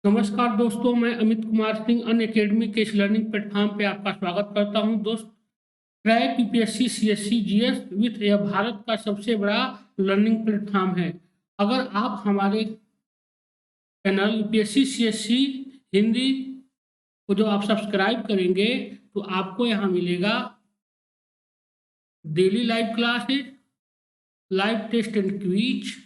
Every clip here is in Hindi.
नमस्कार दोस्तों, मैं अमित कुमार सिंह अनअकैडमी के इस लर्निंग प्लेटफॉर्म पे आपका स्वागत करता हूं। दोस्त, track UPSC CSC GS with यह भारत का सबसे बड़ा लर्निंग प्लेटफॉर्म है। अगर आप हमारे चैनल यूपीएससी सीएससी हिंदी को जो आप सब्सक्राइब करेंगे तो आपको यहाँ मिलेगा daily live classes, live test and quiz,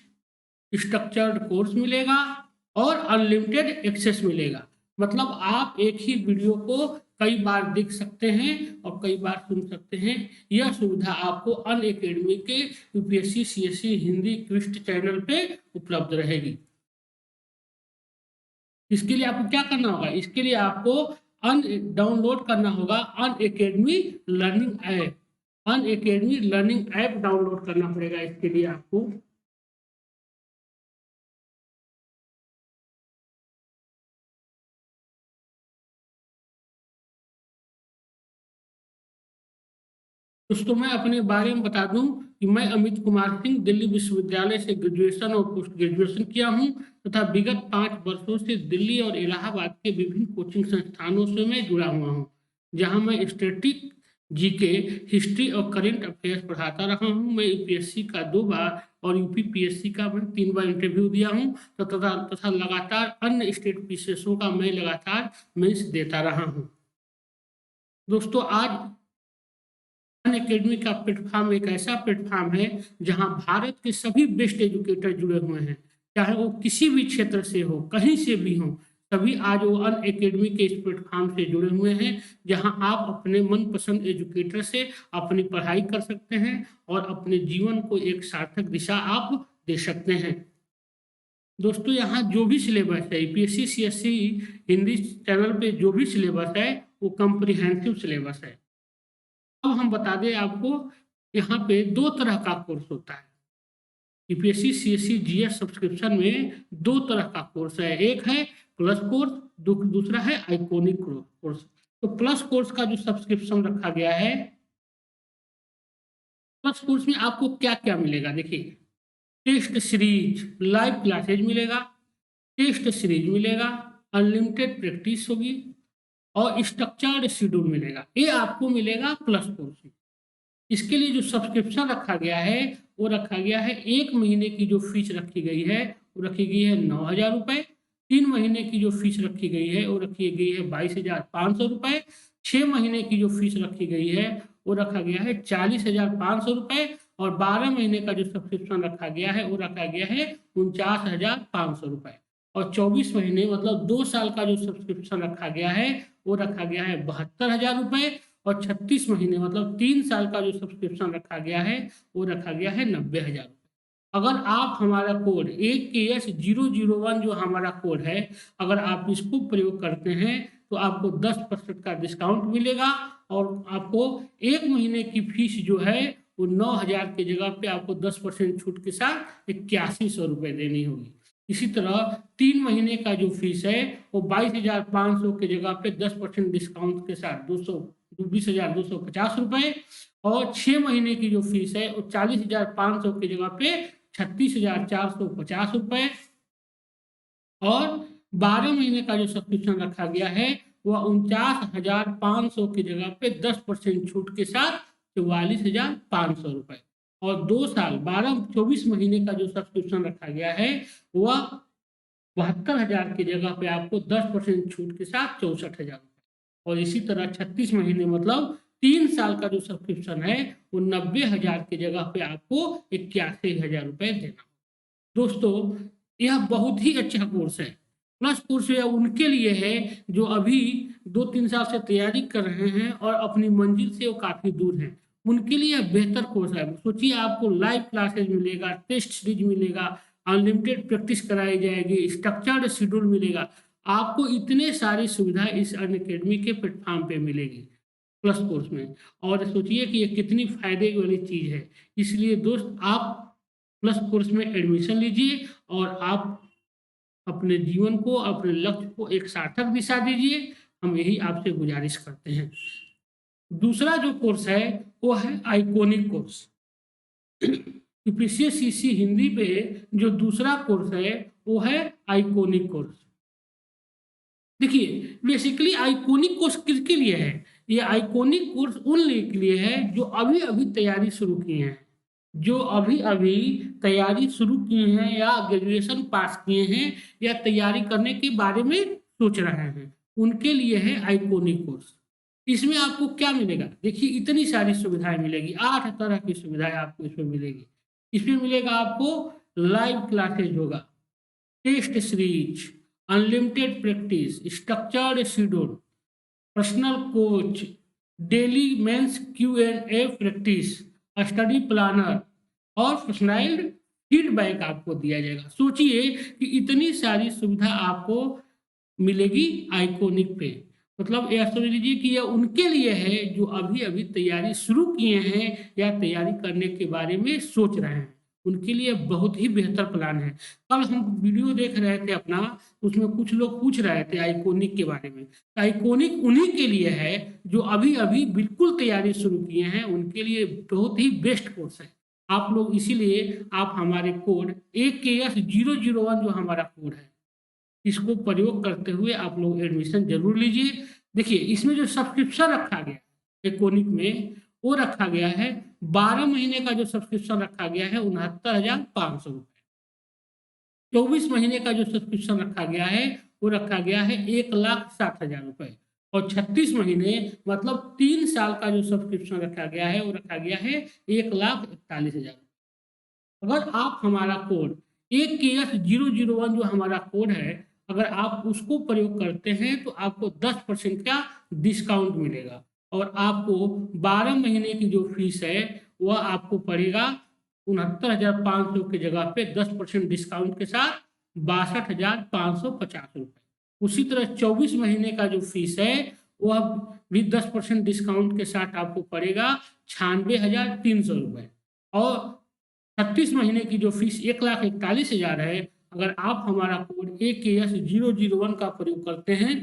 structured course मिलेगा और अनलिमिटेड एक्सेस मिलेगा। मतलब आप एक ही वीडियो को कई बार देख सकते हैं और कई बार सुन सकते हैं। यह सुविधा आपको अनअकैडमी के UPSC CSC Hindi quiz channel पे उपलब्ध रहेगी। इसके लिए आपको क्या करना होगा? इसके लिए आपको डाउनलोड करना होगा Unacademy learning app. Unacademy learning app download करना पड़ेगा इसके लिए आपको। दोस्तों, मैं अपने बारे में बता दूं कि मैं अमित कुमार सिंह दिल्ली विश्वविद्यालय से ग्रेजुएशन और पोस्ट ग्रेजुएशन किया हूं तथा विगत 5 वर्षों से दिल्ली और इलाहाबाद के विभिन्न कोचिंग संस्थानों से मैं जुड़ा हुआ हूं, जहां मैं स्टैटिक, जीके, हिस्ट्री और करंट अफेयर्स पढ़ाता रहा हूं। मैं यूपीएससी का 2 बार और यूपीपीएससी का मैं 3 बार इंटरव्यू दिया हूं तथा लगातार अन्य स्टेट पीसीएसओ का मैं लगातार मेंस देता रहा हूं। दोस्तों, आज अनअकैडमी का प्लेटफॉर्म एक ऐसा प्लेटफॉर्म है जहां भारत के सभी बेस्ट एजुकेटर जुड़े हुए हैं, चाहे वो किसी भी क्षेत्र से हो, कहीं से भी हो। सभी आज वो अनअकैडमी के इस प्लेटफॉर्म से जुड़े हुए हैं, जहां आप अपने मनपसंद एजुकेटर से अपनी पढ़ाई कर सकते हैं और अपने जीवन को एक सार्थक दिशा आप दे सकते हैं। दोस्तों, यहाँ जो भी सिलेबस है यूपीएससी सीएससी हिंदी चैनल पे जो भी सिलेबस है वो कम्प्रिहेंसिव सिलेबस है। अब हम बता दें आपको, यहाँ पे 2 तरह का कोर्स होता है। यूपीएससी सीएससी जीएस सब्सक्रिप्शन में 2 तरह का कोर्स है। एक है प्लस कोर्स, दूसरा है आइकॉनिक कोर्स। तो प्लस कोर्स का जो सब्सक्रिप्शन रखा गया है, प्लस कोर्स में आपको क्या क्या मिलेगा? देखिए, टेस्ट सीरीज, लाइव क्लासेज मिलेगा, टेस्ट सीरीज मिलेगा, अनलिमिटेड प्रैक्टिस होगी और स्ट्रक्चर्ड शेड्यूल मिलेगा। ये आपको मिलेगा प्लस कोर्स में। इसके लिए जो सब्सक्रिप्शन रखा गया है वो रखा गया है, 1 महीने की जो फीस रखी गई है वो रखी गई है 9,000 रुपये। 3 महीने की जो फीस रखी गई है वो रखी गई है 22,500 रुपये। 6 महीने की जो फीस रखी गई है वो रखा गया है 40,500 रुपये। और 12 महीने का जो सब्सक्रिप्शन रखा गया है वो रखा गया है 49,500 रुपये। और 24 महीने मतलब 2 साल का जो सब्सक्रिप्शन रखा गया है वो रखा गया है 72,000 रुपये। और 36 महीने मतलब 3 साल का जो सब्सक्रिप्शन रखा गया है वो रखा गया है 90,000 रुपये। अगर आप हमारा कोड AKS001 जो हमारा कोड है, अगर आप इसको प्रयोग करते हैं तो आपको 10% का डिस्काउंट मिलेगा और आपको 1 महीने की फीस जो है वो 9,000 की जगह पे आपको 10% छूट के साथ 8100 रुपये देनी होगी। इसी तरह 3 महीने का जो फीस है वो 22,500 की जगह पे 10% डिस्काउंट के साथ 20,250 रुपये। और 6 महीने की जो फीस है वो 40,500 की जगह पे 36,450 रुपये। और 12 महीने का जो सब्सक्रिप्शन रखा गया है वह 49,500 की जगह पे 10% छूट के साथ 44,500 रुपये। और 2 साल 24 महीने का जो सब्सक्रिप्शन रखा गया है वह 72,000 की जगह पे आपको 10% छूट के साथ 64,000 रुपये। और इसी तरह 36 महीने मतलब 3 साल का जो सब्सक्रिप्शन है वो 90,000 की जगह पे आपको 81,000 रुपये देना। दोस्तों, यह बहुत ही अच्छा कोर्स है। प्लस कोर्स यह उनके लिए है जो अभी 2-3 साल से तैयारी कर रहे हैं और अपनी मंजिल से वो काफ़ी दूर हैं। उनके लिए यह बेहतर कोर्स है। सोचिए, आपको लाइव क्लासेज मिलेगा, टेस्ट सीरीज मिलेगा, अनलिमिटेड प्रैक्टिस कराई जाएगी, स्ट्रक्चर्ड शेड्यूल मिलेगा। आपको इतने सारी सुविधा इस अनअकैडमी के प्लेटफॉर्म पे मिलेगी प्लस कोर्स में। और सोचिए कि ये कितनी फायदे वाली चीज़ है। इसलिए दोस्त, आप प्लस कोर्स में एडमिशन लीजिए और आप अपने जीवन को, अपने लक्ष्य को एक सार्थक दिशा दीजिए। हम यही आपसे गुजारिश करते हैं। दूसरा जो कोर्स है वो है आइकॉनिक कोर्स। यूपीसीएससी हिंदी पे जो दूसरा कोर्स है वो है आइकॉनिक कोर्स। देखिए, बेसिकली आइकॉनिक कोर्स किसके लिए है? ये आइकॉनिक कोर्स उन के लिए है जो अभी-अभी तैयारी शुरू किए हैं। जो अभी-अभी तैयारी शुरू किए हैं या ग्रेजुएशन पास किए हैं या तैयारी करने के बारे में सोच रहे हैं, उनके लिए है आइकॉनिक कोर्स। इसमें आपको क्या मिलेगा? देखिए, इतनी सारी सुविधाएँ मिलेगी, 8 तरह की सुविधाएँ आपको इसमें मिलेगी। इसमें मिलेगा आपको लाइव क्लासेज होगा, test series, unlimited practice, structured schedule, personal coach, daily mains Q&A practice, study planner और पर्सनलाइज्ड फीडबैक आपको दिया जाएगा। सोचिए कि इतनी सारी सुविधा आपको मिलेगी आइकॉनिक पे। मतलब यह समझ लीजिए कि यह उनके लिए है जो अभी-अभी तैयारी शुरू किए हैं या तैयारी करने के बारे में सोच रहे हैं। उनके लिए बहुत ही बेहतर प्लान है। कल हम वीडियो देख रहे थे अपना, उसमें कुछ लोग पूछ रहे थे आइकॉनिक के बारे में। आइकॉनिक उन्हीं के लिए है जो अभी-अभी बिल्कुल तैयारी शुरू किए हैं, उनके लिए बहुत ही बेस्ट कोर्स है। आप लोग इसीलिए आप हमारे कोड AKS001 जो हमारा कोड है, इसको प्रयोग करते हुए आप लोग एडमिशन ज़रूर लीजिए। देखिए, इसमें जो सब्सक्रिप्शन रखा गया है इकोनिक में, वो रखा गया है 12 महीने का जो सब्सक्रिप्शन रखा गया है 69,500 रुपए। 24 महीने का जो सब्सक्रिप्शन रखा गया है, वो रखा गया है 1,60,000 रुपए और 36 महीने मतलब 3 साल का जो सब्सक्रिप्शन रखा गया है, वो रखा गया है 1,41,000। अगर आप हमारा कोड AKS001 जो हमारा कोड है, अगर आप उसको प्रयोग करते हैं तो आपको 10% का डिस्काउंट मिलेगा और आपको 12 महीने की जो फीस है वह आपको पड़ेगा 69,500 की जगह पे 10% डिस्काउंट के साथ 62,550 रुपए। उसी तरह 24 महीने का जो फीस है वह भी 10% डिस्काउंट के साथ आपको पड़ेगा 96,300 रुपए और 36 महीने की जो फीस 1,41,000 है, अगर आप हमारा कोड AKS001 का प्रयोग करते हैं,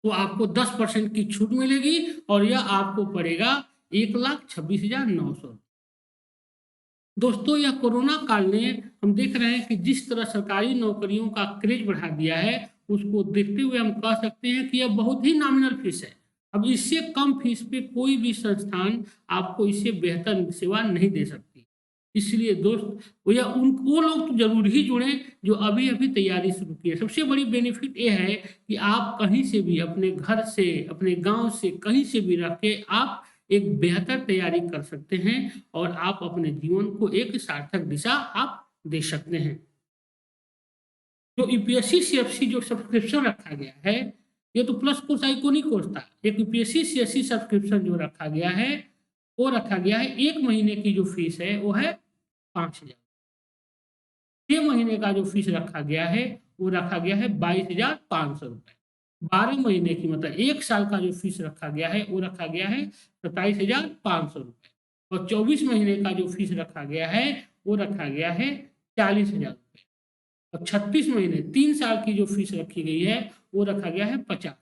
तो आपको 10% की छूट मिलेगी और यह आपको पड़ेगा 1,26,900। दोस्तों, यह कोरोना काल ने हम देख रहे हैं कि जिस तरह सरकारी नौकरियों का क्रेज बढ़ा दिया है, उसको देखते हुए हम कह सकते हैं कि यह बहुत ही नॉमिनल फीस है। अब इससे कम फीस पे कोई भी संस्थान आपको इससे बेहतर सेवा नहीं दे सकती। इसलिए दोस्त, भैया वो लोग तो ज़रूर ही जुड़ें जो अभी-अभी तैयारी शुरू की है। सबसे बड़ी बेनिफिट ये है कि आप कहीं से भी अपने घर से, अपने गाँव से, कहीं से भी रह के आप एक बेहतर तैयारी कर सकते हैं और आप अपने जीवन को एक सार्थक दिशा आप दे सकते हैं। जो यूपीएससी सीएफसी जो सब्सक्रिप्शन रखा गया है, ये तो प्लस कोर्स आइकॉनिक कोर्स था। एक यूपीएससी सीएससी सब्सक्रिप्शन जो रखा गया है, वो रखा गया है 1 महीने की जो फीस है वो है 5,000। 6 महीने का जो फीस रखा गया है, वो रखा गया है 22,500 रुपए। 12 महीने की मतलब 1 साल का जो फीस रखा गया है, वो रखा गया है 27,500 रुपए और 24 महीने का जो फीस रखा गया है, वो रखा गया है 40,000 रुपए और 36 महीने 3 साल की जो फीस रखी गई है, वो रखा गया है 50।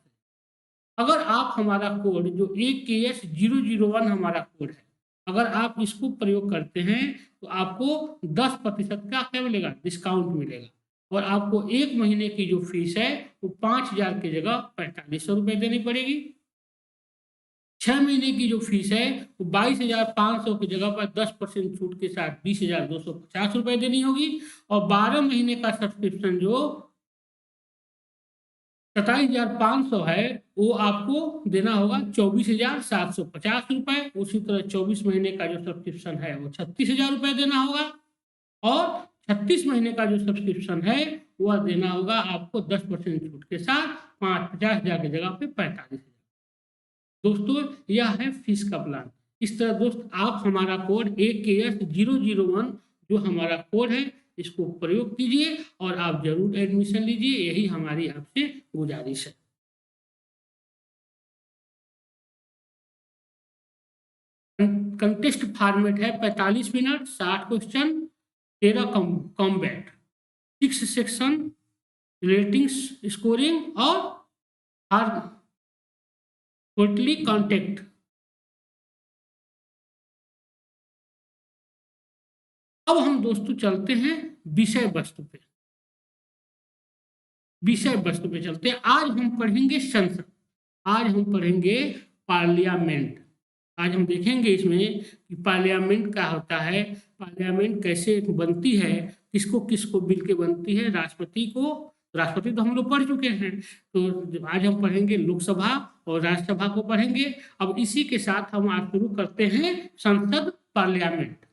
अगर आप हमारा कोड जो AKS001 हमारा कोड है, अगर आप इसको प्रयोग करते हैं, तो आपको 10% का क्या मिलेगा? डिस्काउंट मिलेगा और आपको 1 महीने की जो फीस है, वो 5,000 की जगह 4,500 रुपए देनी पड़ेगी। 6 महीने की जो फीस है, वो 22,500 की जगह पर 10% छूट के साथ 20,250 रुपए देनी होगी और 12 महीने का सब्सक्रिप्शन जो 27,500 है, वो आपको देना होगा 24,750 रुपए। उसी तरह 24 महीने का जो सब्सक्रिप्शन है, वो 36,000 रुपए देना होगा और 36 महीने का जो सब्सक्रिप्शन है, वह देना होगा आपको 10% छूट के साथ 50,000 की जगह पे 45,000। दोस्तों, यह है फीस का प्लान। इस तरह दोस्त, आप हमारा कोड AKS001 जो हमारा कोड है, इसको प्रयोग कीजिए और आप ज़रूर एडमिशन लीजिए, यही हमारी आपसे गुज़ारिश है। कंटेस्ट फॉर्मेट है 45 minute, 60 question, 13 combat, 6 section, ratings, scoring और हर टोटली कॉन्टेक्ट। अब हम दोस्तों चलते हैं विषय वस्तु पे। विषय वस्तु पे चलते हैं। आज हम पढ़ेंगे संसद, आज हम पढ़ेंगे पार्लियामेंट। आज हम देखेंगे इसमें कि पार्लियामेंट क्या होता है, पार्लियामेंट कैसे बनती है, किसको किसको मिल के बनती है, राष्ट्रपति को, राष्ट्रपति तो हम लोग पढ़ चुके हैं, तो आज हम पढ़ेंगे लोकसभा और राज्यसभा को पढ़ेंगे। अब इसी के साथ हम आज शुरू करते हैं संसद, पार्लियामेंट।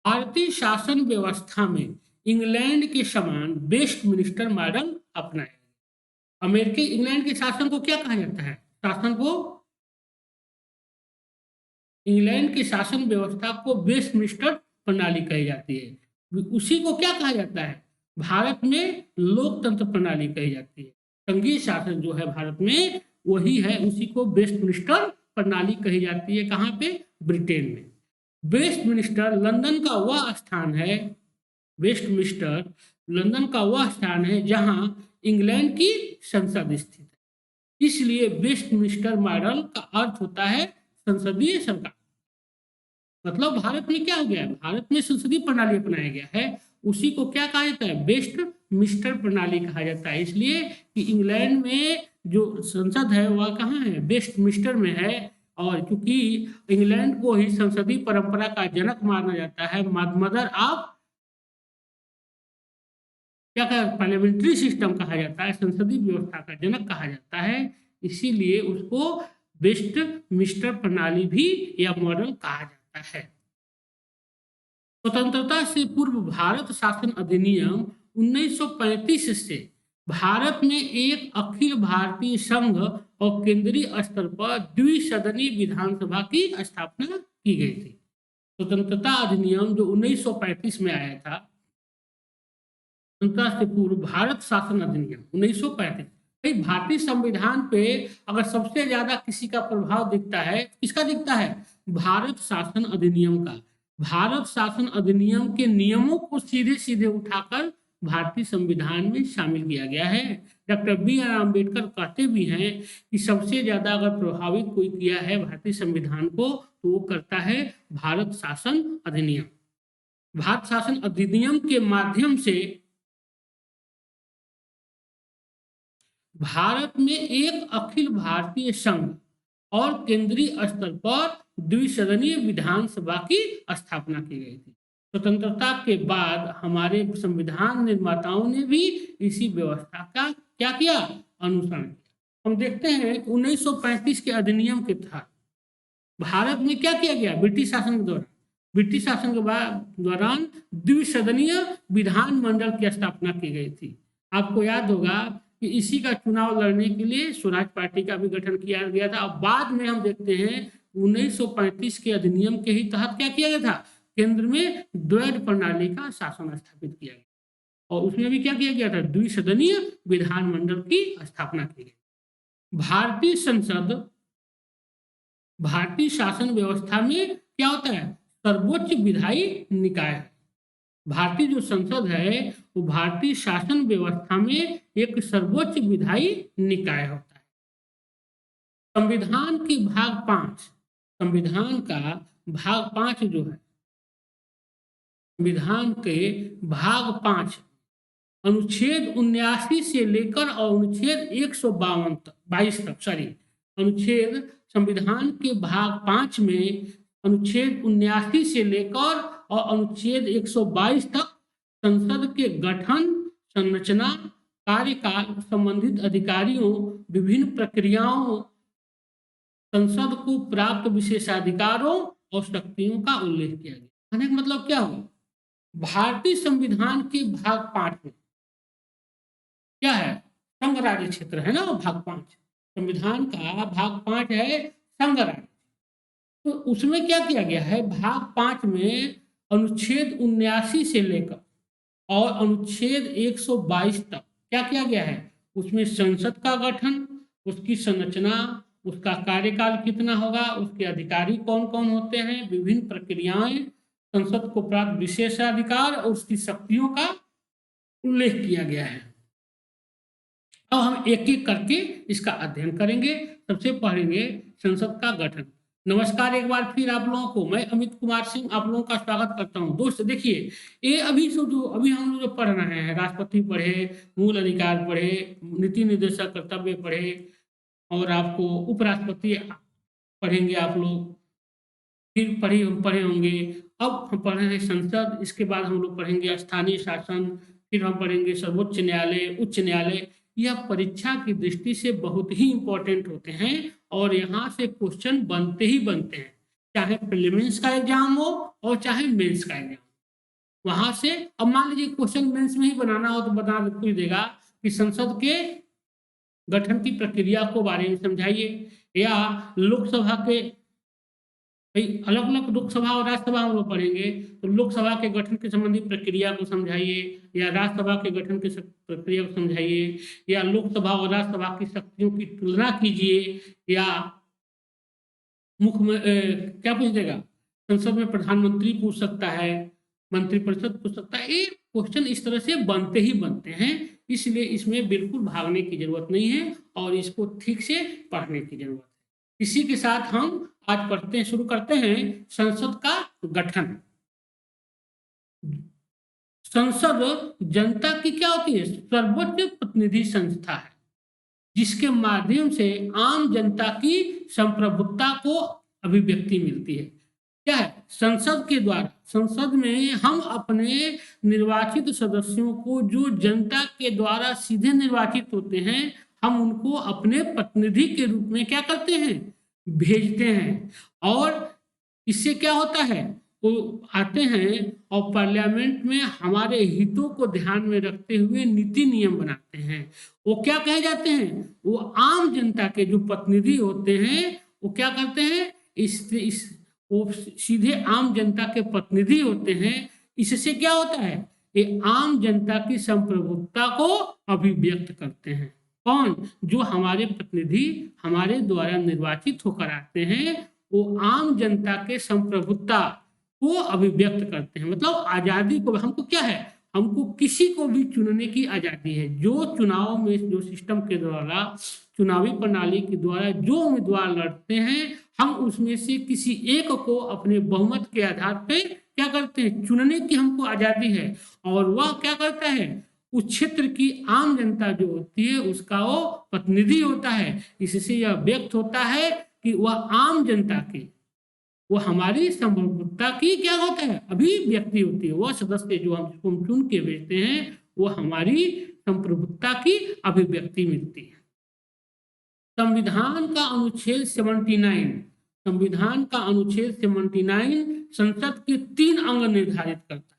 भारतीय शासन व्यवस्था में इंग्लैंड के समान वेस्ट मिनिस्टर मॉडल अपनाया। अमेरिकी इंग्लैंड के शासन को क्या कहा जाता है, शासन को, इंग्लैंड की शासन व्यवस्था को वेस्ट मिनिस्टर प्रणाली कही जाती है। उसी को क्या कहा जाता है, भारत में लोकतंत्र प्रणाली कही जाती है। संघीय शासन जो है भारत में वही है, उसी को वेस्ट मिनिस्टर प्रणाली कही जाती है। कहाँ पे, ब्रिटेन में। वेस्ट मिनिस्टर लंदन का वह स्थान है, वेस्ट मिनिस्टर लंदन का वह स्थान है जहां इंग्लैंड की संसद स्थित है। इसलिए वेस्ट मिनिस्टर मॉडल का अर्थ होता है संसदीय सरकार। मतलब भारत में क्या हो गया है, भारत में संसदीय प्रणाली अपनाया गया है, उसी को क्या कहा जाता है, वेस्ट मिनिस्टर प्रणाली कहा जाता है। इसलिए कि इंग्लैंड में जो संसद है वह कहाँ है, वेस्ट मिनिस्टर में है। और क्योंकि इंग्लैंड को ही संसदीय परंपरा का जनक माना जाता है, मदर ऑफ क्या कहा, पार्लियामेंट्री सिस्टम कहा जाता है, संसदीय व्यवस्था का जनक कहा जाता है, इसीलिए उसको वेस्ट मिनिस्टर प्रणाली भी या मॉडल कहा जाता है। स्वतंत्रता से पूर्व भारत शासन अधिनियम 1935 से भारत में एक अखिल भारतीय संघ और केंद्रीय स्तर पर द्विसदनीय विधानसभा की स्थापना की गई थी। स्वतंत्रता अधिनियम जो 1935 में आया था, स्वतंत्रता से पूर्व भारत शासन अधिनियम 1935। भाई भारतीय संविधान पे अगर सबसे ज्यादा किसी का प्रभाव दिखता है, किसका दिखता है, भारत शासन अधिनियम का। भारत शासन अधिनियम के नियमों को सीधे सीधे उठाकर भारतीय संविधान में शामिल किया गया है। Doctor B R. अम्बेडकर कहते भी हैं कि सबसे ज्यादा अगर प्रभावित कोई किया है भारतीय संविधान को तो वो करता है भारत शासन अधिनियम। भारत शासन अधिनियम के माध्यम से भारत में एक अखिल भारतीय संघ और केंद्रीय स्तर पर द्विसदनीय विधानसभा की स्थापना की गई थी। स्वतंत्रता के बाद हमारे संविधान निर्माताओं ने भी इसी व्यवस्था का क्या किया, अनुसरण किया। हम देखते हैं कि 1935 के अधिनियम के तहत भारत में क्या किया गया, ब्रिटिश शासन के दौरान, ब्रिटिश शासन के दौरान द्विसदनीय विधानमंडल की स्थापना की गई थी। आपको याद होगा कि इसी का चुनाव लड़ने के लिए स्वराज पार्टी का भी गठन किया गया था। अब बाद में हम देखते हैं 1935 के अधिनियम के ही तहत क्या किया गया था, केंद्र में द्वैध प्रणाली का शासन स्थापित किया गया और उसमें भी क्या किया गया था, द्विसदनीय विधानमंडल की स्थापना की गई। भारतीय संसद भारतीय शासन व्यवस्था में क्या होता है, सर्वोच्च विधायी निकाय है। भारतीय जो संसद है वो भारतीय शासन व्यवस्था में एक सर्वोच्च विधायी निकाय होता है। संविधान की भाग 5, संविधान का भाग 5 जो है, संविधान के भाग 5 अनुच्छेद 79 से लेकर और अनुच्छेद 122 तक, अनुच्छेद संविधान के भाग 5 में अनुच्छेद 79 से लेकर और अनुच्छेद 122 तक संसद के गठन, संरचना, कार्यकाल, संबंधित अधिकारियों, विभिन्न प्रक्रियाओं, संसद को प्राप्त विशेषाधिकारों और शक्तियों का उल्लेख किया गया। कहने का मतलब क्या हुआ, भारतीय संविधान के भाग 5 में क्या है, संघ राज्य क्षेत्र है ना, भाग 5 संविधान का भाग 5 है संघ राज्य। तो उसमें क्या किया गया है, भाग 5 में अनुच्छेद 79 से लेकर और अनुच्छेद 122 तक क्या किया गया है, उसमें संसद का गठन, उसकी संरचना, उसका कार्यकाल कितना होगा, उसके अधिकारी कौन कौन होते हैं, विभिन्न प्रक्रियाएं, संसद को प्राप्त विशेषाधिकार और उसकी शक्तियों का उल्लेख किया गया है। अब हम एक एक करके इसका अध्ययन करेंगे। सबसे पढ़ेंगे संसद का गठन। नमस्कार एक बार फिर आप लोगों को। मैं अमित कुमार सिंह आप लोगों का स्वागत करता हूं। दोस्त देखिए, ये अभी हम लोग जो पढ़ रहे हैं, राष्ट्रपति पढ़े, मूल अधिकार पढ़े, नीति निर्देशक कर्तव्य पढ़े, और आपको उपराष्ट्रपति पढ़ेंगे आप लोग, फिर पढ़े होंगे। अब हम पढ़ रहे हैं संसद, इसके बाद हम लोग पढ़ेंगे स्थानीय शासन, फिर हम पढ़ेंगे सर्वोच्च न्यायालय, उच्च न्यायालय। यह परीक्षा की दृष्टि से बहुत ही इंपॉर्टेंट होते हैं और यहाँ से क्वेश्चन बनते ही बनते हैं, चाहे प्रीलिम्स का एग्जाम हो और चाहे मेंस का एग्जाम। वहां से अब मान लीजिए क्वेश्चन मेंस में ही बनाना हो तो बता पूछ देगा कि संसद के गठन की प्रक्रिया को बारे में समझाइए, या लोकसभा के भाई अलग अलग लोकसभा और राज्यसभा हम लोग पढ़ेंगे, तो लोकसभा के गठन के संबंधी प्रक्रिया को समझाइए, या राज्यसभा के गठन की प्रक्रिया को समझाइए, या लोकसभा और राज्यसभा की शक्तियों की तुलना कीजिए, या क्या पूछ देगा, संसद में प्रधानमंत्री पूछ सकता है, मंत्रिपरिषद पूछ सकता है। ये क्वेश्चन इस तरह से बनते ही बनते हैं, इसलिए इसमें बिल्कुल भागने की जरूरत नहीं है और इसको ठीक से पढ़ने की जरूरत है। इसी के साथ हम आज शुरू करते हैं संसद का गठन। संसद जनता की क्या होती है, सर्वोच्च प्रतिनिधि संस्था है, जिसके माध्यम से आम जनता की संप्रभुता को अभिव्यक्ति मिलती है। क्या है, संसद के द्वारा, संसद में हम अपने निर्वाचित सदस्यों को, जो जनता के द्वारा सीधे निर्वाचित होते हैं, हम उनको अपने प्रतिनिधि के रूप में क्या करते हैं, भेजते हैं। और इससे क्या होता है, वो आते हैं और पार्लियामेंट में हमारे हितों को ध्यान में रखते हुए नीति नियम बनाते हैं। वो क्या कहे जाते हैं, वो आम जनता के जो प्रतिनिधि होते हैं, वो क्या करते हैं, वो सीधे आम जनता के प्रतिनिधि होते हैं। इससे क्या होता है, ये आम जनता की संप्रभुता को अभिव्यक्त करते हैं। कौन, जो हमारे प्रतिनिधि हमारे द्वारा निर्वाचित होकर आते हैं, वो आम जनता के संप्रभुता को अभिव्यक्त करते हैं। मतलब आजादी को, हमको क्या है, हमको किसी को भी चुनने की आजादी है। जो चुनाव में, जो सिस्टम के द्वारा, चुनावी प्रणाली के द्वारा जो उम्मीदवार लड़ते हैं, हम उसमें से किसी एक को अपने बहुमत के आधार पे क्या करते हैं, चुनने की हमको आजादी है। और वह क्या करता है, उस क्षेत्र की आम जनता जो होती है उसका वो प्रतिनिधि होता है। इससे यह व्यक्त होता है कि वह आम जनता की, वो हमारी संप्रभुता की क्या होता है, अभिव्यक्ति होती है। वह सदस्य जो हम चुन के भेजते हैं, वो हमारी संप्रभुता की अभिव्यक्ति मिलती है। संविधान का अनुच्छेद 79, संविधान का अनुच्छेद 79 संसद के 3 अंग निर्धारित करता है,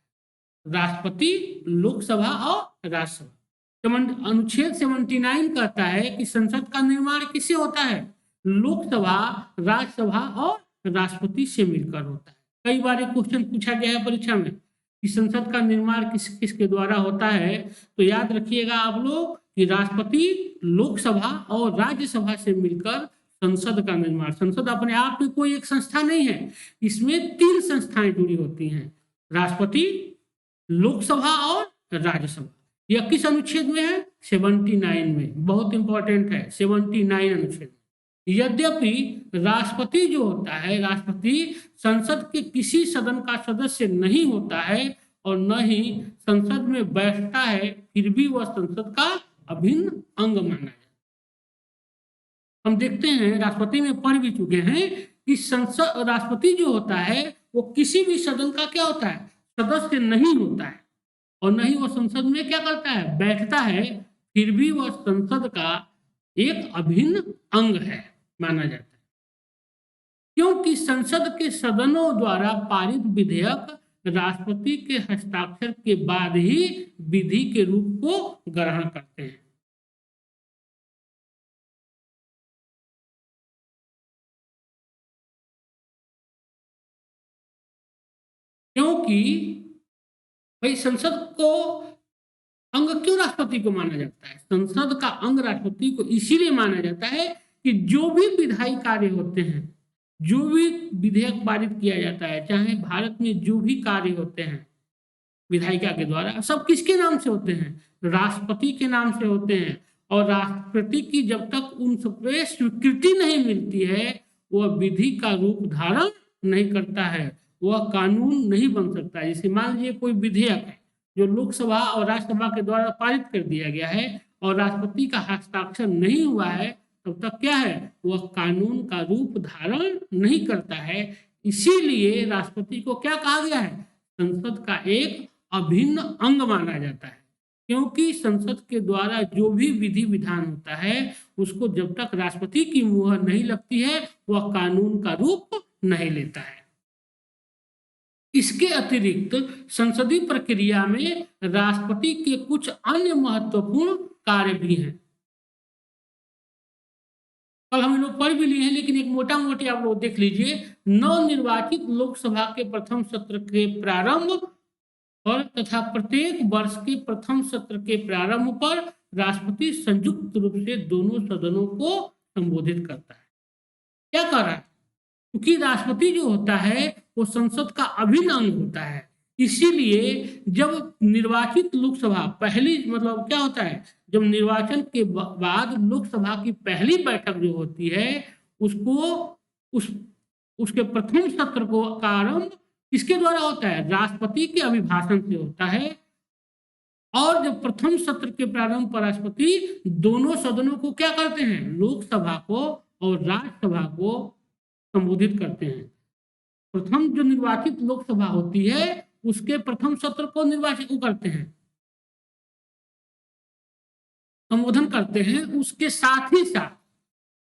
राष्ट्रपति, लोकसभा और राज्यसभा। अनुच्छेद 79 कहता है कि संसद का निर्माण किससे होता है, लोकसभा, राज्यसभा और राष्ट्रपति से मिलकर होता है। कई बार क्वेश्चन पूछा गया है परीक्षा में कि संसद का निर्माण किसके द्वारा होता है, तो याद रखिएगा आप लोग कि राष्ट्रपति, लोकसभा और राज्यसभा से मिलकर संसद का निर्माण। संसद अपने आप में कोई एक संस्था नहीं है, इसमें 3 संस्थाएं जुड़ी होती हैं, राष्ट्रपति, लोकसभा और राज्यसभा। यह किस अनुच्छेद में है, 79 में। बहुत इंपॉर्टेंट है 79 अनुच्छेद। यद्यपि राष्ट्रपति जो होता है, राष्ट्रपति संसद के किसी सदन का सदस्य नहीं होता है और न ही संसद में बैठता है, फिर भी वह संसद का अभिन्न अंग माना जाता है। हम देखते हैं, राष्ट्रपति में पढ़ भी चुके हैं कि संसद, राष्ट्रपति जो होता है वो किसी भी सदन का क्या होता है, सदस्य नहीं होता है और न ही वो संसद में क्या करता है, बैठता है, फिर भी वह संसद का एक अभिन्न अंग है माना जाता है। क्योंकि संसद के सदनों द्वारा पारित विधेयक राष्ट्रपति के हस्ताक्षर के बाद ही विधि के रूप को ग्रहण करते हैं। क्योंकि भाई संसद को अंग क्यों राष्ट्रपति को माना जाता है, संसद का अंग राष्ट्रपति को इसीलिए माना जाता है कि जो भी विधायी कार्य होते हैं, जो भी विधेयक पारित किया जाता है, चाहे भारत में जो भी कार्य होते हैं विधायिका के द्वारा, सब किसके नाम से होते हैं, राष्ट्रपति के नाम से होते हैं। और राष्ट्रपति की जब तक उन सब पे स्वीकृति नहीं मिलती है, वह विधि का रूप धारण नहीं करता है, वह कानून नहीं बन सकता। जैसे मान लीजिए कोई विधेयक है जो लोकसभा और राज्यसभा के द्वारा पारित कर दिया गया है और राष्ट्रपति का हस्ताक्षर नहीं हुआ है, तब तक क्या है, वह कानून का रूप धारण नहीं करता है। इसीलिए राष्ट्रपति को क्या कहा गया है, संसद का एक अभिन्न अंग माना जाता है, क्योंकि संसद के द्वारा जो भी विधि विधान होता है उसको जब तक राष्ट्रपति की मुहर नहीं लगती है वह कानून का रूप नहीं लेता है। इसके अतिरिक्त संसदीय प्रक्रिया में राष्ट्रपति के कुछ अन्य महत्वपूर्ण कार्य भी हैं। कल हम लोग पढ़ भी लिए हैं, लेकिन एक मोटा मोटी आप लोग देख लीजिए। नवनिर्वाचित लोकसभा के प्रथम सत्र के प्रारंभ और तथा प्रत्येक वर्ष के प्रथम सत्र के प्रारंभ पर राष्ट्रपति संयुक्त रूप से दोनों सदनों को संबोधित करता है। क्या कर रहा है, क्योंकि राष्ट्रपति जो होता है वो संसद का अभिन्न अंग होता है। इसीलिए जब निर्वाचित लोकसभा पहली मतलब क्या होता है, जब निर्वाचन के बाद लोकसभा की पहली बैठक जो होती है उसको उसके प्रथम सत्र को का आरंभ किसके द्वारा होता है, राष्ट्रपति के अभिभाषण से होता है। और जब प्रथम सत्र के प्रारंभ पर राष्ट्रपति दोनों सदनों को क्या करते हैं, लोकसभा को और राज्यसभा को संबोधित करते हैं। प्रथम जो निर्वाचित लोकसभा होती है उसके प्रथम सत्र को निर्वाचित करते हैं, संबोधन करते हैं। उसके साथ ही साथ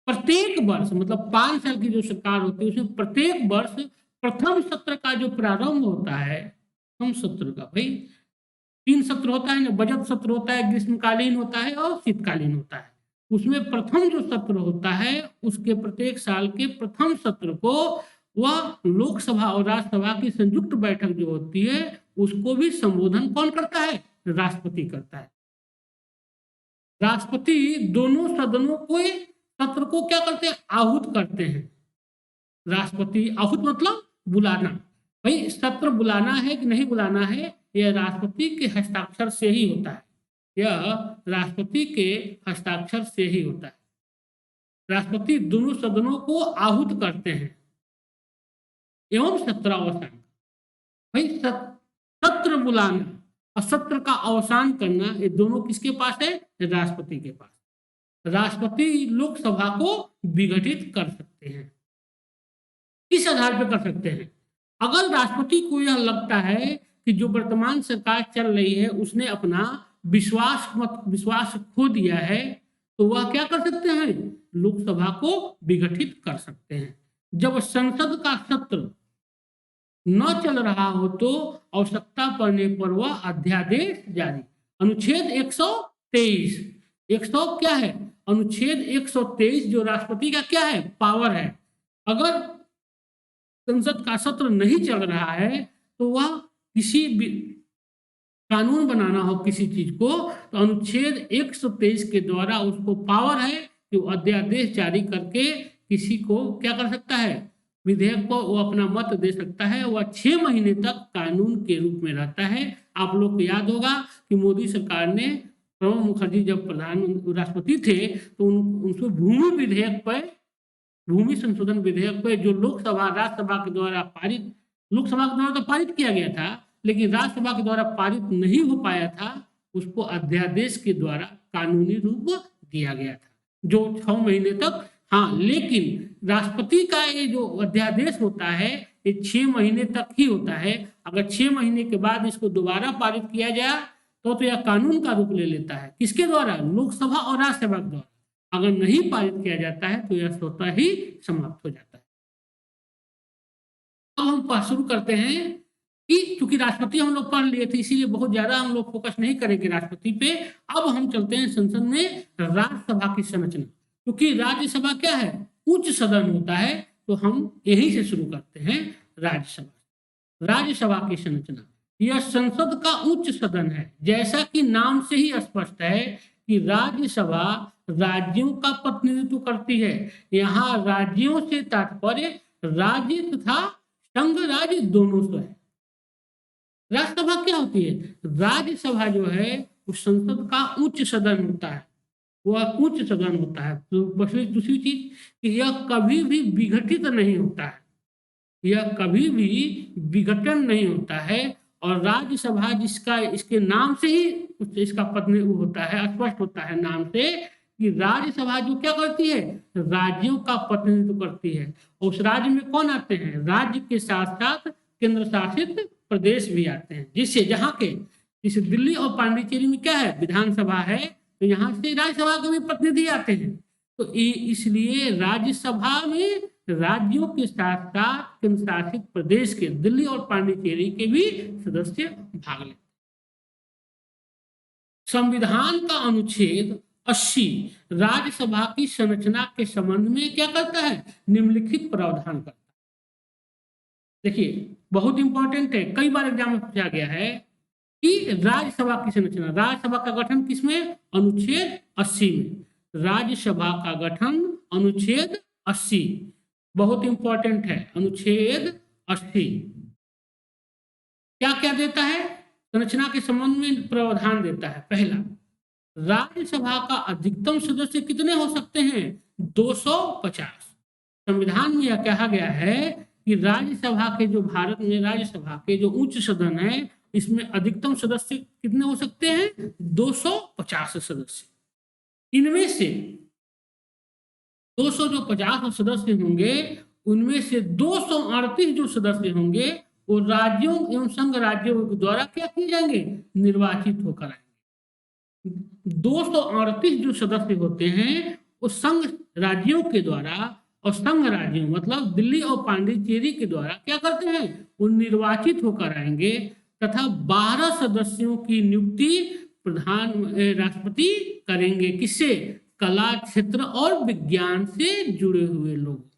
प्रत्येक वर्ष मतलब 5 साल की जो सरकार होती है उसमें प्रत्येक वर्ष प्रथम सत्र का जो प्रारंभ होता है, प्रथम सत्र का भाई 3 सत्र होता है ना, बजट सत्र होता है, ग्रीष्मकालीन होता है और शीतकालीन होता है। उसमें प्रथम जो सत्र होता है उसके प्रत्येक साल के प्रथम सत्र को वह लोकसभा और राज्यसभा की संयुक्त बैठक जो होती है उसको भी संबोधन कौन करता है, राष्ट्रपति करता है। राष्ट्रपति दोनों सदनों को सत्र को क्या करते हैं, आहूत करते हैं। राष्ट्रपति आहूत मतलब बुलाना, भाई सत्र बुलाना है कि नहीं बुलाना है यह राष्ट्रपति के हस्ताक्षर से ही होता है, यह राष्ट्रपति के हस्ताक्षर से ही होता है। राष्ट्रपति दोनों सदनों को आहूत करते हैं एवं सत्रावसान। भाई सत्र बुलाना और सत्र का अवसान करना ये दोनों किसके पास है, राष्ट्रपति के पास। राष्ट्रपति लोकसभा को विघटित कर सकते हैं। किस आधार पर कर सकते हैं, अगर राष्ट्रपति को यह लगता है कि जो वर्तमान सरकार चल रही है उसने अपना विश्वास खो दिया है तो वह क्या कर सकते हैं, लोकसभा को विघटित कर सकते हैं। जब संसद का सत्र न चल रहा हो तो आवश्यकता पड़ने पर वह अध्यादेश जारी, अनुच्छेद 123 क्या है, अनुच्छेद 123 जो राष्ट्रपति का क्या है, पावर है। अगर संसद का सत्र नहीं चल रहा है तो वह किसी भी कानून बनाना हो किसी चीज को तो अनुच्छेद 123 के द्वारा उसको पावर है कि वो अध्यादेश जारी करके किसी को क्या कर सकता है, विधेयक को वो अपना मत दे सकता है। वह 6 महीने तक कानून के रूप में रहता है। आप लोग को याद होगा कि मोदी सरकार ने, प्रणब मुखर्जी जब प्रधान राष्ट्रपति थे तो उनको भूमि संशोधन विधेयक पे जो लोकसभा राज्यसभा के द्वारा पारित, लोकसभा के द्वारा तो पारित किया गया था लेकिन राज्यसभा के द्वारा पारित नहीं हो पाया था, उसको अध्यादेश के द्वारा कानूनी रूप दिया गया था जो 6 महीने तक। हाँ, लेकिन राष्ट्रपति का ये जो अध्यादेश होता है ये 6 महीने तक ही होता है। अगर 6 महीने के बाद इसको दोबारा पारित किया जाए तो यह कानून का रूप ले लेता है। किसके द्वारा, लोकसभा और राज्यसभा के द्वारा। अगर नहीं पारित किया जाता है तो यह स्वतः ही समाप्त हो जाता है। अब हम शुरू करते हैं कि चूंकि राष्ट्रपति हम लोग पढ़ लिए थे इसीलिए बहुत ज्यादा हम लोग फोकस नहीं करेंगे राष्ट्रपति पे। अब हम चलते हैं संसद में राज्यसभा की संरचना, क्योंकि राज्यसभा क्या है, उच्च सदन होता है, तो हम यहीं से शुरू करते हैं राज्यसभा। राज्यसभा की संरचना, यह संसद का उच्च सदन है। जैसा कि नाम से ही स्पष्ट है कि राज्यसभा राज्यों का प्रतिनिधित्व करती है। यहाँ राज्यों से तात्पर्य राज्य तथा संघ राज्य दोनों से है। राज्यसभा क्या होती है, राज्यसभा जो है वो संसद का उच्च सदन होता है। वह उच्च सदन होता है। तो दूसरी चीज कि यह कभी भी विघटित नहीं होता है, यह कभी भी विघटन नहीं होता है। और राज्यसभा जिसका इसके नाम से ही इसका प्रतिनिधित्व होता है, स्पष्ट होता है नाम से कि राज्यसभा जो क्या करती है, राज्यों का प्रतिनिधित्व करती है। और उस राज्य में कौन आते हैं, राज्य के साथ साथ केंद्र शासित प्रदेश भी आते हैं, जिससे जहाँ के जैसे दिल्ली और पांडिचेरी में क्या है, विधानसभा है, तो यहाँ से राज्यसभा के भी प्रतिनिधि आते हैं। तो इसलिए राज्यसभा में राज्यों के साथ साथ केंद्र शासित प्रदेश के दिल्ली और पांडिचेरी के भी सदस्य भाग लेते हैं। संविधान का अनुच्छेद 80 राज्यसभा की संरचना के संबंध में क्या करता है, निम्नलिखित प्रावधान करता है। देखिए बहुत इंपॉर्टेंट है, कई बार एग्जाम में पूछा गया है कि राज्यसभा की संरचना, राज्यसभा का गठन किसमें, अनुच्छेद 80 में। राज्यसभा का गठन अनुच्छेद 80 बहुत इंपॉर्टेंट है। अनुच्छेद 80 क्या क्या देता है, संरचना के संबंध में प्रावधान देता है। पहला, राज्यसभा का अधिकतम सदस्य कितने हो सकते हैं, 250। संविधान में यह कहा गया है कि राज्यसभा के जो भारत में राज्यसभा के जो उच्च सदन है, इसमें अधिकतम सदस्य कितने हो सकते हैं, 250 सदस्य। इनमें से 200 जो 50 सदस्य होंगे, उनमें से 238 जो सदस्य होंगे वो राज्यों एवं संघ राज्यों द्वारा क्या किए जाएंगे, निर्वाचित होकर आएंगे। 238 जो सदस्य होते हैं वो संघ राज्यों के द्वारा, और संघ राज्यों मतलब दिल्ली और पांडिचेरी के द्वारा क्या करते हैं, वो निर्वाचित होकर आएंगे। तथा 12 सदस्यों की नियुक्ति प्रधान राष्ट्रपति करेंगे। किससे, कला क्षेत्र और विज्ञान से जुड़े हुए लोग।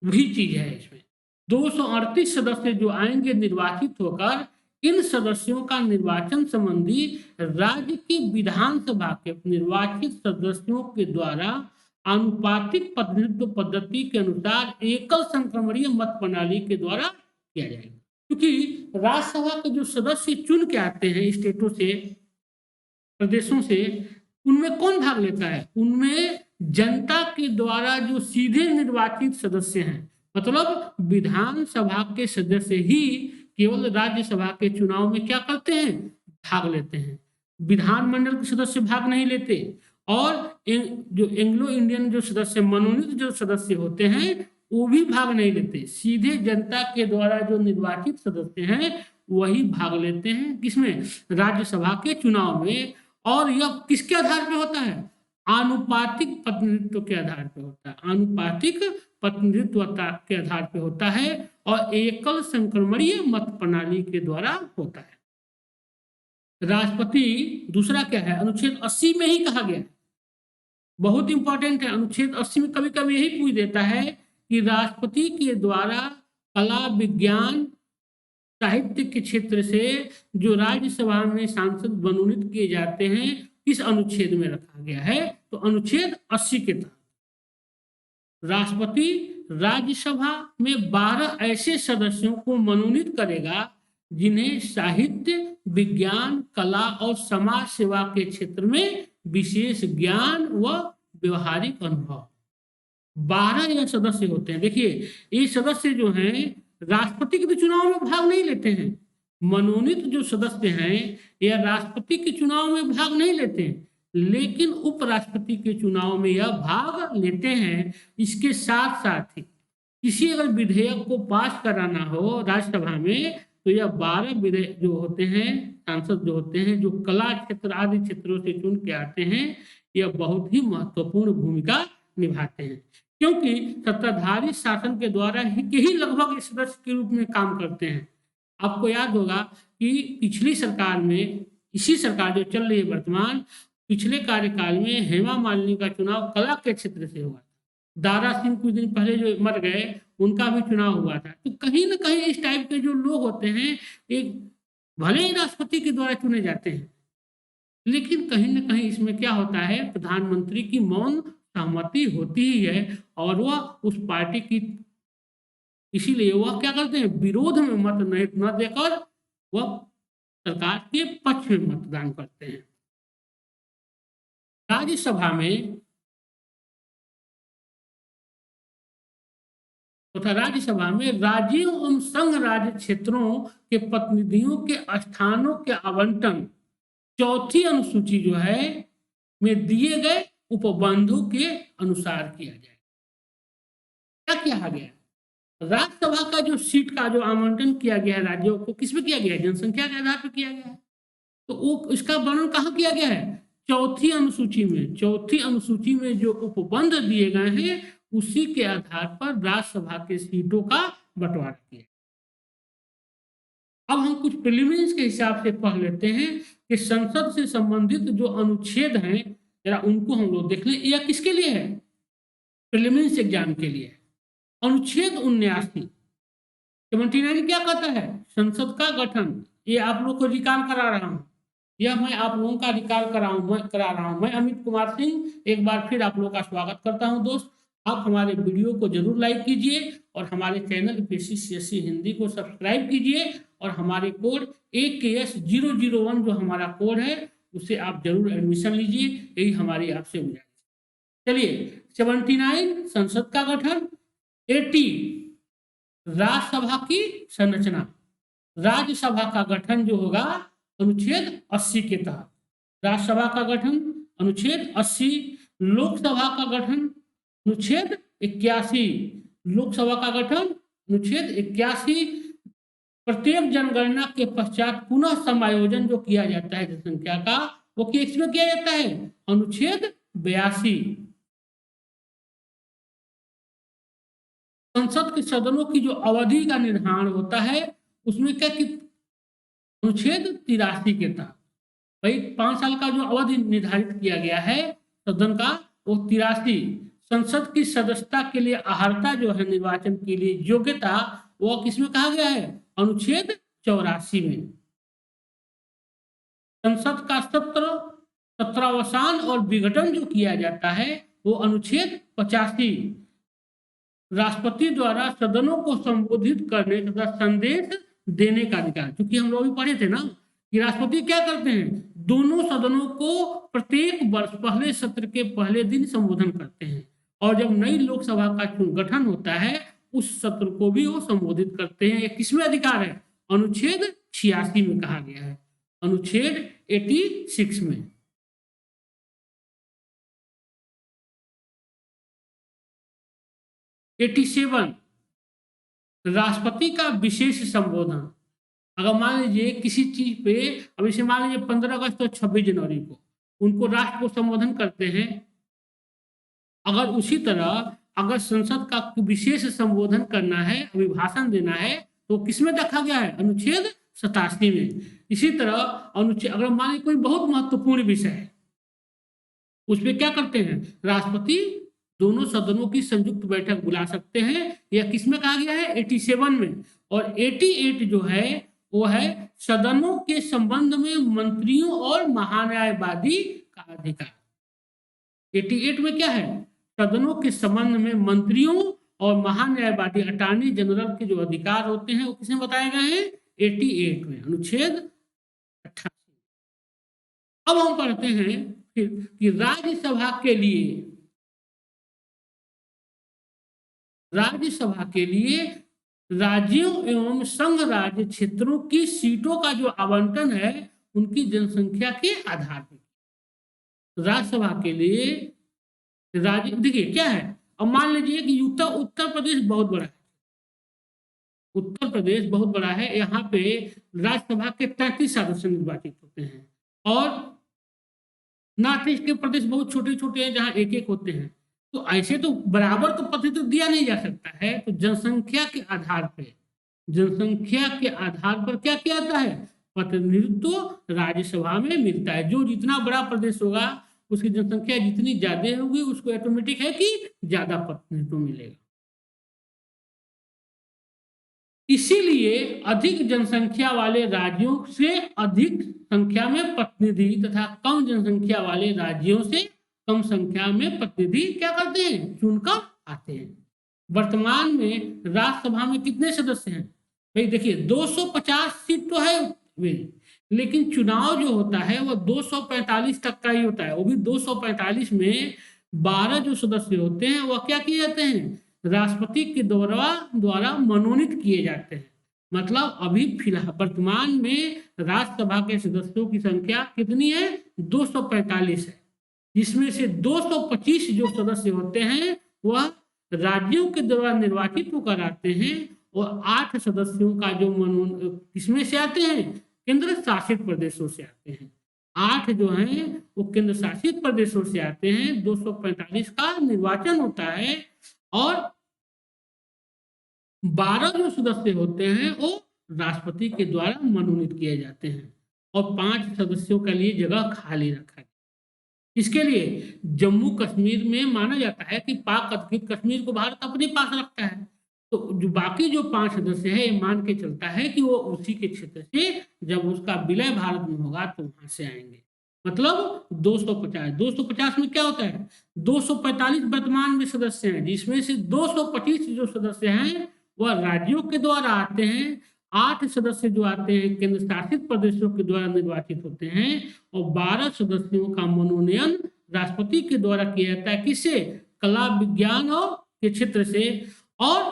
वही चीज है इसमें, 238 सदस्य जो आएंगे निर्वाचित होकर, इन सदस्यों का निर्वाचन संबंधी राज्य की विधानसभा के निर्वाचित सदस्यों के द्वारा आनुपातिक प्रतिनिधित्व पद्धति के अनुसार एकल संक्रमणीय मत प्रणाली के द्वारा किया जाएगा। क्योंकि राज्यसभा के जो सदस्य चुन के आते हैं स्टेटों से, प्रदेशों से, उनमें कौन भाग लेता है, उनमें जनता के द्वारा जो सीधे निर्वाचित सदस्य हैं, मतलब विधानसभा के सदस्य ही केवल राज्यसभा के चुनाव में क्या करते हैं, भाग लेते हैं। विधानमंडल के सदस्य भाग नहीं लेते। और जो एंग्लो इंडियन जो सदस्य, मनोनीत जो सदस्य होते हैं, वो भी भाग नहीं लेते। सीधे जनता के द्वारा जो निर्वाचित सदस्य हैं वही भाग लेते हैं, किसमें, राज्यसभा के चुनाव में। और यह किसके आधार पे होता है, आनुपातिक प्रतिनिधित्व के आधार पे होता है, आनुपातिक प्रतिनिधित्व के आधार पे होता है, और एकल संक्रमणीय मत प्रणाली के द्वारा होता है। राष्ट्रपति दूसरा क्या है, अनुच्छेद 80 में ही कहा गया है, बहुत इंपॉर्टेंट है। अनुच्छेद 80 में कभी कभी यही पूछ देता है कि राष्ट्रपति के द्वारा कला, विज्ञान, साहित्य के क्षेत्र से जो राज्यसभा में सांसद मनोनीत किए जाते हैं, किस अनुच्छेद में रखा गया है, तो अनुच्छेद 80 के तहत राष्ट्रपति राज्यसभा में 12 ऐसे सदस्यों को मनोनीत करेगा जिन्हें साहित्य, विज्ञान, कला और समाज सेवा के क्षेत्र में विशेष ज्ञान व व्यवहारिक अनुभव। 12 यह सदस्य होते हैं। देखिए ये सदस्य जो हैं राष्ट्रपति के चुनाव में भाग नहीं लेते हैं। मनोनीत जो सदस्य हैं यह राष्ट्रपति के चुनाव में भाग नहीं लेते हैं, लेकिन उपराष्ट्रपति के चुनाव में यह भाग लेते हैं। इसके साथ साथ ही किसी अगर विधेयक को पास कराना हो राज्यसभा में, तो यह 12 विधेयक जो होते हैं, सांसद जो होते हैं, जो कला क्षेत्र आदि क्षेत्रों से चुन के आते हैं, यह बहुत ही महत्वपूर्ण भूमिका निभाते हैं। क्योंकि सत्ताधारी शासन के द्वारा ही लगभग इस सदस्य के रूप में काम करते हैं। आपको याद होगा कि पिछली सरकार में, इसी सरकार जो चल रही है वर्तमान, पिछले कार्यकाल में हेमा मालिनी का चुनाव कला के क्षेत्र से हुआ। दारा सिंह कुछ दिन पहले जो मर गए, उनका भी चुनाव हुआ था। तो कहीं ना कहीं इस टाइप के जो लोग होते हैं, एक भले ही राष्ट्रपति के द्वारा चुने जाते हैं, लेकिन कहीं ना कहीं इसमें क्या होता है, प्रधानमंत्री की मौन सहमति होती ही है, और वह उस पार्टी की, इसीलिए वह क्या करते हैं, विरोध में मत न देकर वह सरकार के पक्ष में मतदान करते हैं। राज्यसभा में तथा राज्यसभा में राज्यों एवं संघ राज्य क्षेत्रों के प्रतिनिधियों के स्थानों के आवंटन चौथी अनुसूची जो है में दिए गए उपबंधों के अनुसार किया जाए। क्या किया गया? राज्यसभा का जो सीट का जो आवंटन किया गया है राज्यों को, किसमें किया गया है? जनसंख्या के आधार पर किया गया है। तो वो इसका वर्णन कहाँ किया गया है? चौथी अनुसूची में। चौथी अनुसूची में जो उपबंध दिए गए हैं उसी के आधार पर राज्यसभा के सीटों का बंटवारा किया। अब हम कुछ प्रीलिमिनरीज के हिसाब से पढ़ लेते हैं कि संसद से संबंधित जो अनुच्छेद हैं जरा उनको हम लोग देख लें। यह किसके लिए है? प्रीलिमिनरीज एग्जाम के लिए। अनुच्छेद 79 79 क्या कहता है? संसद का गठन। ये आप लोग को रिकॉल करा रहा हूं, यह मैं आप लोगों का रिकॉल करा रहा हूं। मैं अमित कुमार सिंह एक बार फिर आप लोगों का स्वागत करता हूं। दोस्त, आप हमारे वीडियो को जरूर लाइक कीजिए और हमारे चैनल PSC हिंदी को सब्सक्राइब कीजिए और हमारे कोड AKS001 जो हमारा कोड है उसे आप जरूर एडमिशन लीजिए, यही हमारी आपसे गुजारिश। चलिए, 79 संसद का गठन, 80 राज्यसभा की संरचना। राज्यसभा का गठन जो होगा अनुच्छेद 80 के तहत राज्यसभा का गठन अनुच्छेद 80, लोकसभा का गठन अनुच्छेद 81, लोकसभा का गठन अनुच्छेद 81। प्रत्येक जनगणना के पश्चात पुनः समायोजन जो किया जाता है जनसंख्या का, वो किसमें किया जाता है? अनुच्छेद 82। संसद के सदनों की जो अवधि का निर्धारण होता है उसमें क्या कि अनुच्छेद 83 के तहत भाई 5 साल का जो अवधि निर्धारित किया गया है सदन का वो 83। संसद की सदस्यता के लिए अहर्ता जो है निर्वाचन के लिए योग्यता वो किसमें कहा गया है? अनुच्छेद 84 में। संसद का सत्रावसान और विघटन जो किया जाता है वो अनुच्छेद 85। राष्ट्रपति द्वारा सदनों को संबोधित करने तथा संदेश देने का अधिकार, क्योंकि हम लोग भी पढ़े थे ना कि राष्ट्रपति क्या करते हैं? दोनों सदनों को प्रत्येक वर्ष पहले सत्र के पहले दिन संबोधन करते हैं और जब नई लोकसभा का गठन होता है उस सत्र को भी वो संबोधित करते हैं। ये किसमें अधिकार है? अनुच्छेद 86 में कहा गया है, अनुच्छेद 86 में। राष्ट्रपति का विशेष संबोधन। अगर मान लीजिए किसी चीज पे, अब इसे मान लीजिए 15 अगस्त और 26 जनवरी को उनको राष्ट्र को संबोधन करते हैं, अगर उसी तरह अगर संसद का विशेष संबोधन करना है, अभिभाषण देना है तो किसमें रखा गया है? अनुच्छेद 87 में। इसी तरह अनुच्छेद अगर मान लीजिए कोई बहुत महत्वपूर्ण विषय है उस पर क्या करते हैं? राष्ट्रपति दोनों सदनों की संयुक्त बैठक बुला सकते हैं। यह किसमें कहा गया है? 87 में। और 88 जो है वो है सदनों के संबंध में मंत्रियों और महान्यायवादी का अधिकार। 88 में क्या है? सदनों के संबंध में मंत्रियों और महान्यायवादी अटॉर्नी जनरल के जो अधिकार होते हैं वो किसमें बताए गए हैं? 88 में, अनुच्छेद 88। अब हम पढ़ते हैं फिर कि राज्यसभा के लिए राज्यों एवं संघ राज्य क्षेत्रों की सीटों का जो आवंटन है उनकी जनसंख्या के आधार पर। राज्यसभा के लिए राज्य देखिए क्या है, अब मान लीजिए कि उत्तर प्रदेश बहुत बड़ा है, उत्तर प्रदेश बहुत बड़ा है, यहाँ पे राज्यसभा के 33 सदस्य निर्वाचित होते हैं और नॉर्थ ईस्ट के प्रदेश बहुत छोटे छोटे हैं जहाँ एक एक होते हैं। तो ऐसे तो बराबर तो प्रतिनिधित्व दिया नहीं जा सकता है, तो जनसंख्या के आधार पर क्या किया जाता है? प्रतिनिधित्व राज्यसभा में मिलता है। जो जितना बड़ा प्रदेश होगा उसकी जनसंख्या जितनी ज्यादा होगी उसको ऑटोमेटिक है कि ज्यादा प्रतिनिधित्व मिलेगा। इसीलिए अधिक जनसंख्या वाले राज्यों से अधिक संख्या में प्रतिनिधि तथा कम जनसंख्या वाले राज्यों से कम संख्या में प्रतिनिधि क्या करते हैं? चुनकर आते हैं। वर्तमान में राज्यसभा में कितने सदस्य हैं? भाई देखिए 250 सीट तो है, लेकिन चुनाव जो होता है वो 245 तक का ही होता है। वो भी 245 में 12 जो सदस्य होते हैं वह क्या किए जाते हैं, राष्ट्रपति के द्वारा मनोनीत किए जाते हैं। मतलब अभी फिलहाल वर्तमान में राज्यसभा के सदस्यों की संख्या कितनी है, 245 है, जिसमें से 225 जो सदस्य होते हैं वह राज्यों के द्वारा निर्वाचित होकर आते हैं, और 8 सदस्यों का जो मनोनयन किसमें से आते हैं, केंद्र शासित प्रदेशों से आते हैं। 8 जो हैं वो केंद्र शासित प्रदेशों से आते हैं। 245 का निर्वाचन होता है, और 12 जो सदस्य होते हैं वो राष्ट्रपति के द्वारा मनोनीत किए जाते हैं, और 5 सदस्यों के लिए जगह खाली रखा है। इसके लिए जम्मू कश्मीर में माना जाता है कि पाक अधिकृत कश्मीर को भारत अपने पास रखता है, तो जो बाकी जो 5 सदस्य है ये मान के चलता है कि वो उसी के क्षेत्र से जब उसका विलय भारत में होगा तो वहां से आएंगे। मतलब 250 में क्या होता है, 245 वर्तमान में सदस्य हैं, जिसमें से 225 जो सदस्य हैं वह राज्यों के द्वारा आते हैं, 8 सदस्य जो आते हैं केंद्र शासित प्रदेशों के द्वारा निर्वाचित होते हैं, और 12 सदस्यों का मनोनयन राष्ट्रपति के द्वारा किया जाता है। किससे, कला विज्ञान और के क्षेत्र से, और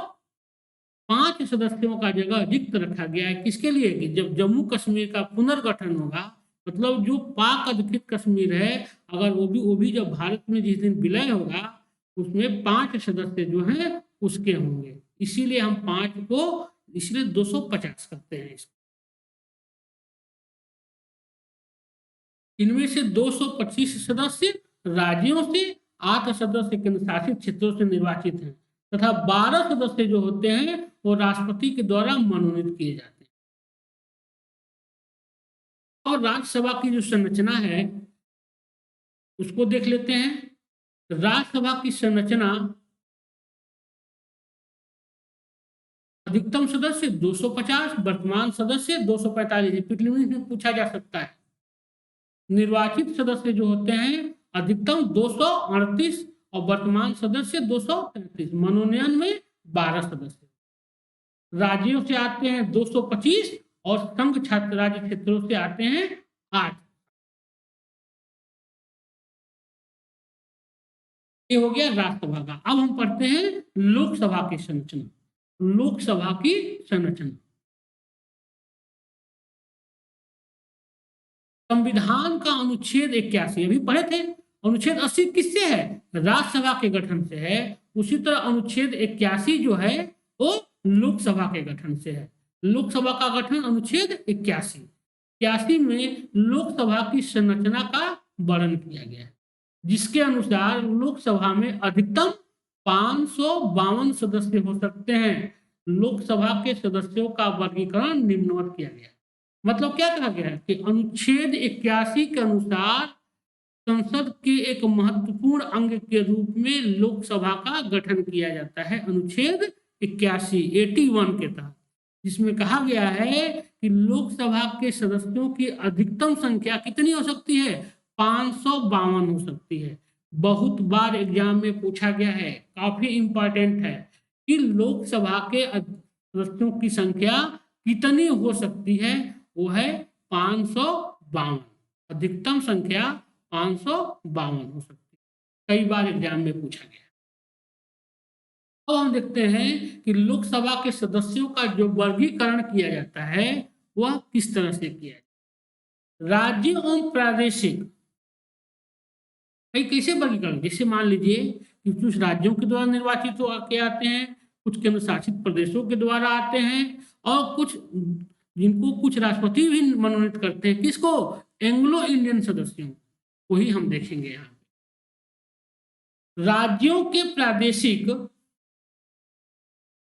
5 सदस्यों का जगह रिक्त रखा गया है। किसके लिए, कि जब जम्मू कश्मीर का पुनर्गठन होगा, मतलब जो पाक अधिकृत कश्मीर है, अगर वो भी जब भारत में जिस दिन विलय होगा उसमें 5 सदस्य जो हैं उसके होंगे। इसीलिए हम 5 को इसलिए 250 करते हैं इसको। इनमें से 225 सदस्य राज्यों से, 8 सदस्य केंद्र शासित क्षेत्रों से निर्वाचित हैं, तथा 12 सदस्य जो होते हैं वो राष्ट्रपति के द्वारा मनोनीत किए जाते हैं। और राज्यसभा की जो संरचना है उसको देख लेते हैं। राज्यसभा की संरचना, अधिकतम सदस्य 250, वर्तमान सदस्य 245, प्रीलिमिनरी में पूछा जा सकता है। निर्वाचित सदस्य जो होते हैं अधिकतम 238 और वर्तमान सदस्य 233, मनोनयन में 12 सदस्य। राज्यों से आते हैं 225 और संघ छात्र राज्य क्षेत्रों से आते हैं 8। ये हो गया राज्यसभा का। अब हम पढ़ते हैं लोकसभा की संरचना। लोकसभा की संरचना, संविधान का अनुच्छेद 81 अभी पढ़े थे। अनुच्छेद 80 किससे है, राज्यसभा के गठन से है। उसी तरह अनुच्छेद 81 जो है वो लोकसभा के गठन से है। लोकसभा का गठन अनुच्छेद 81 में लोकसभा की संरचना का वर्णन किया गया है, जिसके अनुसार लोकसभा में अधिकतम 552 सदस्य हो सकते हैं। लोकसभा के सदस्यों का वर्गीकरण निम्नवत किया गया है। मतलब क्या कहा गया है कि अनुच्छेद 81 के अनुसार संसद के एक महत्वपूर्ण अंग के रूप में लोकसभा का गठन किया जाता है। अनुच्छेद 81 के तहत, जिसमें कहा गया है कि लोकसभा के सदस्यों की अधिकतम संख्या कितनी हो सकती है, 552 हो सकती है। बहुत बार एग्जाम में पूछा गया है, काफी इंपॉर्टेंट है कि लोकसभा के सदस्यों की संख्या कितनी हो सकती है, वो है 552। अधिकतम संख्या 552 हो सकती है, कई बार एग्जाम में पूछा गया। अब हम देखते हैं कि लोकसभा के सदस्यों का जो वर्गीकरण किया जाता है वह किस तरह से किया जाता है। राज्य एवं प्रादेशिक, कैसे वर्गीकरण, जैसे मान लीजिए कि कुछ राज्यों के द्वारा निर्वाचित होकर आते हैं, कुछ केंद्र शासित प्रदेशों के द्वारा आते हैं, और कुछ जिनको कुछ राष्ट्रपति भी मनोनीत करते हैं। किसको, एंग्लो इंडियन सदस्यों को ही हम देखेंगे यहाँ। राज्यों के प्रादेशिक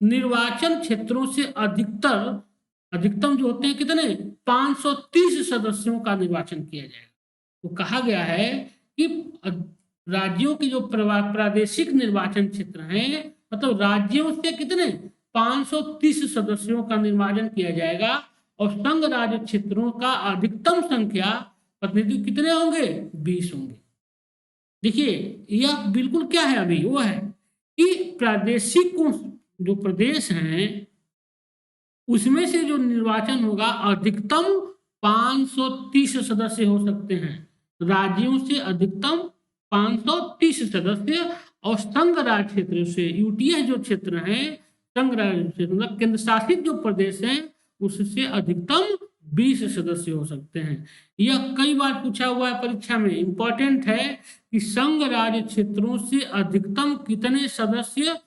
निर्वाचन क्षेत्रों से अधिकतम जो होते हैं कितने, 530 सदस्यों का निर्वाचन किया जाएगा। तो कहा गया है कि राज्यों के जो प्रादेशिक निर्वाचन क्षेत्र हैं, मतलब राज्यों से कितने 530 सदस्यों का निर्वाचन किया जाएगा, और संघ राज्य क्षेत्रों का अधिकतम संख्या प्रतिनिधि कितने होंगे, 20 होंगे। देखिए यह बिल्कुल क्या है, अभी वो है कि प्रादेशिक जो प्रदेश हैं उसमें से जो निर्वाचन होगा अधिकतम 530 सदस्य हो सकते हैं। राज्यों से अधिकतम 530 सदस्य और संघ राज्य क्षेत्र से, यूटीएस जो क्षेत्र है, संघ राज्य क्षेत्र मतलब केंद्र शासित जो प्रदेश है, उससे अधिकतम 20 सदस्य हो सकते हैं। यह कई बार पूछा हुआ है परीक्षा में, इंपॉर्टेंट है कि संघ राज्य क्षेत्रों से अधिकतम कितने सदस्य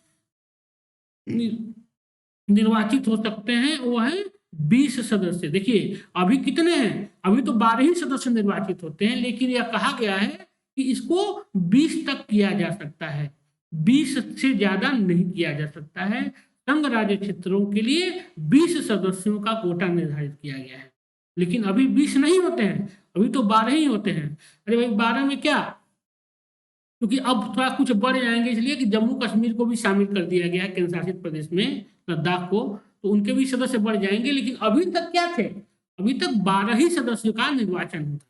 निर्वाचित हो सकते हैं, वो है 20 सदस्य। देखिए अभी कितने हैं, अभी तो 12 ही सदस्य निर्वाचित होते हैं, लेकिन यह कहा गया है कि इसको 20 तक किया जा सकता है, 20 से ज्यादा नहीं किया जा सकता है। संघ राज्य क्षेत्रों के लिए 20 सदस्यों का कोटा निर्धारित किया गया है, लेकिन अभी 20 नहीं होते हैं, अभी तो 12 ही होते हैं। अरे भाई 12 में क्या, क्योंकि अब थोड़ा कुछ बढ़ जाएंगे, इसलिए कि जम्मू कश्मीर को भी शामिल कर दिया गया है केंद्र शासित प्रदेश में, लद्दाख को, तो उनके भी सदस्य बढ़ जाएंगे। लेकिन अभी तक क्या थे, अभी तक 12 ही सदस्यों का निर्वाचन होता था।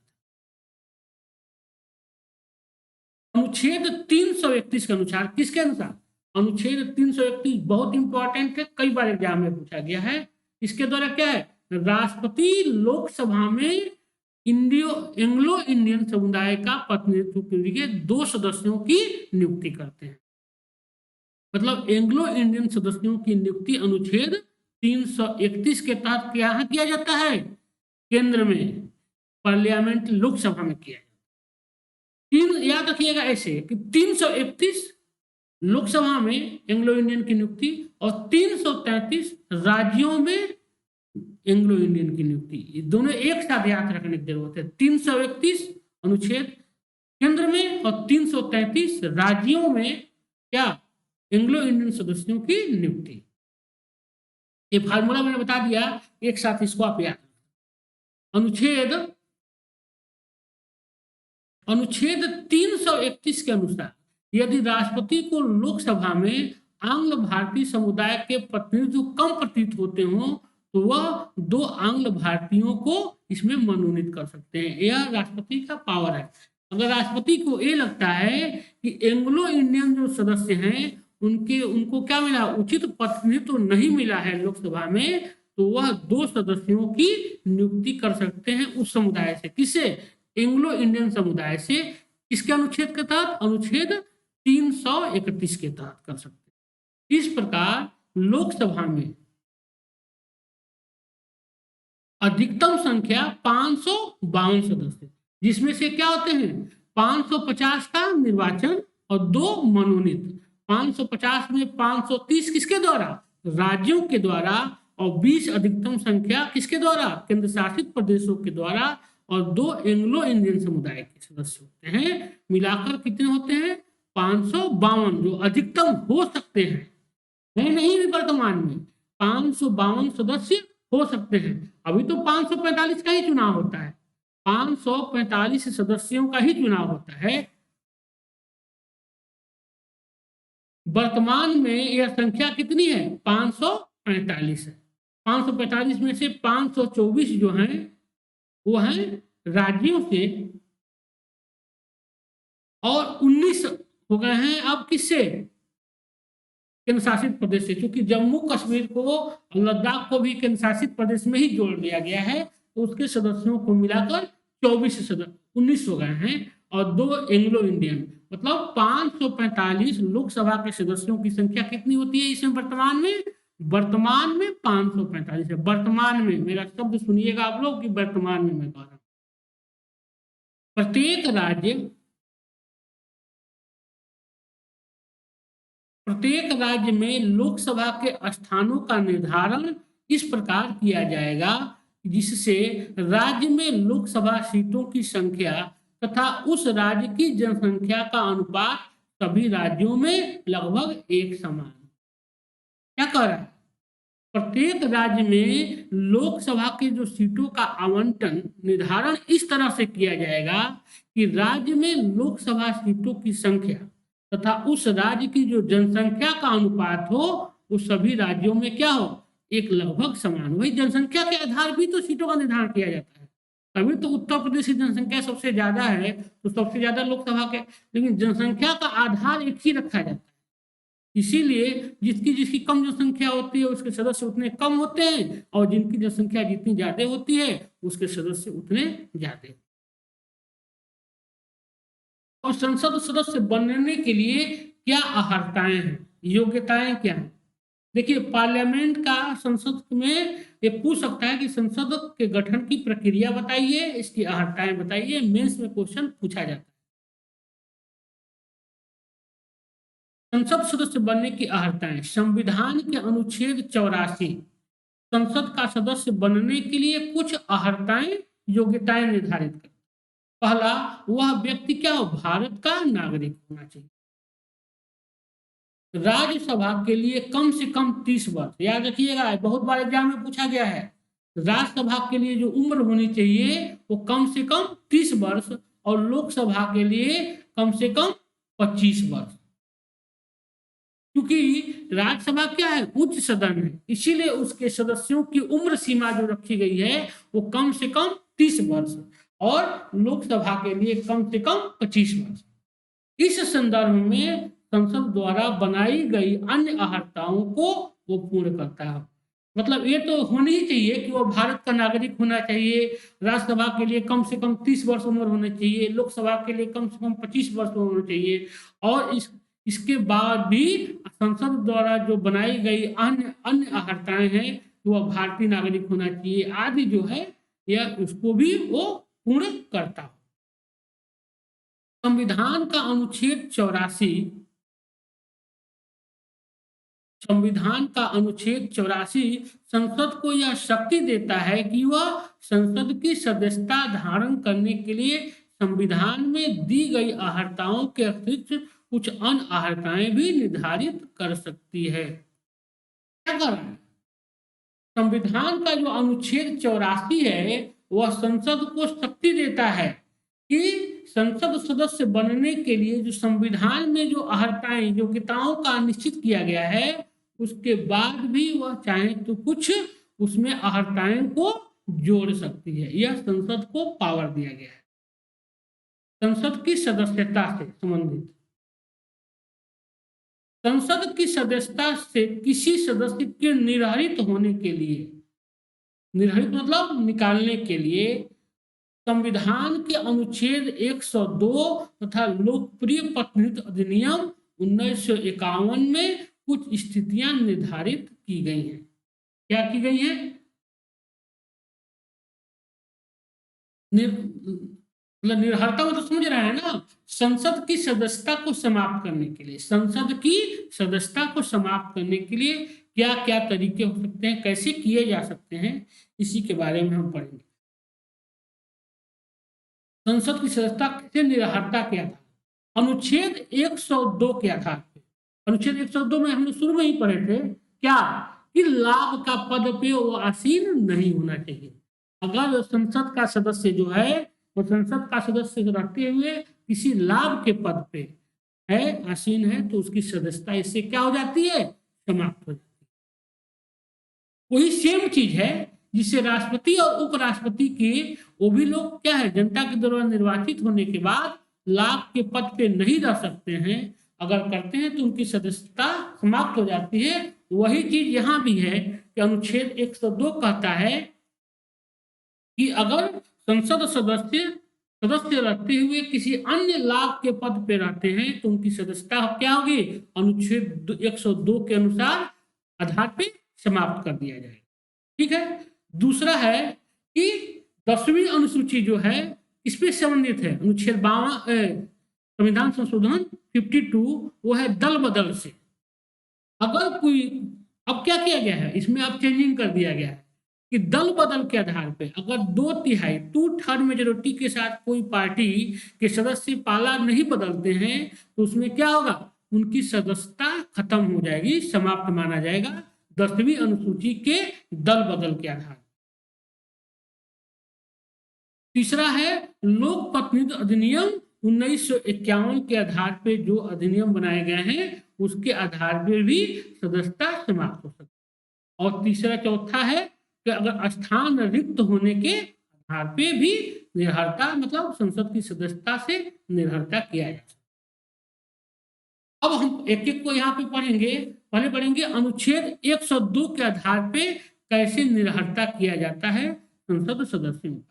अनुच्छेद 331 के अनुसार, किसके अनुसार, अनुच्छेद 331 बहुत इंपॉर्टेंट है, कई बार एग्जाम में पूछा गया है। इसके द्वारा क्या है, राष्ट्रपति लोकसभा में एंग्लो इंडियन समुदाय का प्रतिनिधित्व के लिए 2 सदस्यों की नियुक्ति करते हैं। मतलब एंग्लो इंडियन सदस्यों की नियुक्ति अनुच्छेद 331 के तहत क्या किया जाता है, केंद्र में पार्लियामेंट लोकसभा में किया जाता है। याद रखिएगा ऐसे कि 331 लोकसभा में एंग्लो इंडियन की नियुक्ति और 333 राज्यों में एंग्लो इंडियन की नियुक्ति, ये दोनों एक साथ याद रखने की जरूरत है। 331 अनुच्छेद केंद्र में और 333 राज्यों में क्या, एंग्लो इंडियन सदस्यों की नियुक्ति। ये फार्मूला मैंने बता दिया, एक साथ इसको आप याद। अनुच्छेद 331 के अनुसार यदि राष्ट्रपति को लोकसभा में आंग्ल भारतीय समुदाय के प्रतिनिधि जो कम प्रतीत होते हों, तो वह 2 आंग्ल भारतीयों को इसमें मनोनीत कर सकते हैं। यह राष्ट्रपति का पावर है। अगर राष्ट्रपति को ये लगता है कि एंग्लो इंडियन जो सदस्य हैं उनको क्या मिला, उचित प्रतिनिधित्व नहीं मिला है लोकसभा में, तो वह 2 सदस्यों की नियुक्ति कर सकते हैं उस समुदाय से। किससे, एंग्लो इंडियन समुदाय से। किसके अनुच्छेद के तहत, अनुच्छेद 331 के तहत कर सकते हैं। इस प्रकार लोकसभा में अधिकतम संख्या 552 सदस्य, जिसमें से क्या होते हैं 550 का निर्वाचन और 2 मनोनीत। 550 में 530 किसके द्वारा, राज्यों के द्वारा, और 20 अधिकतम संख्या किसके द्वारा, केंद्र शासित प्रदेशों के द्वारा, और 2 एंग्लो इंडियन समुदाय के सदस्य होते हैं। मिलाकर कितने होते हैं, 552 जो अधिकतम हो सकते हैं, नहीं वर्तमान में 552 सदस्य हो सकते हैं। अभी तो 545 का ही चुनाव होता है, 545 सदस्यों का ही चुनाव होता है। वर्तमान में यह संख्या कितनी है, 545 है। 545 में से 524 जो हैं वो हैं राज्यों से, और 19 हो गए हैं अब किससे, केंद्र शासित प्रदेश से। क्योंकि जम्मू कश्मीर को, लद्दाख को भी केंद्र शासित प्रदेश में ही जोड़ दिया गया है, तो उसके सदस्यों को मिलाकर 19 हो गए हैं, और 2 एंग्लो इंडियन, मतलब 545 लोकसभा के सदस्यों की संख्या कितनी होती है इसमें वर्तमान में, वर्तमान में 545 है। वर्तमान में, मेरा शब्द सुनिएगा आप लोग कि वर्तमान में मैं कह रहा हूं। प्रत्येक राज्य में लोकसभा के स्थानों का निर्धारण इस प्रकार किया जाएगा जिससे राज्य में लोकसभा सीटों की संख्या तथा उस राज्य की जनसंख्या का अनुपात सभी राज्यों में लगभग एक समान। क्या कह रहा है, प्रत्येक राज्य में लोकसभा के जो सीटों का आवंटन निर्धारण इस तरह से किया जाएगा कि राज्य में लोकसभा सीटों की संख्या तथा उस राज्य की जो जनसंख्या का अनुपात हो वो सभी राज्यों में क्या हो, एक लगभग समान। वही जनसंख्या के आधार भी तो सीटों का निर्धारण किया जाता है। तभी तो उत्तर प्रदेश की जनसंख्या सबसे ज्यादा है, तो सबसे ज्यादा लोकसभा के, लेकिन जनसंख्या का आधार एक ही रखा जाता है। इसीलिए जिसकी जिसकी कम जनसंख्या होती है उसके सदस्य उतने कम होते हैं, और जिनकी जनसंख्या जितनी ज्यादा होती है उसके सदस्य उतने ज्यादा। और संसद सदस्य बनने के लिए क्या अहर्ताएं हैं, योग्यताएं क्या हैं? देखिए, पार्लियामेंट का संसद में ये पूछ सकता है कि संसद के गठन की प्रक्रिया बताइए, इसकी अहर्ताएं बताइए। मेंस में क्वेश्चन पूछा जाता है। संसद सदस्य बनने की अहर्ताएं, संविधान के अनुच्छेद 84 संसद का सदस्य बनने के लिए कुछ अहर्ताएं, योग्यताएं निर्धारित कर। पहला, वह व्यक्ति क्या हो, भारत का नागरिक होना चाहिए। राज्यसभा के लिए कम से कम 30 वर्ष, याद रखिएगा, बहुत बार एग्जाम में पूछा गया है। राज्यसभा के लिए जो उम्र होनी चाहिए वो कम से कम 30 वर्ष, और लोकसभा के लिए कम से कम 25 वर्ष। क्योंकि राज्यसभा क्या है, उच्च सदन है, इसीलिए उसके सदस्यों की उम्र सीमा जो रखी गई है वो कम से कम 30 वर्ष, और लोकसभा के लिए कम से कम 25 वर्ष। इस संदर्भ में संसद द्वारा बनाई गई अन्य अहर्ताओं को वो पूर्ण करता है। मतलब ये तो होनी ही चाहिए कि वो भारत का नागरिक होना चाहिए, राज्यसभा के लिए कम से कम 30 वर्ष उम्र होनी चाहिए, लोकसभा के लिए कम से कम 25 वर्ष होना चाहिए, और इसके बाद भी संसद द्वारा जो बनाई गई अन्य अन्य अहर्ताएं हैं कि वह भारतीय नागरिक होना चाहिए आदि जो है, यह उसको भी वो पूर्ण करता है। संविधान का अनुच्छेद 84, संविधान का अनुच्छेद 84 संसद को यह शक्ति देता है कि वह संसद की सदस्यता धारण करने के लिए संविधान में दी गई अहर्ताओं के अतिरिक्त कुछ अन्य अहर्ताएं भी निर्धारित कर सकती है। क्या कर रहा है, संविधान का जो अनुच्छेद 84 है वह संसद को शक्ति देता है कि संसद सदस्य बनने के लिए जो संविधान में जो अहर्ताएं, योग्यताओं का निश्चित किया गया है, उसके बाद भी वह चाहे तो कुछ उसमें अहर्ताएं को जोड़ सकती है। यह संसद को पावर दिया गया है। संसद की सदस्यता से संबंधित, संसद की सदस्यता से किसी सदस्य के निर्हरित होने के लिए, निर्हरित मतलब निकालने के लिए, संविधान के अनुच्छेद 102 तथा लोकप्रिय प्रतिनिधित्व अधिनियम 1951 में कुछ स्थितियां निर्धारित की गई हैं। क्या की गई हैं? मतलब निर्हरता मतलब समझ रहे हैं ना, संसद की सदस्यता को समाप्त करने के लिए, संसद की सदस्यता को समाप्त करने के लिए क्या क्या तरीके हो सकते हैं, कैसे किए जा सकते हैं, इसी के बारे में हम पढ़ेंगे। संसद की सदस्यता से निर्हरता क्या था, अनुच्छेद 102 के आधार पर। अनुच्छेद 102 में हमने शुरू में ही पढ़े थे क्या, कि लाभ का पद पे वो आसीन नहीं होना चाहिए। अगर संसद का सदस्य जो है वो संसद का सदस्य रहते हुए किसी लाभ के पद पे है, आसीन है, तो उसकी सदस्यता इससे क्या हो जाती है, समाप्त हो जाती है। वही सेम चीज है जिससे राष्ट्रपति और उपराष्ट्रपति के, वो भी लोग क्या है, जनता के द्वारा निर्वाचित होने के बाद लाभ के पद पे नहीं रह सकते हैं, अगर करते हैं तो उनकी सदस्यता समाप्त हो जाती है। वही चीज यहां भी है कि अनुच्छेद 102 कहता है कि अगर संसद सदस्य रहते हुए किसी अन्य लाभ के पद पे रहते हैं तो उनकी सदस्यता क्या होगी, अनुच्छेद 102 के अनुसार आधार पे समाप्त कर दिया जाएगा। ठीक है। दूसरा है कि 10वीं अनुसूची जो है इस पे संबंधित है, अनुच्छेद 52 संविधान संशोधन 52, वो है दल बदल से। अगर कोई, अब क्या किया गया है इसमें, अब चेंजिंग कर दिया गया है कि दल बदल के आधार पे अगर 2/3 मेजोरिटी के साथ कोई पार्टी के सदस्य पाला नहीं बदलते हैं तो उसमें क्या होगा, उनकी सदस्यता खत्म हो जाएगी, समाप्त माना जाएगा 10वीं अनुसूची के दल बदल के आधार। तीसरा है लोक प्रतिनिधित्व अधिनियम 1951 के आधार पे जो अधिनियम बनाए गए हैं उसके आधार पर भी सदस्यता समाप्त हो सकती है। और तीसरा चौथा है कि अगर स्थान रिक्त होने के आधार पे भी निर्हरता, मतलब संसद की सदस्यता से निर्हरता किया जा सकता है। अब हम एक एक को यहाँ पे पढ़ेंगे। पहले पढ़ेंगे अनुच्छेद 102 के आधार पे कैसे निर्हरता किया जाता है संसद सदस्यों का।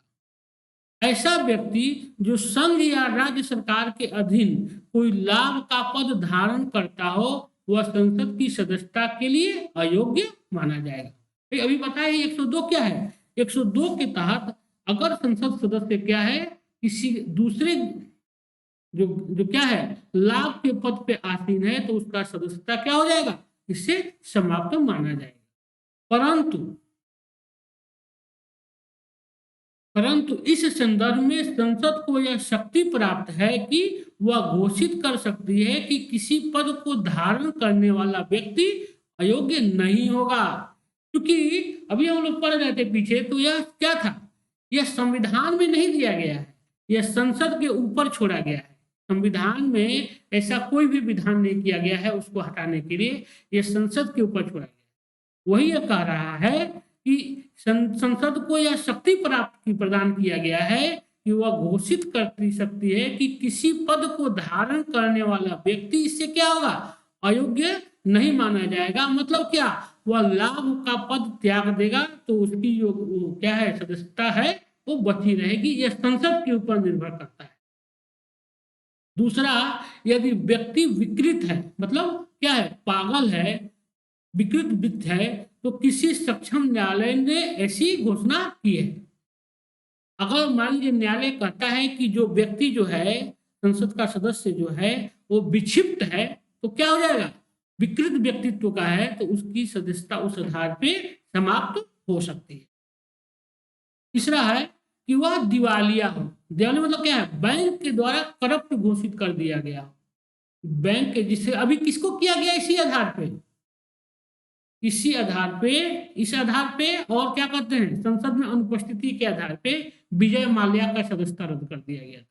ऐसा व्यक्ति जो संघ या राज्य सरकार के अधीन कोई लाभ का पद धारण करता हो वह संसद की सदस्यता के लिए अयोग्य माना जाएगा। अभी बताए 102 क्या है। 102 के तहत अगर संसद सदस्य क्या है किसी दूसरे जो जो क्या है लाभ के पद पे आसीन है तो उसका सदस्यता क्या हो जाएगा, इससे समाप्त माना जाएगा। परंतु परंतु इस संदर्भ में संसद को यह शक्ति प्राप्त है कि वह घोषित कर सकती है कि किसी पद को धारण करने वाला व्यक्ति अयोग्य नहीं होगा। क्योंकि अभी हम लोग पढ़ रहे थे पीछे, तो यह क्या था, यह संविधान में नहीं दिया गया है, यह संसद के ऊपर छोड़ा गया है। संविधान में ऐसा कोई भी विधान नहीं किया गया है उसको हटाने के लिए, यह संसद के ऊपर छोड़ा गया। वही यह कह रहा है कि संसद को यह शक्ति प्राप्त प्रदान किया गया है कि वह घोषित कर सकती है कि किसी पद को धारण करने वाला व्यक्ति इससे क्या होगा, अयोग्य नहीं माना जाएगा। मतलब क्या, वह लाभ का पद त्याग देगा तो उसकी जो क्या है सदस्यता है वो बची रहेगी। यह संसद के ऊपर निर्भर करता है। दूसरा, यदि व्यक्ति विकृत है, मतलब क्या है, पागल है, विकृत वित्त है, तो किसी सक्षम न्यायालय ने ऐसी घोषणा की है। अगर मान लीजिए न्यायालय कहता है कि जो व्यक्ति जो है संसद का सदस्य जो है वो विक्षिप्त है, तो क्या हो जाएगा, विकृत व्यक्तित्व का है तो उसकी सदस्यता उस आधार पे समाप्त हो सकती है। तीसरा है कि वह दिवालिया हो। दिवालिया मतलब क्या है, बैंक के द्वारा करप्ट घोषित कर दिया गया। बैंक के जिससे अभी किसको किया गया, इसी आधार पे, इसी आधार पे, इस आधार पे और क्या करते हैं, संसद में अनुपस्थिति के आधार पे विजय माल्या का सदस्यता रद्द कर दिया गया।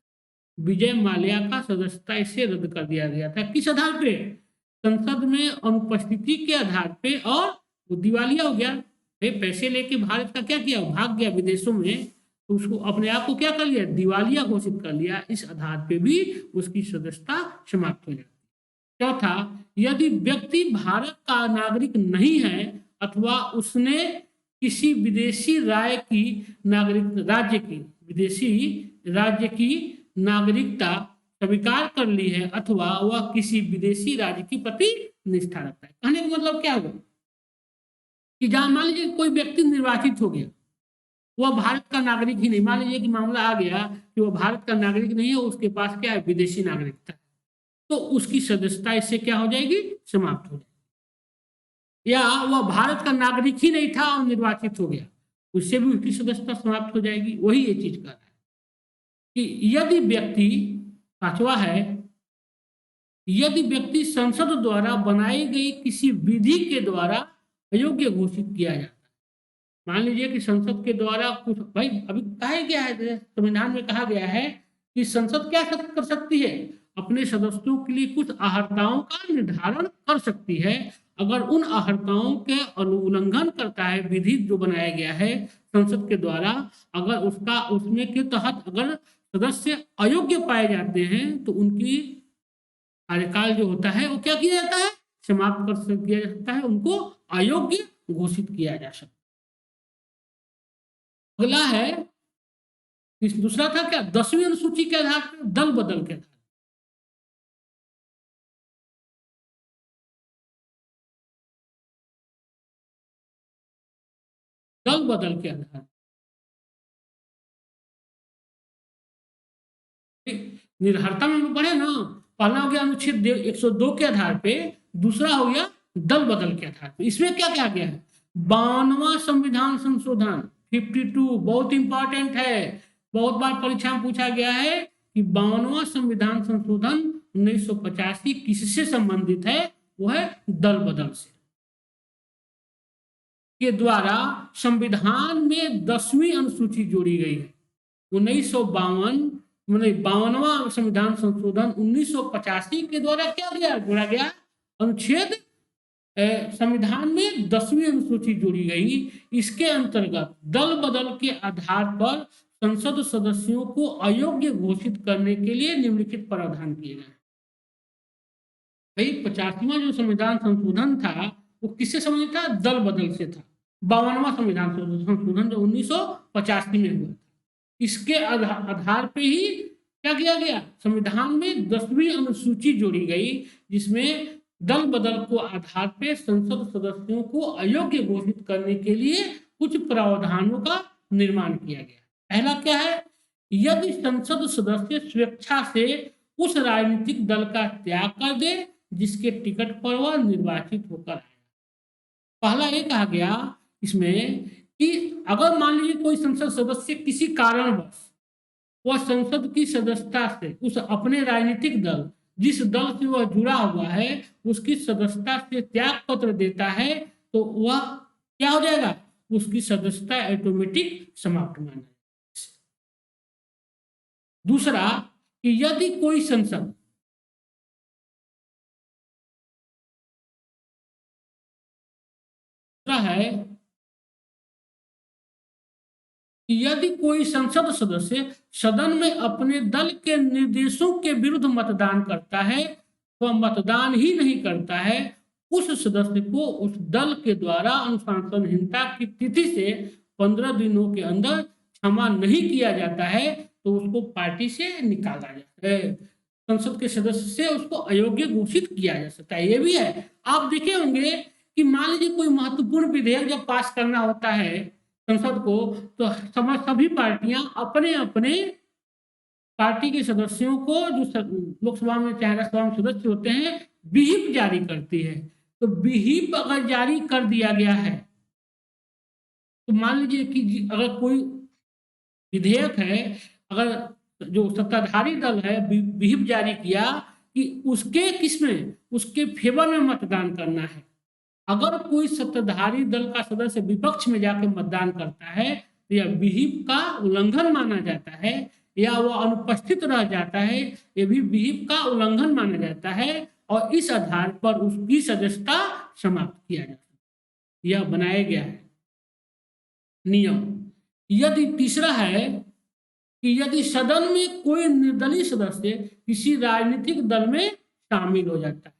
विजय माल्या का सदस्यता इसे रद्द कर दिया गया था। किस आधार पे, संसद में अनुपस्थिति के आधार पे, और वो दिवालिया हो गया। पैसे लेके भारत का क्या किया, भाग गया विदेशों में, तो उसको अपने आप को क्या कर लिया, दिवालिया घोषित कर लिया। इस आधार पे भी उसकी सदस्यता समाप्त हो जाती है। चौथा, यदि व्यक्ति भारत का नागरिक नहीं है अथवा उसने किसी विदेशी विदेशी राज्य की नागरिकता स्वीकार कर ली है अथवा वह किसी विदेशी राज्य की प्रति निष्ठा रखता है। कहने का मतलब क्या होगा कि जहां मान लीजिए कोई व्यक्ति निर्वाचित हो गया, वह भारत का नागरिक ही नहीं, मान लीजिए कि मामला आ गया कि वह भारत का नागरिक नहीं है, उसके पास क्या है, विदेशी नागरिकता, तो उसकी सदस्यता इससे क्या हो जाएगी, समाप्त हो जाएगी। या वह भारत का नागरिक ही नहीं था और निर्वाचित हो गया, उससे भी उसकी सदस्यता समाप्त हो जाएगी। वही ये चीज कर रहा है कि यदि व्यक्ति, पांचवा है, यदि व्यक्ति संसद द्वारा बनाई गई किसी विधि के द्वारा अयोग्य घोषित किया जाता है। मान लीजिए कि संसद के द्वारा कुछ, भाई अभी कहा गया है, संविधान में कहा गया है कि संसद क्या कर सकती है, अपने सदस्यों के लिए कुछ अहर्ताओं का निर्धारण कर सकती है। अगर उन अहर्ताओं के अनुउल्लंघन करता है विधि जो बनाया गया है संसद के द्वारा, अगर उसका उसमें के तहत अगर सदस्य अयोग्य पाए जाते हैं तो उनकी कार्यकाल जो होता है वो क्या किया जाता है, समाप्त कर दिया जा सकता है, उनको अयोग्य घोषित किया जा सकता है। अगला है, दूसरा था क्या, 10वीं अनुसूची के आधार पर दल बदल के आधार, दल बदल के आधार, निर्भरता में पढ़े ना, पहला हो गया अनुच्छेद 102 के आधार पे, दूसरा हो गया दल बदल के आधार पे। इसमें क्या क्या गया है, 52वां संविधान संशोधन 52, बहुत इंपॉर्टेंट है, बहुत बार परीक्षा में पूछा गया है कि 52वां संविधान संशोधन 1985 किससे संबंधित है, वो है दल बदल से के द्वारा संविधान में 10वीं अनुसूची जोड़ी गई है। 52वां संविधान संशोधन 1985 के द्वारा क्या दिया, जोड़ा गया अनुच्छेद, संविधान में 10वीं अनुसूची जोड़ी गई। इसके अंतर्गत दल बदल के आधार पर संसद सदस्यों को अयोग्य घोषित करने के लिए निम्नलिखित प्रावधान किए गए। भाई 50वां जो संविधान संशोधन था वो किससे संबंधित था? दल बदल से था। 52वां संविधान संशोधन जो 1985 में हुआ था, इसके आधार पे ही क्या किया गया? संविधान में 10वीं अनुसूची जोड़ी गई, जिसमें दल बदल को आधार पे संसद सदस्यों को अयोग्य घोषित करने के लिए कुछ प्रावधानों का निर्माण किया गया। पहला क्या है? यदि संसद सदस्य स्वेच्छा से उस राजनीतिक दल का त्याग कर दे जिसके टिकट पर वह निर्वाचित होकर आया। पहला ये कहा गया इसमें कि अगर मान लीजिए कोई संसद सदस्य किसी कारणवश वह संसद की सदस्यता से उस अपने राजनीतिक दल जिस दल से वह जुड़ा हुआ है उसकी सदस्यता से त्याग पत्र देता है, तो वह क्या हो जाएगा? उसकी सदस्यता ऑटोमेटिक समाप्त माना जाएगा। दूसरा कि यदि कोई संसद है यदि कोई संसद सदस्य सदन में अपने दल के निर्देशों के विरुद्ध मतदान करता है तो मतदान ही नहीं करता है, उस सदस्य को उस दल के द्वारा अनुशासनहीनता की तिथि से 15 दिनों के अंदर क्षमा नहीं किया जाता है तो उसको पार्टी से निकाला जाता है। संसद के सदस्य से उसको अयोग्य घोषित किया जा सकता है। ये भी है, आप देखे होंगे कि मान लीजिए कोई महत्वपूर्ण विधेयक जब पास करना होता है संसद को, तो सभी पार्टियां अपने अपने पार्टी के सदस्यों को जो लोकसभा में चाहे राज्यसभा में सदस्य होते हैं विहिप जारी करती है। तो विहिप अगर जारी कर दिया गया है तो मान लीजिए कि अगर कोई विधेयक है, अगर जो सत्ताधारी दल है विहिप जारी किया कि उसके किसमें उसके फेवर में मतदान करना है, अगर कोई सत्ताधारी दल का सदस्य विपक्ष में जाकर मतदान करता है तो यह विहिप का उल्लंघन माना जाता है, या वह अनुपस्थित रह जाता है, यह भी विहिप का उल्लंघन माना जाता है और इस आधार पर उसकी सदस्यता समाप्त किया जाता है। यह बनाया गया है नियम। यदि तीसरा है कि यदि सदन में कोई निर्दलीय सदस्य किसी राजनीतिक दल में शामिल हो जाता है,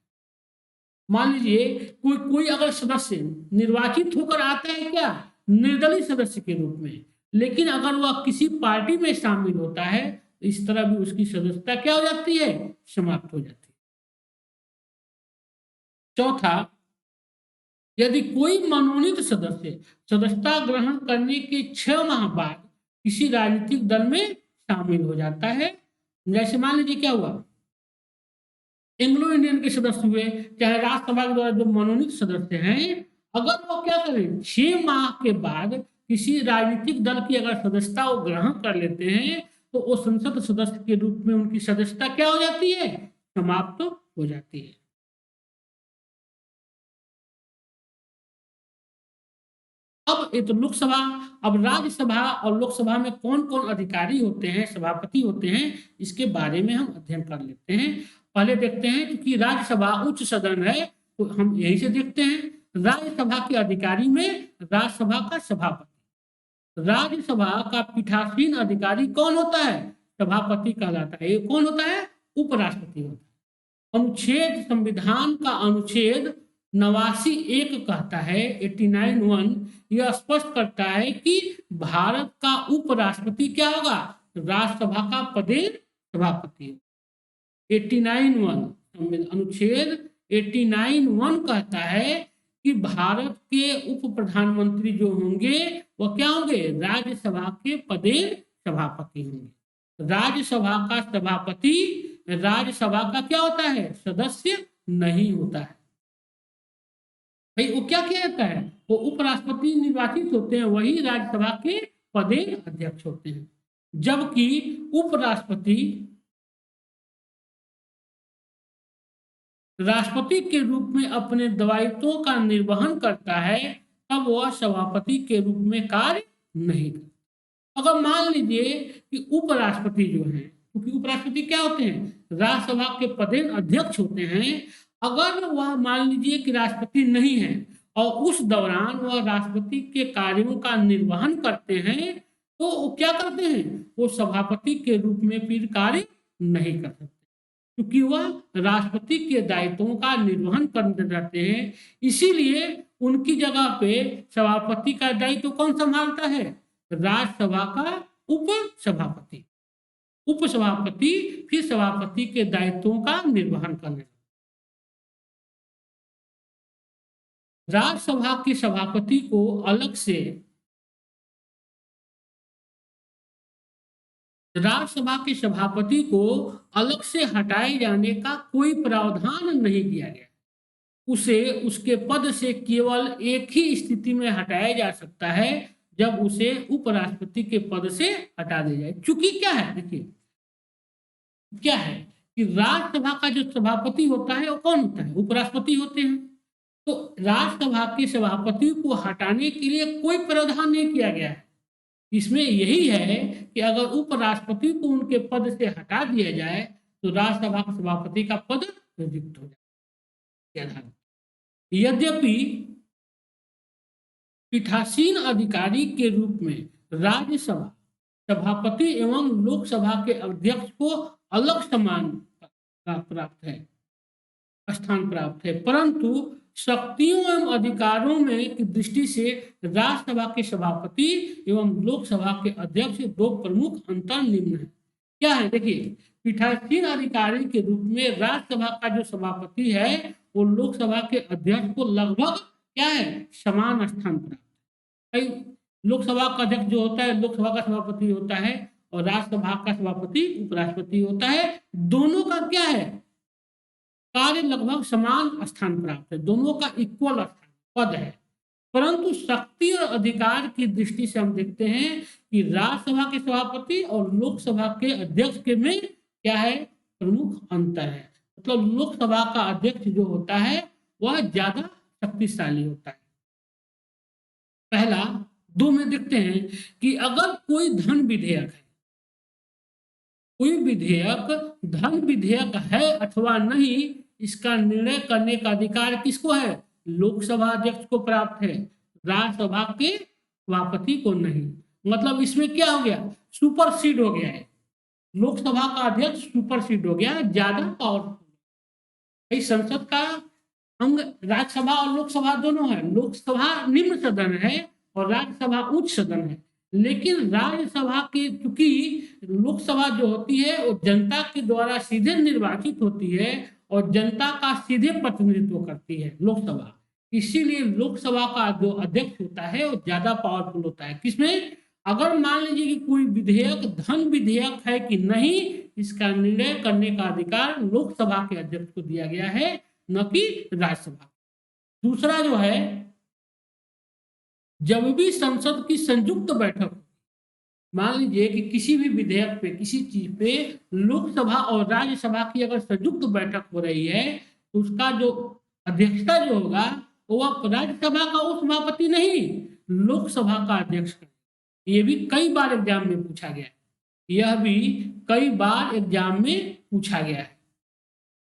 मान लीजिए कोई अगर सदस्य निर्वाचित होकर आता है क्या निर्दलीय सदस्य के रूप में, लेकिन अगर वह किसी पार्टी में शामिल होता है तो इस तरह भी उसकी सदस्यता क्या हो जाती है? समाप्त हो जाती है। चौथा, यदि कोई मनोनीत सदस्य सदस्यता ग्रहण करने के 6 माह बाद किसी राजनीतिक दल में शामिल हो जाता है, जैसे मान लीजिए क्या हुआ, एंग्लो इंडियन के सदस्य हुए, चाहे राज्यसभा के द्वारा जो मनोनीत सदस्य हैं, अगर वो क्या करें 6 माह के बाद किसी राजनीतिक दल की अगर सदस्यता वो ग्रहण कर लेते हैं तो वो संसद सदस्य के रूप में उनकी सदस्यता क्या हो जाती है? समाप्त हो जाती है। अब ये तो लोकसभा, अब राज्यसभा और लोकसभा में कौन कौन अधिकारी होते हैं, सभापति होते हैं, इसके बारे में हम अध्ययन कर लेते हैं। पहले देखते हैं क्योंकि राज्यसभा उच्च सदन है तो हम यही से देखते हैं। राज्यसभा के अधिकारी में राज्यसभा का सभापति, राज्यसभा का पीठासीन अधिकारी कौन होता है? सभापति कहलाता है। ये कौन होता है? उपराष्ट्रपति होता है। अनुच्छेद संविधान का अनुच्छेद 89(1) कहता है 89(1) यह स्पष्ट करता है कि भारत का उपराष्ट्रपति क्या होगा? राज्यसभा का पदेन सभापति। 89(1) अनुच्छेद 89(1) कहता है कि भारत के उप प्रधानमंत्री जो होंगे वह क्या होंगे? राज्यसभा के पदेन सभापति होंगे। राज्यसभा का सभापति राज्यसभा का क्या होता है? सदस्य नहीं होता है। भाई वो क्या किया जाता है? वो उपराष्ट्रपति निर्वाचित होते हैं, वही राज्यसभा के पदेन अध्यक्ष होते हैं। जबकि उपराष्ट्रपति राष्ट्रपति के रूप में अपने दायित्वों का निर्वहन करता है, तब वह सभापति के रूप में कार्य नहीं करता। अगर मान लीजिए कि उपराष्ट्रपति जो हैं, क्योंकि उपराष्ट्रपति क्या होते हैं? राज्यसभा के पदेन अध्यक्ष होते हैं। अगर वह मान लीजिए कि राष्ट्रपति नहीं है और उस दौरान वह राष्ट्रपति के कार्यों का निर्वहन करते हैं तो वो क्या करते हैं? वो सभापति के रूप में फिर कार्य नहीं कर सकते। क्योंकि वह राष्ट्रपति के दायित्वों का निर्वहन करते रहते हैं। इसीलिए उनकी जगह पे सभापति का दायित्व कौन संभालता है? राज्यसभा का उपसभापति। उपसभापति फिर सभापति के दायित्वों का निर्वहन करने। राज्यसभा के सभापति को अलग से राज्यसभा के सभापति को अलग से हटाए जाने का कोई प्रावधान नहीं किया गया। उसे उसके पद से केवल एक ही स्थिति में हटाया जा सकता है, जब उसे उपराष्ट्रपति के पद से हटा दिया जाए। चूंकि क्या है, देखिए क्या है कि राज्यसभा का जो सभापति होता है वो कौन होता है? उपराष्ट्रपति होते हैं। तो राज्यसभा के सभापति को हटाने के लिए कोई प्रावधान नहीं किया गया है। इसमें यही है कि अगर उपराष्ट्रपति को उनके पद से हटा दिया जाए तो राज्यसभा के सभापति का पद रिक्त हो जाए। यद्यपि पीठासीन अधिकारी के रूप में राज्यसभा सभापति एवं लोकसभा के अध्यक्ष को अलग स्थान प्राप्त है, परंतु शक्तियों एवं अधिकारों में की दृष्टि से राज्यसभा के सभापति एवं लोकसभा के अध्यक्ष दो प्रमुख अंतर निम्न है। क्या है? देखिए, पीठासीन अधिकारी के रूप में राज्यसभा का जो सभापति है वो लोकसभा के अध्यक्ष को लगभग क्या है, समान स्थान प्राप्त है। लोकसभा का अध्यक्ष जो होता है लोकसभा का सभापति होता है और राज्यसभा का सभापति उपराष्ट्रपति होता है। दोनों का क्या है, कार्य लगभग समान स्थान प्राप्त है, दोनों का इक्वल स्थान पद है। परंतु शक्ति और अधिकार की दृष्टि से हम देखते हैं कि राज्यसभा के सभापति और लोकसभा के अध्यक्ष के में क्या है, प्रमुख अंतर है। मतलब लोकसभा का अध्यक्ष जो होता है वह ज्यादा शक्तिशाली होता है। पहला दो में देखते हैं कि अगर कोई धन विधेयक है, कोई विधेयक धन विधेयक है अथवा नहीं, इसका निर्णय करने का अधिकार किसको है? लोकसभा अध्यक्ष को प्राप्त है, राज्यसभा के सभापति को नहीं। मतलब इसमें क्या हो गया, सुपरसीड हो गया है। लोकसभा का अध्यक्ष सुपरसीड हो गया, ज्यादा पावरफुल। संसद का अंग राज्यसभा और लोकसभा दोनों है। लोकसभा निम्न सदन है और राज्यसभा उच्च सदन है। लेकिन राज्यसभा के चूंकि लोकसभा जो होती है वो जनता के द्वारा सीधे निर्वाचित होती है और जनता का सीधे प्रतिनिधित्व करती है लोकसभा, इसीलिए लोकसभा का जो अध्यक्ष होता है वो ज्यादा पावरफुल होता है। किसमें? अगर मान लीजिए कि कोई विधेयक धन विधेयक है कि नहीं, इसका निर्णय करने का अधिकार लोकसभा के अध्यक्ष को दिया गया है, न कि राज्यसभा। दूसरा जो है, जब भी संसद की संयुक्त बैठक, मान लीजिए कि किसी भी विधेयक पे, किसी चीज पे लोकसभा और राज्यसभा की अगर संयुक्त बैठक हो रही है तो उसका जो अध्यक्षता जो होगा वो राज्यसभा का उपसभापति नहीं, लोकसभा का अध्यक्ष। ये भी कई बार एग्जाम में पूछा गया है, यह भी कई बार एग्जाम में पूछा गया है।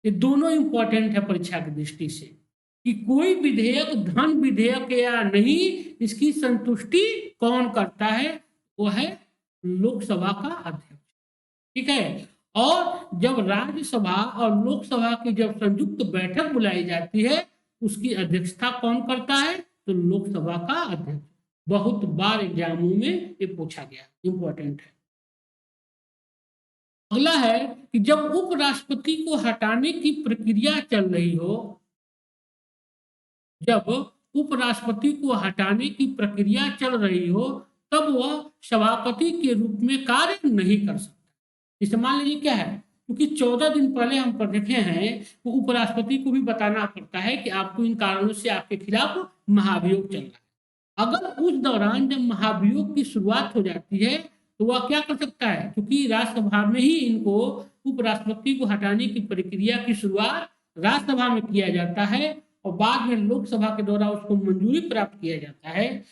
ये दोनों इंपॉर्टेंट है परीक्षा की दृष्टि से कि कोई विधेयक धन विधेयक या नहीं, इसकी संतुष्टि कौन करता है? वो है लोकसभा का अध्यक्ष। ठीक है। और जब राज्यसभा और लोकसभा की जब संयुक्त बैठक बुलाई जाती है उसकी अध्यक्षता कौन करता है? तो लोकसभा का अध्यक्ष। बहुत बार एग्जामों में ये पूछा गया, इंपॉर्टेंट है। अगला है कि जब उपराष्ट्रपति को हटाने की प्रक्रिया चल रही हो, जब उपराष्ट्रपति को हटाने की प्रक्रिया चल रही हो तब वह सभापति के रूप में कार्य नहीं कर सकता। जैसे मान लीजिए क्या है, क्योंकि 14 दिन पहले हम पढ़ रखे हैं तो उपराष्ट्रपति को भी बताना पड़ता है कि आपको इन कारणों से आपके खिलाफ महाभियोग चल रहा है। अगर उस दौरान जब महाभियोग की शुरुआत हो जाती है तो वह क्या कर सकता है, क्योंकि राज्यसभा में ही इनको उपराष्ट्रपति को हटाने की प्रक्रिया की शुरुआत राज्यसभा में किया जाता है और बाद में लोकसभा के द्वारा उसको मंजूरी प्राप्त किया जाता है।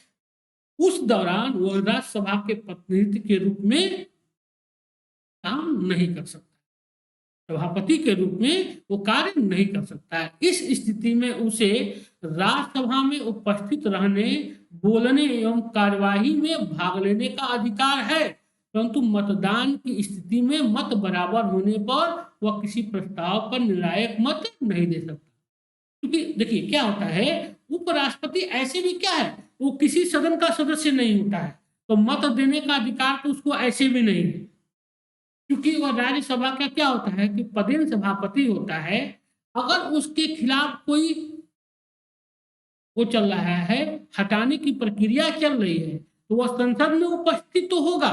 उस दौरान वह राज्यसभा के प्रतिनिधि के रूप में काम नहीं कर सकता, सभापति के रूप में वो कार्य नहीं कर सकता है। इस स्थिति में उसे राज्यसभा में उपस्थित रहने, बोलने एवं कार्यवाही में भाग लेने का अधिकार है, परंतु मतदान की स्थिति में मत बराबर होने पर वह किसी प्रस्ताव पर निर्णायक मत नहीं दे सकता। क्योंकि देखिए क्या होता है, उपराष्ट्रपति ऐसे भी क्या है, वो किसी सदन का सदस्य नहीं होता है, तो मत देने का अधिकार तो उसको ऐसे भी नहीं है। क्योंकि वह राज्यसभा का क्या होता है कि पदेन सभापति होता है। अगर उसके खिलाफ कोई वो चल रहा है, हटाने की प्रक्रिया चल रही है, तो वह संसद में उपस्थित तो होगा,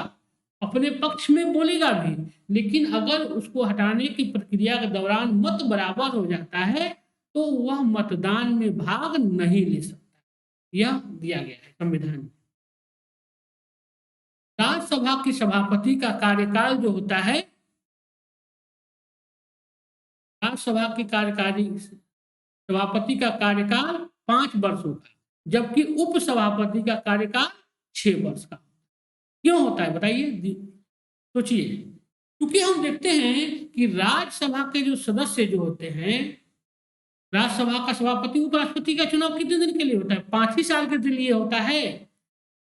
अपने पक्ष में बोलेगा भी, लेकिन अगर उसको हटाने की प्रक्रिया के दौरान मत बराबर हो जाता है तो वह मतदान में भाग नहीं ले सकता। यह दिया गया है संविधान में। राज्यसभा के सभापति का कार्यकाल जो होता है, राज्यसभा की कार्यकारी सभापति का कार्यकाल 5 वर्षों का, जबकि उप सभापति का कार्यकाल 6 वर्ष का। क्यों होता है बताइए, सोचिए। क्योंकि हम देखते हैं कि राज्यसभा के जो सदस्य जो होते हैं, राज्यसभा का सभापति उपराष्ट्रपति का चुनाव कितने दिन के लिए होता है, 5 ही साल के लिए होता है।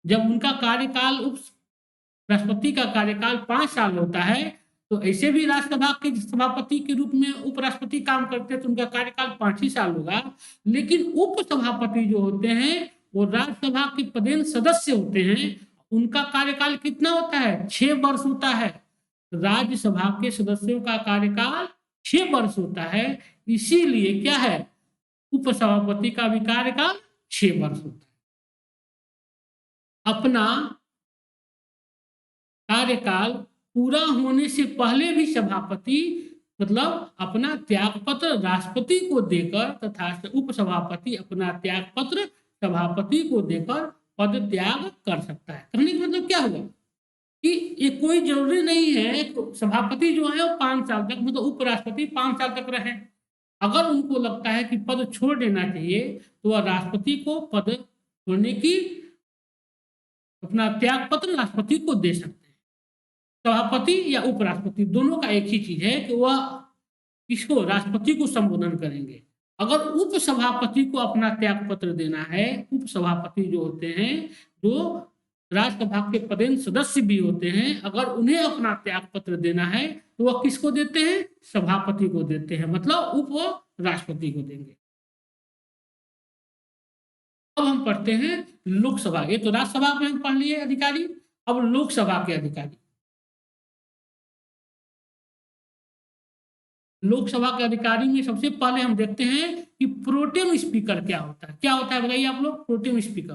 जब उनका कार्यकाल उप राष्ट्रपति का कार्यकाल 5 साल होता है, तो ऐसे भी राज्यसभा के सभापति के रूप में उपराष्ट्रपति काम करते हैं, तो उनका कार्यकाल 5 ही साल होगा। लेकिन उप सभापति जो होते हैं वो राज्यसभा के पदेन सदस्य होते हैं, उनका कार्यकाल कितना होता है, 6 वर्ष होता है। राज्यसभा के सदस्यों का कार्यकाल 6 वर्ष होता है, इसीलिए क्या है, उपसभापति का भी कार्यकाल 6 वर्ष होता है। अपना कार्यकाल पूरा होने से पहले भी सभापति मतलब अपना त्यागपत्र राष्ट्रपति को देकर तथा उपसभापति अपना त्यागपत्र सभापति को देकर पद त्याग कर सकता है। कहने का मतलब क्या होगा कि ये कोई जरूरी नहीं है सभापति जो है वो 5 साल तक, मतलब उपराष्ट्रपति 5 साल तक रहे। अगर उनको लगता है कि पद छोड़ देना चाहिए तो वह राष्ट्रपति को पद छोड़ने की अपना त्याग पत्र राष्ट्रपति को दे सकते हैं। सभापति या उपराष्ट्रपति दोनों का एक ही चीज है कि वह इसको राष्ट्रपति को संबोधन करेंगे। अगर उप सभापति को अपना त्याग पत्र देना है, उप सभापति जो होते हैं जो राज्यसभा के पदेन सदस्य भी होते हैं, अगर उन्हें अपना त्याग पत्र देना है तो वह किसको देते हैं, सभापति को देते हैं, मतलब उप राष्ट्रपति को देंगे। अब हम पढ़ते हैं लोकसभा। ये तो राज्यसभा में हम पढ़ लिए अधिकारी, अब लोकसभा के अधिकारी। लोकसभा के अधिकारी में सबसे पहले हम देखते हैं कि प्रोटेम स्पीकर क्या होता है। क्या होता है बताइए आप लोग, प्रोटेम स्पीकर।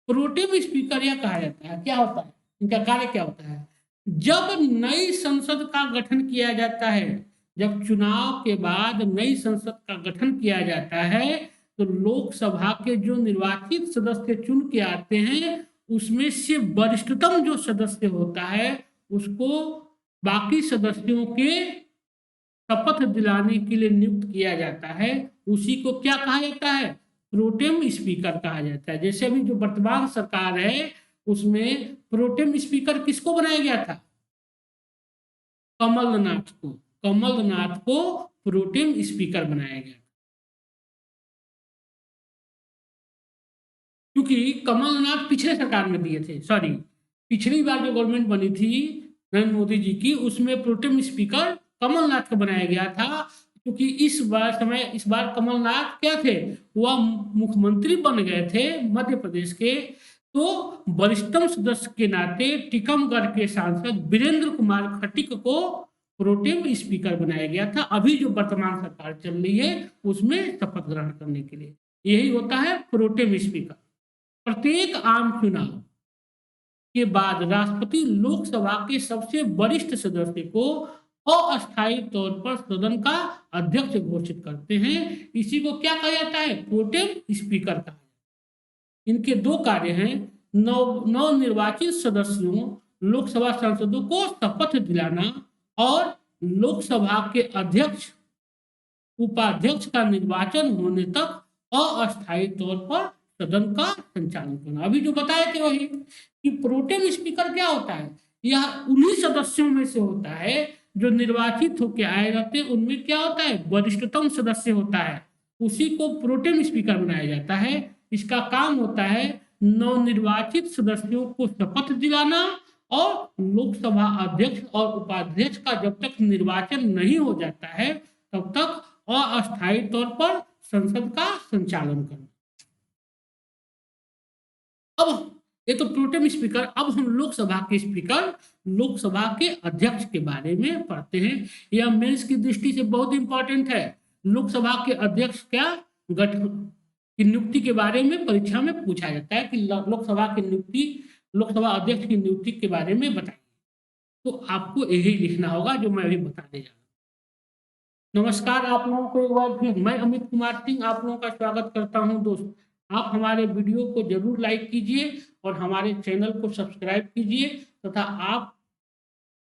प्रोटेम स्पीकर यह कहा जाता है, क्या होता है, इनका कार्य क्या होता है। जब नई संसद का गठन किया जाता है, जब चुनाव के बाद नई संसद का गठन किया जाता है तो लोकसभा के जो निर्वाचित सदस्य चुन के आते हैं उसमें से वरिष्ठतम जो सदस्य होता है उसको बाकी सदस्यों के शपथ दिलाने के लिए नियुक्त किया जाता है। उसी को क्या कहा जाता है, प्रोटेम स्पीकर कहा जाता है। जैसे अभी जो वर्तमान सरकार है उसमें प्रोटेम स्पीकर किसको बनाया गया था, कमलनाथ को। कमलनाथ को प्रोटेम स्पीकर बनाया गया क्योंकि कमलनाथ पिछले सरकार में दिए थे, सॉरी पिछली बार जो गवर्नमेंट बनी थी नरेंद्र मोदी जी की, उसमें प्रोटेम स्पीकर कमलनाथ को बनाया गया था। क्योंकि इस बार कमलनाथ क्या थे, वह मुख्यमंत्री बन गए थे मध्य प्रदेश के, तो वरिष्ठतम सदस्य के नाते टीकमगढ़ के सांसद वीरेंद्र कुमार खट्टिक को प्रोटेम स्पीकर बनाया गया था। अभी जो वर्तमान सरकार चल रही है उसमें शपथ ग्रहण करने के लिए यही होता है प्रोटेम स्पीकर। प्रत्येक आम चुनाव के बाद राष्ट्रपति लोकसभा के सबसे वरिष्ठ सदस्य को अस्थायी तौर पर सदन का अध्यक्ष घोषित करते हैं। इसी को क्या कहा जाता है, प्रोटेम स्पीकर कहा जाता है। इनके 2 कार्य हैं, नवनिर्वाचित सदस्यों लोकसभा सांसदों को शपथ दिलाना और लोकसभा के अध्यक्ष उपाध्यक्ष का निर्वाचन होने तक अस्थायी तौर पर सदन का संचालन करना। अभी जो बताए थे वही कि प्रोटेम स्पीकर क्या होता है, यह उन्हीं सदस्यों में से होता है जो निर्वाचित होकर आए रहते हैं, उनमें क्या होता है, वरिष्ठतम सदस्य होता है, उसी को प्रोटेम स्पीकर बनाया जाता है। इसका काम होता है नवनिर्वाचित सदस्यों को शपथ दिलाना और लोकसभा अध्यक्ष और उपाध्यक्ष का जब तक निर्वाचन नहीं हो जाता है तब तक अस्थायी तौर पर संसद का संचालन करना। अब ये तो प्रोटेम स्पीकर, अब हम लोकसभा के स्पीकर, लोकसभा के अध्यक्ष के बारे में पढ़ते हैं। यह मेंस की दृष्टि से बहुत इंपॉर्टेंट है। लोकसभा के अध्यक्ष क्या गठन की नियुक्ति के बारे में परीक्षा में पूछा जाता है कि लोकसभा की नियुक्ति, लोकसभा अध्यक्ष की नियुक्ति के बारे में बताइए। तो आपको यही लिखना होगा जो मैं अभी बताने जा रहा हूँ। नमस्कार आप लोगों को एक बार फिर मैं अमित कुमार सिंह आप लोगों का स्वागत करता हूं। दोस्त, आप हमारे वीडियो को जरूर लाइक कीजिए और हमारे चैनल को सब्सक्राइब कीजिए तथा आप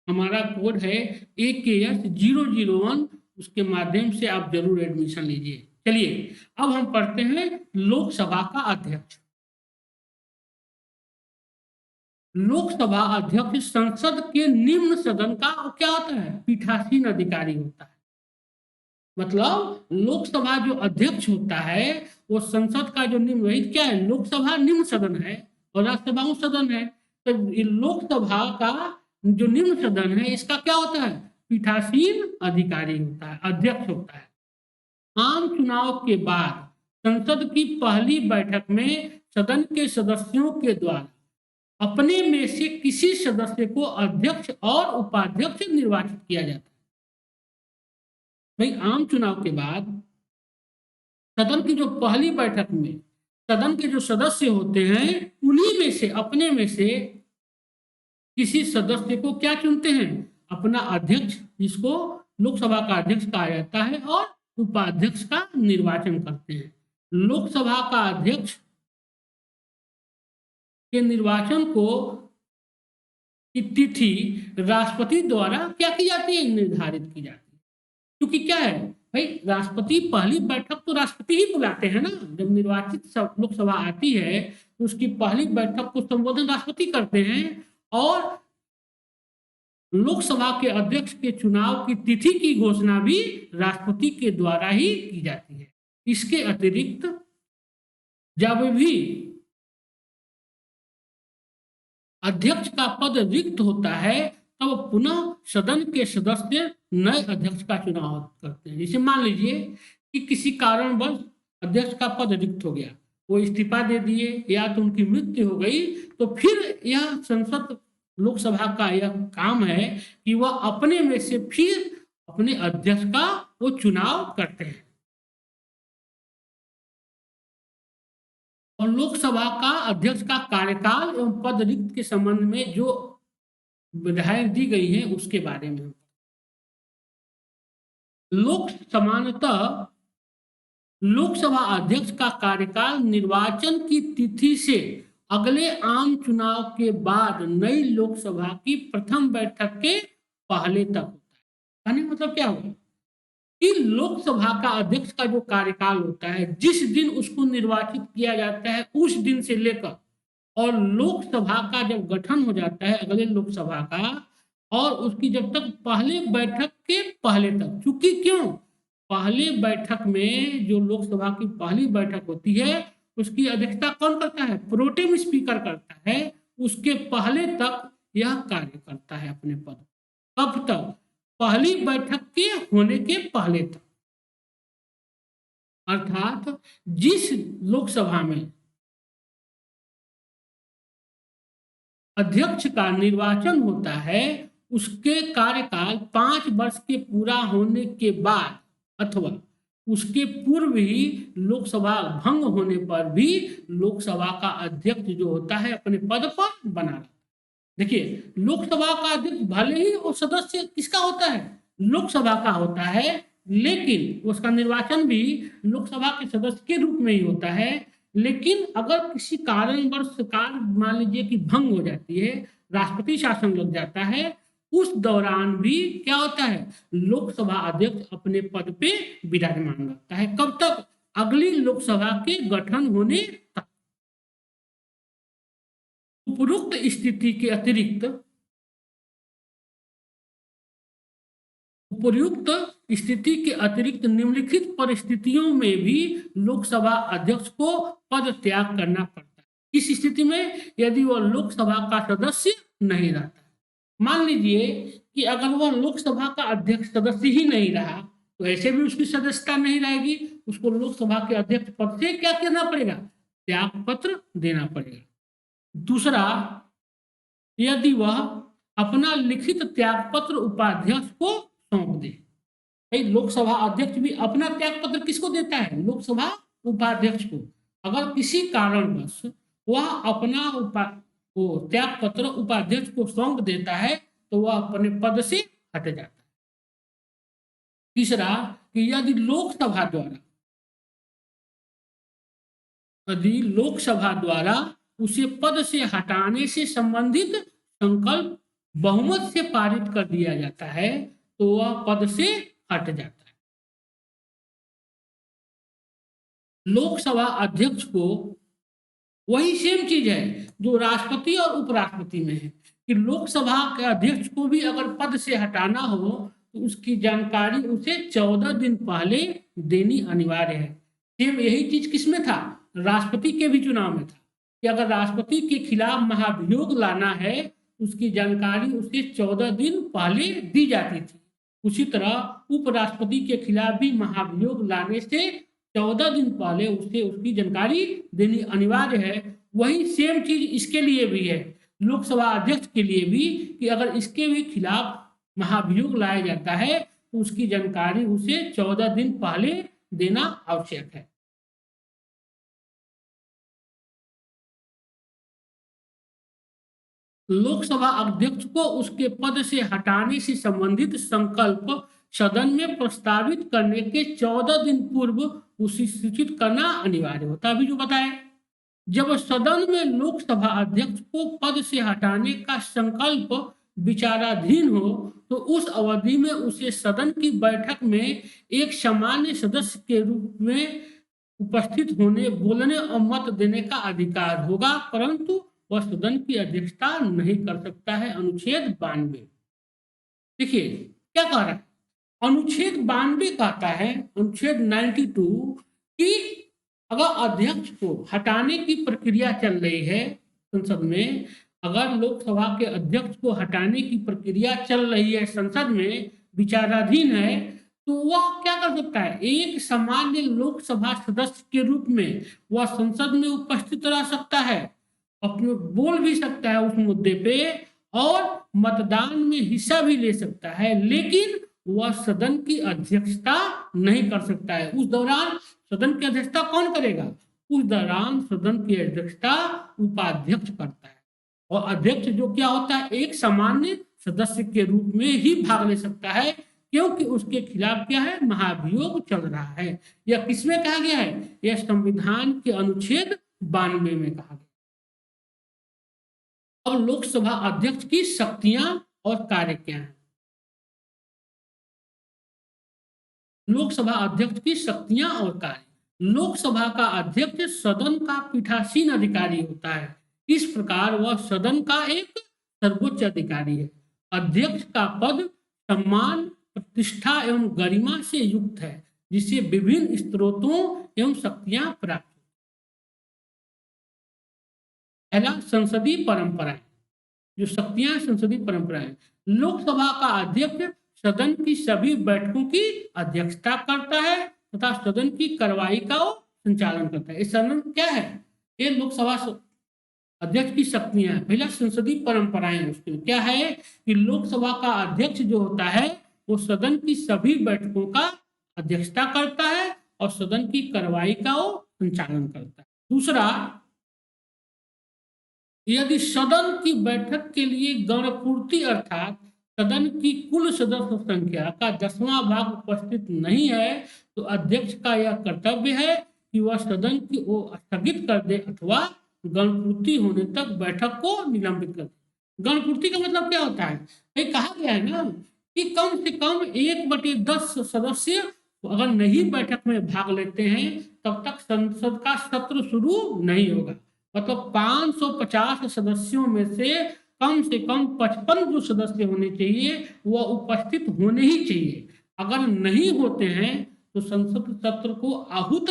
हमारा कोड है AKS001, उसके माध्यम से आप जरूर एडमिशन लीजिए। चलिए अब हम पढ़ते हैं लोकसभा का अध्यक्ष। लोकसभा अध्यक्ष संसद के निम्न सदन का क्या होता है? पीठासीन अधिकारी होता है। मतलब लोकसभा जो अध्यक्ष होता है वो संसद का जो निम्न, क्या है, लोकसभा निम्न सदन है और राज्यसभा उच्च सदन है। तो लोकसभा का जो निम्न सदन है इसका क्या होता है? पीठासीन अधिकारी होता है, अध्यक्ष होता है। आम चुनाव के बाद संसद की पहली बैठक में सदन के सदस्यों के द्वारा अपने में से किसी सदस्य को अध्यक्ष और उपाध्यक्ष निर्वाचित किया जाता है। भाई आम चुनाव के बाद सदन की जो पहली बैठक में सदन के जो सदस्य होते हैं उन्हीं में से, अपने में से किसी सदस्य को क्या चुनते हैं? अपना अध्यक्ष, जिसको लोकसभा का अध्यक्ष कहा जाता है, और उपाध्यक्ष का निर्वाचन करते हैं। लोकसभा का अध्यक्ष के निर्वाचन को की तिथि राष्ट्रपति द्वारा क्या की जाती है? निर्धारित की जाती है। क्योंकि क्या है भाई, राष्ट्रपति पहली बैठक तो राष्ट्रपति ही बुलाते हैं ना। जब निर्वाचित लोकसभा आती है तो उसकी पहली बैठक को संबोधन राष्ट्रपति करते हैं और लोकसभा के अध्यक्ष के चुनाव की तिथि की घोषणा भी राष्ट्रपति के द्वारा ही की जाती है। इसके अतिरिक्त जब भी अध्यक्ष का पद रिक्त होता है तब पुनः सदन के सदस्य नए अध्यक्ष का चुनाव करते हैं। जैसे मान लीजिए कि किसी कारणवश अध्यक्ष का पद रिक्त हो गया, वो इस्तीफा दे दिए या तो उनकी मृत्यु हो गई, तो फिर यह संसद लोकसभा का यह काम है कि वह अपने में से फिर अपने अध्यक्ष का वो चुनाव करते हैं। और लोकसभा का अध्यक्ष का कार्यकाल एवं पद रिक्त के संबंध में जो विधायक दी गई है उसके बारे में सामान्यतः लोकसभा अध्यक्ष का कार्यकाल निर्वाचन की तिथि से अगले आम चुनाव के बाद नई लोकसभा की प्रथम बैठक के पहले तक होता है। कहने मतलब क्या होगा कि लोकसभा का अध्यक्ष का जो कार्यकाल होता है, जिस दिन उसको निर्वाचित किया जाता है उस दिन से लेकर और लोकसभा का जब गठन हो जाता है अगले लोकसभा का, और उसकी जब तक पहले बैठक के पहले तक, चूंकि क्यों पहले बैठक में जो लोकसभा की पहली बैठक होती है उसकी अध्यक्षता कौन करता है? प्रोटेम स्पीकर करता है। उसके पहले तक यह कार्य करता है अपने पद। कब तक? पहली बैठक के होने के पहले तक। अर्थात जिस लोकसभा में अध्यक्ष का निर्वाचन होता है उसके कार्यकाल 5 वर्ष के पूरा होने के बाद अथवा उसके पूर्व ही लोकसभा भंग होने पर भी लोकसभा का अध्यक्ष जो होता है अपने पद पर बना रहता है। देखिए, लोकसभा का अध्यक्ष भले ही वो सदस्य किसका होता है? लोकसभा का होता है, लेकिन उसका निर्वाचन भी लोकसभा के सदस्य के रूप में ही होता है। लेकिन अगर किसी कारणवश सरकार मान लीजिए कि भंग हो जाती है, राष्ट्रपति शासन लग जाता है, उस दौरान भी क्या होता है? लोकसभा अध्यक्ष अपने पद पे विराजमान रहता है। कब तक? अगली लोकसभा के गठन होने तक। उपरोक्त स्थिति के अतिरिक्त उपर्युक्त स्थिति के अतिरिक्त निम्नलिखित परिस्थितियों में भी लोकसभा अध्यक्ष को पद त्याग करना पड़ता है। इस स्थिति में यदि वह लोकसभा का सदस्य नहीं रहता। मान लीजिए कि अगर वह लोकसभा का अध्यक्ष सदस्य ही नहीं रहा तो ऐसे भी उसकी सदस्यता नहीं रहेगी, उसको लोकसभा के अध्यक्ष पद से क्या करना पड़ेगा, त्याग पत्र देना पड़ेगा। दूसरा, यदि वह अपना लिखित त्याग पत्र उपाध्यक्ष को सौंप दे। लोकसभा अध्यक्ष भी अपना त्याग पत्र किसको देता है, लोकसभा उपाध्यक्ष को। अगर किसी कारणवश वह अपना त्याग पत्र उपाध्यक्ष को सौंप देता है तो वह अपने पद से हट जाता है। तीसरा, कि यदि लोकसभा द्वारा उसे पद से हटाने से संबंधित संकल्प बहुमत से पारित कर दिया जाता है तो वह पद से हट जाता है। लोकसभा अध्यक्ष को वही सेम चीज है जो राष्ट्रपति और उपराष्ट्रपति में है कि लोकसभा के अध्यक्ष को भी अगर पद से हटाना हो तो उसकी जानकारी उसे 14 दिन पहले देनी अनिवार्य है। सेम यही चीज किसमें था, राष्ट्रपति के भी चुनाव में था कि अगर राष्ट्रपति के खिलाफ महाभियोग लाना है उसकी जानकारी उसे 14 दिन पहले दी जाती थी। उसी तरह उपराष्ट्रपति के खिलाफ भी महाभियोग लाने से 14 दिन पहले उसे उसकी जानकारी देनी अनिवार्य है। वही सेम चीज इसके लिए भी है, लोकसभा अध्यक्ष के लिए भी, कि अगर इसके भी खिलाफ महाभियोग लाया जाता है तो उसकी जानकारी उसे 14 दिन पहले देना आवश्यक है। लोकसभा अध्यक्ष को उसके पद से हटाने से संबंधित संकल्प सदन में प्रस्तावित करने के 14 दिन पूर्व उसे सूचित करना अनिवार्य होता है। अभी जो बताया, जब सदन में लोकसभा अध्यक्ष को पद से हटाने का संकल्प विचाराधीन हो तो उस अवधि में उसे सदन की बैठक में एक सामान्य सदस्य के रूप में उपस्थित होने, बोलने और मत देने का अधिकार होगा, परंतु वह सदन की अध्यक्षता नहीं कर सकता है। अनुच्छेद 92। देखिए क्या कह रहा है, अनुच्छेद 92 कहता है, अनुच्छेद 92, कि अगर अध्यक्ष को हटाने की प्रक्रिया चल रही है संसद में, अगर लोकसभा के अध्यक्ष को हटाने की प्रक्रिया चल रही है संसद में, विचाराधीन है, तो वह क्या कर सकता है, एक सामान्य लोकसभा सदस्य के रूप में वह संसद में उपस्थित रह सकता है, अपने बोल भी सकता है उस मुद्दे पे और मतदान में हिस्सा भी ले सकता है, लेकिन वह सदन की अध्यक्षता नहीं कर सकता है। उस दौरान सदन की अध्यक्षता कौन करेगा, उस दौरान सदन की अध्यक्षता उपाध्यक्ष करता है। और अध्यक्ष जो क्या होता है, एक सामान्य सदस्य के रूप में ही भाग ले सकता है, क्योंकि उसके खिलाफ क्या है, महाभियोग चल रहा है। यह किसमें कहा गया है, यह संविधान के अनुच्छेद 92 में कहा गया। अब लोकसभा अध्यक्ष की शक्तियां और कार्य क्या हैं। लोकसभा अध्यक्ष की शक्तियां और कार्य, लोकसभा का अध्यक्ष सदन का पीठासीन अधिकारी होता है। इस प्रकार वह सदन का एक सर्वोच्च अधिकारी है। अध्यक्ष का पद सम्मान, प्रतिष्ठा एवं गरिमा से युक्त है, जिससे विभिन्न स्रोतों एवं शक्तियां प्राप्त। पहला, संसदीय परंपराएं। जो शक्तियां संसदीय परंपराएं, लोकसभा का अध्यक्ष सदन की सभी बैठकों की अध्यक्षता करता है तथा सदन की कार्रवाई का संचालन करता है। इस सदन क्या है, ये लोकसभा अध्यक्ष की शक्तियां हैं। पहला, संसदीय परंपराएं। उसमें क्या है कि लोकसभा का अध्यक्ष जो होता है वो सदन की सभी बैठकों का अध्यक्षता करता है और सदन की कार्रवाई का संचालन करता है। दूसरा, यदि सदन की बैठक के लिए गणपूर्ति अर्थात सदन की कुल सदस्य संख्या का 10वां भाग उपस्थित नहीं है तो अध्यक्ष का यह कर्तव्य है कि वह सदन की ओर स्थगित कर दे अथवा गणपूर्ति होने तक बैठक को निलंबित कर दे। गणपूर्ति का मतलब क्या होता है, भाई कहा गया है ना कि कम से कम 1/10 सदस्य अगर नहीं बैठक में भाग लेते हैं तब तक संसद का सत्र शुरू नहीं होगा। मतलब 550 सदस्यों में से कम 55 जो सदस्य होने चाहिए वह उपस्थित होने ही चाहिए। अगर नहीं होते हैं तो संसद सत्र को आहूत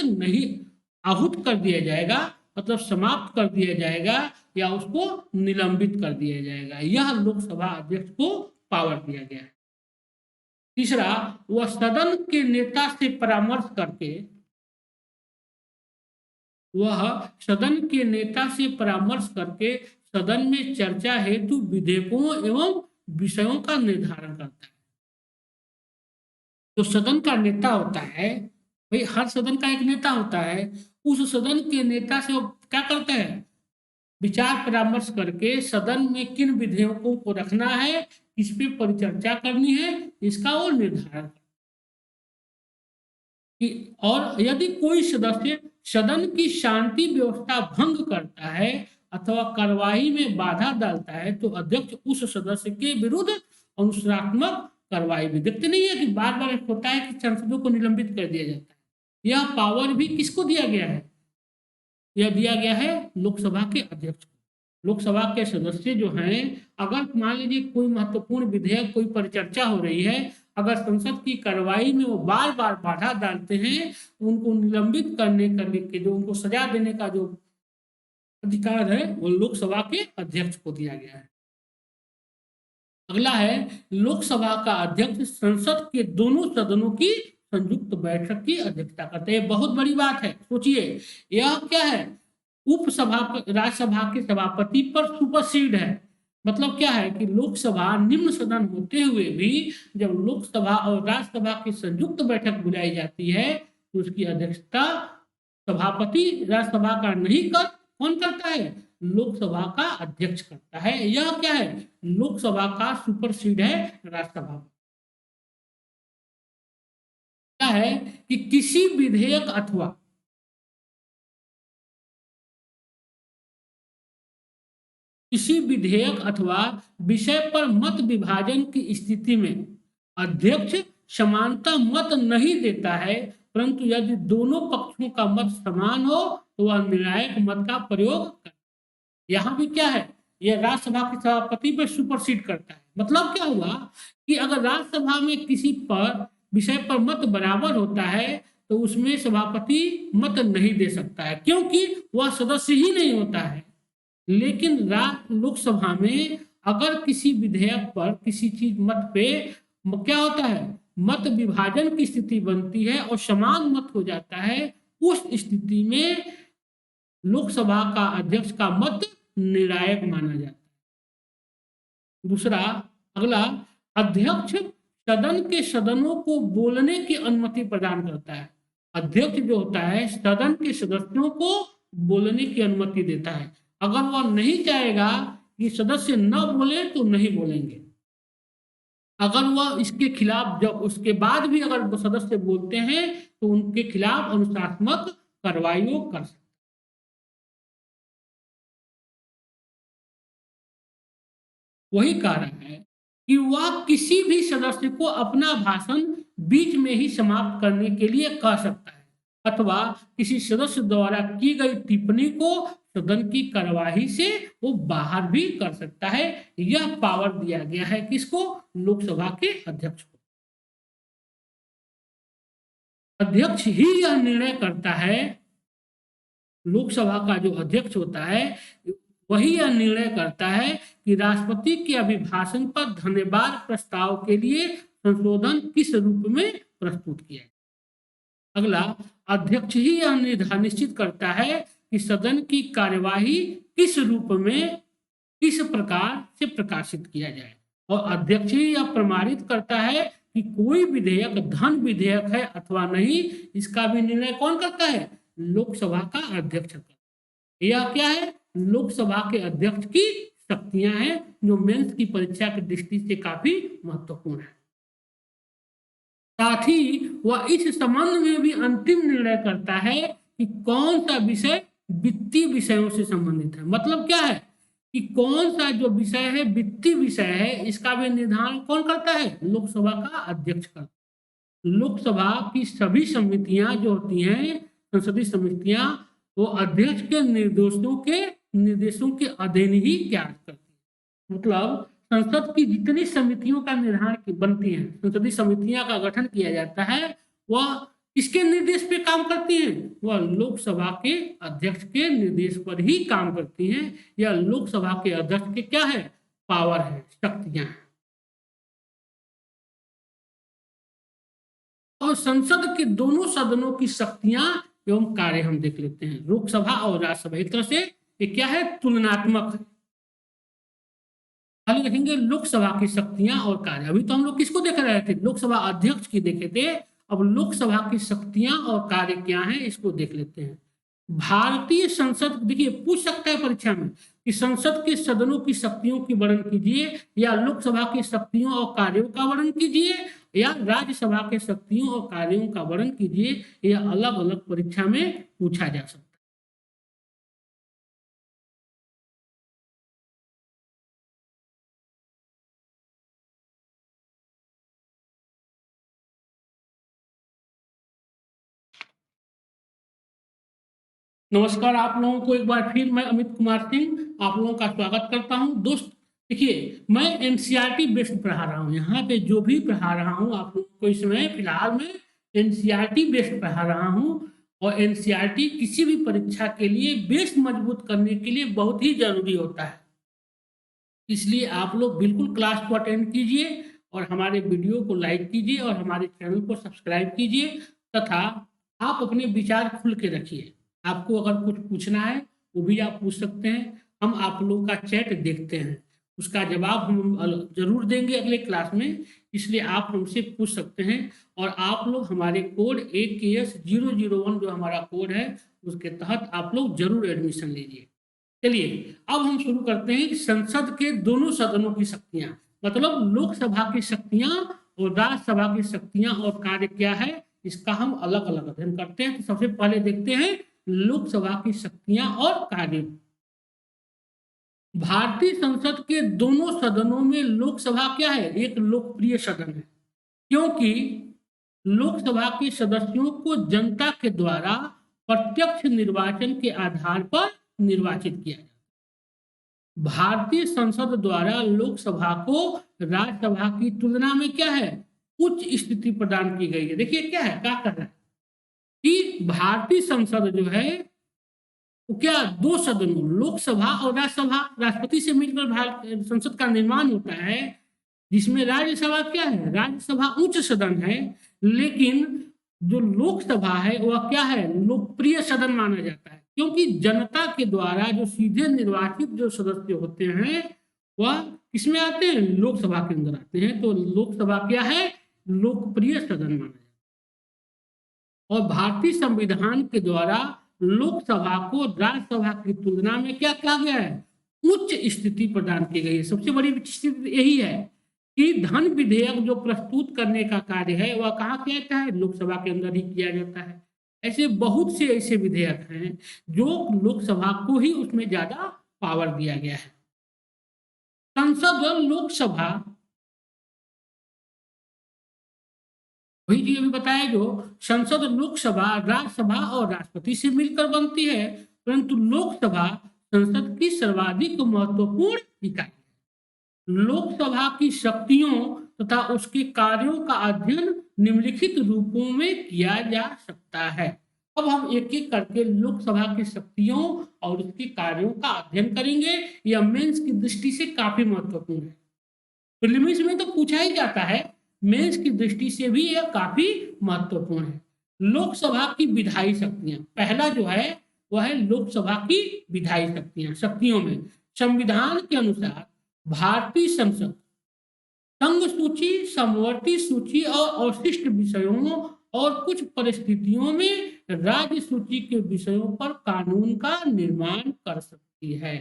कर दिया जाएगा मतलब समाप्त कर दिया जाएगा या उसको निलंबित कर दिया जाएगा। यह लोकसभा अध्यक्ष को पावर दिया गया है। तीसरा, वह सदन के नेता से परामर्श करके सदन में चर्चा हेतु विधेयकों एवं विषयों का निर्धारण करता है। जो सदन का नेता होता है, भाई हर सदन का एक नेता होता है, उस सदन के नेता से वो क्या करता है, विचार परामर्श करके सदन में किन विधेयकों को रखना है, किस पे परिचर्चा करनी है, इसका वो निर्धारण और यदि कोई सदस्य सदन की शांति व्यवस्था भंग करता है अथवा कार्यवाही में बाधा डालता है तो अध्यक्ष उस सदस्य के विरुद्ध अनुशासनात्मक कार्रवाई भी। देखते नहीं है कि बार बार होता है कि सांसदों को निलंबित कर दिया जाता है। यह पावर भी किसको दिया गया है, यह दिया गया है लोकसभा के अध्यक्ष को। लोकसभा के सदस्य जो हैं, अगर मान लीजिए कोई महत्वपूर्ण विधेयक, कोई परिचर्चा हो रही है, अगर संसद की कार्रवाई में वो बार बार बाधा डालते हैं, उनको निलंबित करने के जो उनको सजा देने का जो अधिकार है वो लोकसभा के अध्यक्ष को दिया गया है। अगला है, लोकसभा का अध्यक्ष संसद के दोनों सदनों की संयुक्त बैठक की अध्यक्षता करते हैं। बहुत बड़ी बात है, सोचिए, यह क्या है, राज्यसभा के सभापति पर सुपरसीड है। मतलब क्या है कि लोकसभा निम्न सदन होते हुए भी जब लोकसभा और राज्यसभा की संयुक्त बैठक बुलाई जाती है तो उसकी अध्यक्षता सभापति राज्यसभा का नहीं कौन करता है, लोकसभा का अध्यक्ष करता है। यह क्या है, लोकसभा का सुपरसीड है राज्यसभा। क्या है कि किसी विधेयक अथवा विषय पर मत विभाजन की स्थिति में अध्यक्ष समानता मत नहीं देता है, परंतु यदि दोनों पक्षों का मत समान हो तो वह निर्णायक मत का प्रयोग करता है। यहाँ भी क्या है, यह राज्यसभा के सभापति पर सुपरसीड करता है। मतलब क्या हुआ कि अगर राज्यसभा में किसी पर विषय पर मत बराबर होता है तो उसमें सभापति मत नहीं दे सकता है, क्योंकि वह सदस्य ही नहीं होता है। लेकिन लोकसभा में अगर किसी विधेयक पर किसी चीज मत पे क्या होता है, मत विभाजन की स्थिति बनती है और समान मत हो जाता है, उस स्थिति में लोकसभा का अध्यक्ष का मत निर्णायक माना जाता है। दूसरा, अगला, अध्यक्ष सदन के सदनों को बोलने की अनुमति प्रदान करता है। अध्यक्ष जो होता है सदन के सदस्यों को बोलने की अनुमति देता है। अगर वह नहीं चाहेगा कि सदस्य न बोले तो नहीं बोलेंगे। अगर वह इसके खिलाफ जब उसके बाद भी अगर वो सदस्य बोलते हैं तो उनके खिलाफ अनुशासनात्मक कार्रवाई कर सकते। वही कारण है कि वह किसी भी सदस्य को अपना भाषण बीच में ही समाप्त करने के लिए कह सकता है अथवा किसी सदस्य द्वारा की गई टिप्पणी को सदन की कार्यवाही से वो बाहर भी कर सकता है। यह पावर दिया गया है किसको, लोकसभा के अध्यक्ष को। अध्यक्ष ही यह निर्णय करता है, लोकसभा का जो अध्यक्ष होता है वही यह निर्णय करता है कि राष्ट्रपति के अभिभाषण पर धन्यवाद प्रस्ताव के लिए संशोधन किस रूप में प्रस्तुत किया है। अगला, अध्यक्ष ही यह निश्चित करता है कि सदन की कार्यवाही किस रूप में किस प्रकार से प्रकाशित किया जाए, और अध्यक्ष ही यह प्रमाणित करता है कि कोई विधेयक धन विधेयक है अथवा नहीं। इसका भी निर्णय कौन करता है, लोकसभा का अध्यक्ष करता है। यह क्या है, लोकसभा के अध्यक्ष की शक्तियां हैं जो मेंस की परीक्षा की दृष्टि से काफी महत्वपूर्ण है। साथ ही वह इस संबंध में भी अंतिम निर्णय करता है कि कौन सा विषय वित्तीय विषयों से संबंधित है। मतलब क्या है कि कौन सा जो विषय है वित्तीय विषय है, इसका भी निर्धारण कौन करता है, लोकसभा का अध्यक्ष करता है। लोकसभा की सभी समितियां जो होती हैं, संसदीय समितियां, वो अध्यक्ष के निर्देशों के अधीन ही कार्य करती है। मतलब संसद की जितनी समितियों का निर्धारण बनती है, संसदीय समितियां का गठन किया जाता है, वह किसके निर्देश पे काम करती हैं? वह लोकसभा के अध्यक्ष के निर्देश पर ही काम करती हैं। या लोकसभा के अध्यक्ष के क्या है? पावर है, शक्तियां हैं। और संसद के दोनों सदनों की शक्तियां एवं कार्य हम देख लेते हैं। लोकसभा और राज्यसभा एक तरह से ये क्या है? तुलनात्मक है। पहले देखेंगे लोकसभा की शक्तियां और कार्य। अभी तो हम लोग किसको देख रहे थे? लोकसभा अध्यक्ष की देखे थे। अब लोकसभा की शक्तियां और कार्य क्या हैं, इसको देख लेते हैं। भारतीय संसद, देखिए पूछ सकता है परीक्षा में कि संसद के सदनों की शक्तियों की वर्णन कीजिए, या लोकसभा की शक्तियों और कार्यों का वर्णन कीजिए, या राज्यसभा के शक्तियों और कार्यों का वर्णन कीजिए। यह अलग अलग परीक्षा में पूछा जा सकता है। नमस्कार, आप लोगों को एक बार फिर मैं अमित कुमार सिंह आप लोगों का स्वागत करता हूं। दोस्त देखिए, मैं एनसीईआरटी बेस्ड पढ़ा रहा हूं। यहाँ पे जो भी पढ़ा रहा हूं आप लोगों को, इसमें फिलहाल मैं एनसीईआरटी बेस्ड पढ़ा रहा हूं। और एनसीईआरटी किसी भी परीक्षा के लिए बेस मजबूत करने के लिए बहुत ही जरूरी होता है। इसलिए आप लोग बिल्कुल क्लास को अटेंड कीजिए और हमारे वीडियो को लाइक कीजिए और हमारे चैनल को सब्सक्राइब कीजिए, तथा आप अपने विचार खुल के रखिए। आपको अगर कुछ पूछना है वो भी आप पूछ सकते हैं। हम आप लोगों का चैट देखते हैं, उसका जवाब हम जरूर देंगे अगले क्लास में। इसलिए आप हमसे पूछ सकते हैं। और आप लोग हमारे कोड AKS001 जो हमारा कोड है, उसके तहत आप लोग जरूर एडमिशन लीजिए। चलिए अब हम शुरू करते हैं कि संसद के दोनों सदनों की शक्तियां, मतलब लोकसभा की शक्तियां और राज्यसभा की शक्तियां और कार्य क्या है, इसका हम अलग अलग अध्ययन करते हैं। तो सबसे पहले देखते हैं लोकसभा की शक्तियां और कार्य। भारतीय संसद के दोनों सदनों में लोकसभा क्या है? एक लोकप्रिय सदन है, क्योंकि लोकसभा के सदस्यों को जनता के द्वारा प्रत्यक्ष निर्वाचन के आधार पर निर्वाचित किया जाता है। भारतीय संसद द्वारा लोकसभा को राज्यसभा की तुलना में क्या है? उच्च स्थिति प्रदान की गई है। देखिए क्या है, क्या कर रहा है कि भारतीय संसद जो है वो क्या, दो सदनों लोकसभा और राज्यसभा, राष्ट्रपति से मिलकर भारत संसद का निर्माण होता है। जिसमें राज्यसभा क्या है? राज्यसभा उच्च सदन है, लेकिन जो लोकसभा है वह क्या है? लोकप्रिय सदन माना जाता है, क्योंकि जनता के द्वारा जो सीधे निर्वाचित जो सदस्य होते हैं वह किसमें आते हैं? लोकसभा के अंदर आते हैं। तो लोकसभा क्या है? लोकप्रिय सदन माना जाता है। और भारतीय संविधान के द्वारा लोकसभा को राज्यसभा की तुलना में क्या कहा गया है? उच्च स्थिति प्रदान की गई है। सबसे बड़ी स्थिति यही है कि धन विधेयक जो प्रस्तुत करने का कार्य है वह कहाँ किया जाता है? लोकसभा के अंदर ही किया जाता है। ऐसे बहुत से ऐसे विधेयक हैं जो लोकसभा को ही उसमें ज्यादा पावर दिया गया है। संसद और लोकसभा, वही चीज अभी बताया, जो संसद लोकसभा राज्यसभा और राष्ट्रपति से मिलकर बनती है, परंतु लोकसभा संसद की सर्वाधिक महत्वपूर्ण इकाई है। लोकसभा की शक्तियों तथा उसके कार्यों का अध्ययन निम्नलिखित रूपों में किया जा सकता है। अब हम एक एक करके लोकसभा की शक्तियों और उसके कार्यों का अध्ययन करेंगे। यह मेंस की दृष्टि से काफी महत्वपूर्ण है। प्रीलिम्स में तो पूछा ही जाता है, मेंस की दृष्टि से भी यह काफी महत्वपूर्ण है। लोकसभा की विधायी शक्तियां, पहला जो है वह है लोकसभा की विधायी शक्तियां। शक्तियों में संविधान के अनुसार भारतीय संसद संघ सूची, समवर्ती सूची और अवशिष्ट विषयों और कुछ परिस्थितियों में राज्य सूची के विषयों पर कानून का निर्माण कर सकती है।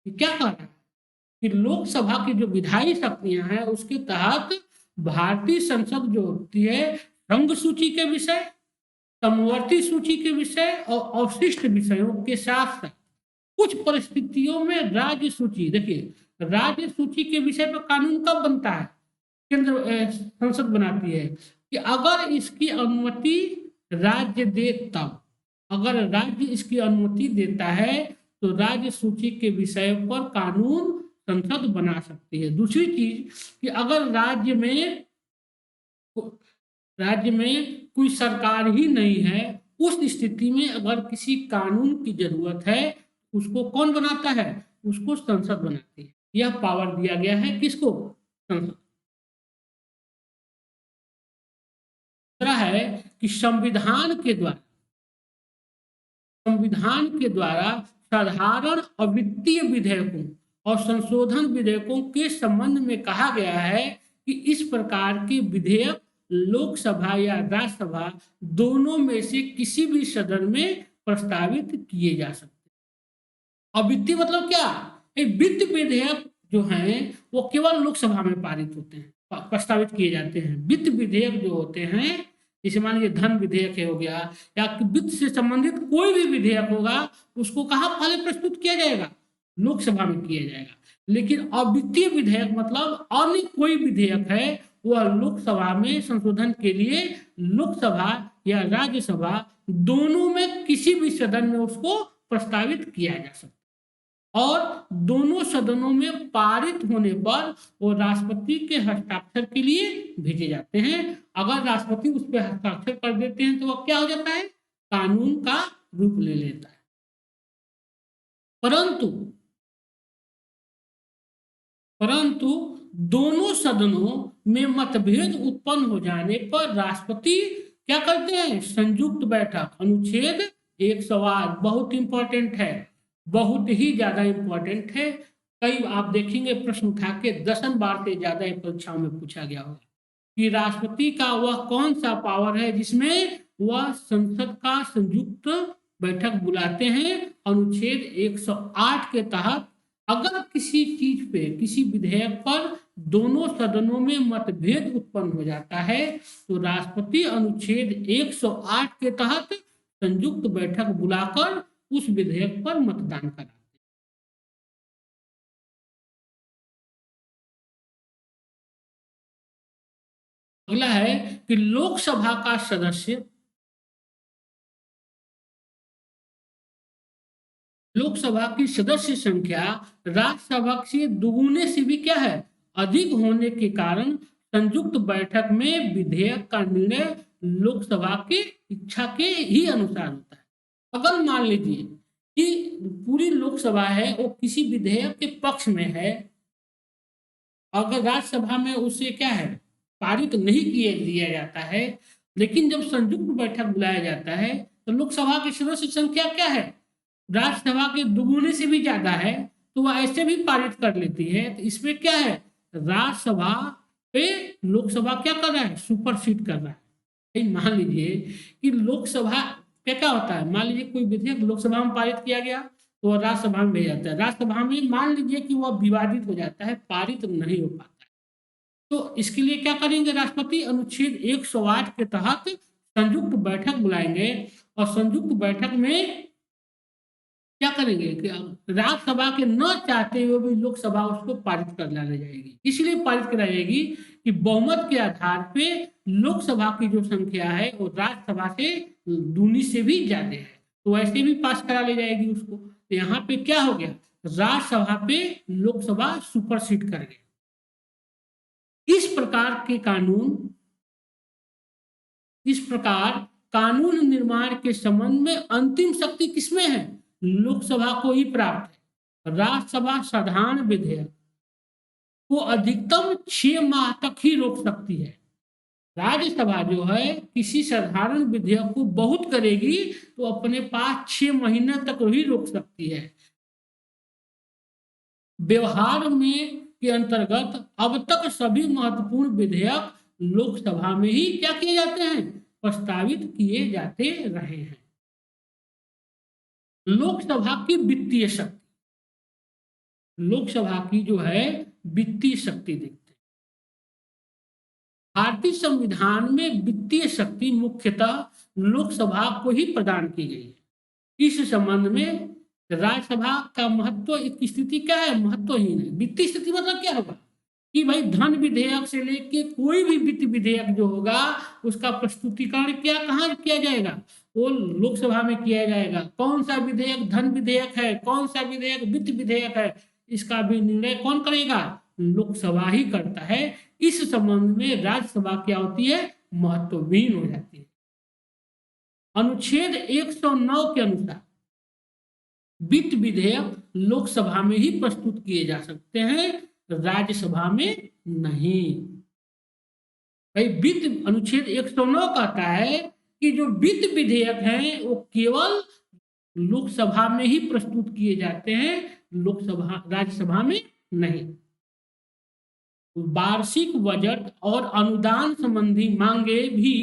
क्या कह रहा है कि लोकसभा की जो विधायी शक्तियां हैं उसके तहत भारतीय संसद जो होती है संघ सूची के विषय, समवर्ती सूची के विषय और अवशिष्ट विषयों के साथ साथ कुछ परिस्थितियों में राज्य सूची, देखिए राज्य सूची के विषय पर कानून कब बनता है? केंद्र संसद बनाती है कि अगर इसकी अनुमति राज्य दे तब, अगर राज्य इसकी अनुमति देता है तो राज्य सूची के विषय पर कानून संसद बना सकती है। दूसरी चीज कि अगर राज्य में कोई सरकार ही नहीं है, उस स्थिति में अगर किसी कानून की जरूरत है, उसको कौन बनाता है? उसको संसद बनाती है। यह पावर दिया गया है किसको? संसद। दूसरा है कि संविधान के द्वारा साधारण और वित्तीय विधेयकों और संशोधन विधेयकों के संबंध में कहा गया है कि इस प्रकार के विधेयक लोकसभा या राज्यसभा दोनों में से किसी भी सदन में प्रस्तावित किए जा सकते हैं। और वित्तीय मतलब क्या? वित्त विधेयक जो हैं वो केवल लोकसभा में पारित होते हैं, प्रस्तावित किए जाते हैं। वित्त विधेयक जो होते हैं, जैसे मान लीजिए धन विधेयक हो गया या वित्त से संबंधित कोई भी विधेयक होगा, उसको कहाँ पहले प्रस्तुत किया जाएगा? लोकसभा में किया जाएगा। लेकिन अवित्तीय विधेयक मतलब अन्य कोई विधेयक है, वह लोकसभा में संशोधन के लिए लोकसभा या राज्यसभा दोनों में किसी भी सदन में उसको प्रस्तावित किया जा सकता है। और दोनों सदनों में पारित होने पर वो राष्ट्रपति के हस्ताक्षर के लिए भेजे जाते हैं। अगर राष्ट्रपति उस पर हस्ताक्षर कर देते हैं तो वह क्या हो जाता है? कानून का रूप ले लेता है। परंतु दोनों सदनों में मतभेद उत्पन्न हो जाने पर राष्ट्रपति क्या करते हैं? संयुक्त बैठक, अनुच्छेद 108 बहुत इंपॉर्टेंट है, बहुत ही ज्यादा इंपॉर्टेंट है। कई आप देखेंगे प्रश्न उठा के 10 बार से ज्यादा परीक्षाओं में पूछा गया होगा कि राष्ट्रपति का वह कौन सा पावर है जिसमें वह संसद का संयुक्त बैठक बुलाते हैं। अनुच्छेद 108 के तहत अगर किसी चीज पे, किसी विधेयक पर दोनों सदनों में मतभेद उत्पन्न हो जाता है तो राष्ट्रपति अनुच्छेद 108 के तहत संयुक्त बैठक बुलाकर उस विधेयक पर मतदान कराते हैं। अगला है कि लोकसभा का सदस्य लोकसभा की सदस्य संख्या राज्यसभा से दुगुने से भी क्या है? अधिक होने के कारण संयुक्त बैठक में विधेयक का निर्णय लोकसभा की इच्छा के ही अनुसार होता है। अगर मान लीजिए कि पूरी लोकसभा है वो किसी विधेयक के पक्ष में है, अगर राज्यसभा में उसे क्या है? पारित नहीं किया दिया जाता है, लेकिन जब संयुक्त बैठक बुलाया जाता है तो लोकसभा की सदस्य संख्या क्या है? राज्यसभा के दुगुने से भी ज्यादा है, तो वह ऐसे भी पारित कर लेती है। तो इसमें क्या है? राज्यसभा पे लोकसभा क्या कर रहा है? सुपरसीड कर रहा है। मान लीजिए कि लोकसभा क्या होता है, मान लीजिए कोई विधेयक लोकसभा में पारित किया गया तो वह राज्यसभा में भेजा जाता है। राज्यसभा में मान लीजिए कि वह विवादित हो जाता है, पारित नहीं हो पाता है, तो इसके लिए क्या करेंगे? राष्ट्रपति अनुच्छेद 108 के तहत संयुक्त बैठक बुलाएंगे और संयुक्त बैठक में क्या करेंगे कि राज्यसभा के न चाहते हुए भी लोकसभा उसको पारित कर लाने जाएगी। इसलिए पारित कराई जाएगी कि बहुमत के आधार पे लोकसभा की जो संख्या है वो राज्यसभा से दूनी से भी ज्यादा है, तो ऐसे भी पास करा ले जाएगी उसको। तो यहाँ पे क्या हो गया? राज्यसभा पे लोकसभा सुपरसीड कर गया। इस प्रकार कानून निर्माण के संबंध में अंतिम शक्ति किसमें है? लोकसभा को ही प्राप्त है। राज्यसभा साधारण विधेयक को अधिकतम 6 माह तक ही रोक सकती है। राज्यसभा जो है किसी साधारण विधेयक को बहुत करेगी तो अपने पास 6 महीने तक ही रोक सकती है। व्यवहार में के अंतर्गत अब तक सभी महत्वपूर्ण विधेयक लोकसभा में ही क्या किए जाते हैं? प्रस्तावित किए जाते रहे हैं। लोकसभा की वित्तीय शक्ति, लोकसभा की जो है वित्तीय शक्ति देखते हैं। भारतीय संविधान में वित्तीय शक्ति मुख्यतः लोकसभा को ही प्रदान की गई है। इस संबंध में राज्यसभा का महत्व की स्थिति क्या है? महत्वहीन है। वित्तीय स्थिति मतलब क्या होगा कि भाई धन विधेयक से लेके कोई भी वित्त विधेयक जो होगा उसका प्रस्तुतिकरण कहाँ किया जाएगा? वो लोकसभा में किया जाएगा। कौन सा विधेयक धन विधेयक है, कौन सा विधेयक वित्त विधेयक है, इसका भी निर्णय कौन करेगा? लोकसभा ही करता है। इस संबंध में राज्यसभा क्या होती है? महत्वहीन हो जाती है। अनुच्छेद 109 के अनुसार वित्त विधेयक लोकसभा में ही प्रस्तुत किए जा सकते हैं, राज्यसभा में नहीं। भाई वित्त अनुच्छेद 109 कहता है कि जो वित्त विधेयक हैं वो केवल लोकसभा में ही प्रस्तुत किए जाते हैं, लोकसभा राज्यसभा में नहीं। वार्षिक बजट और अनुदान संबंधी मांगे भी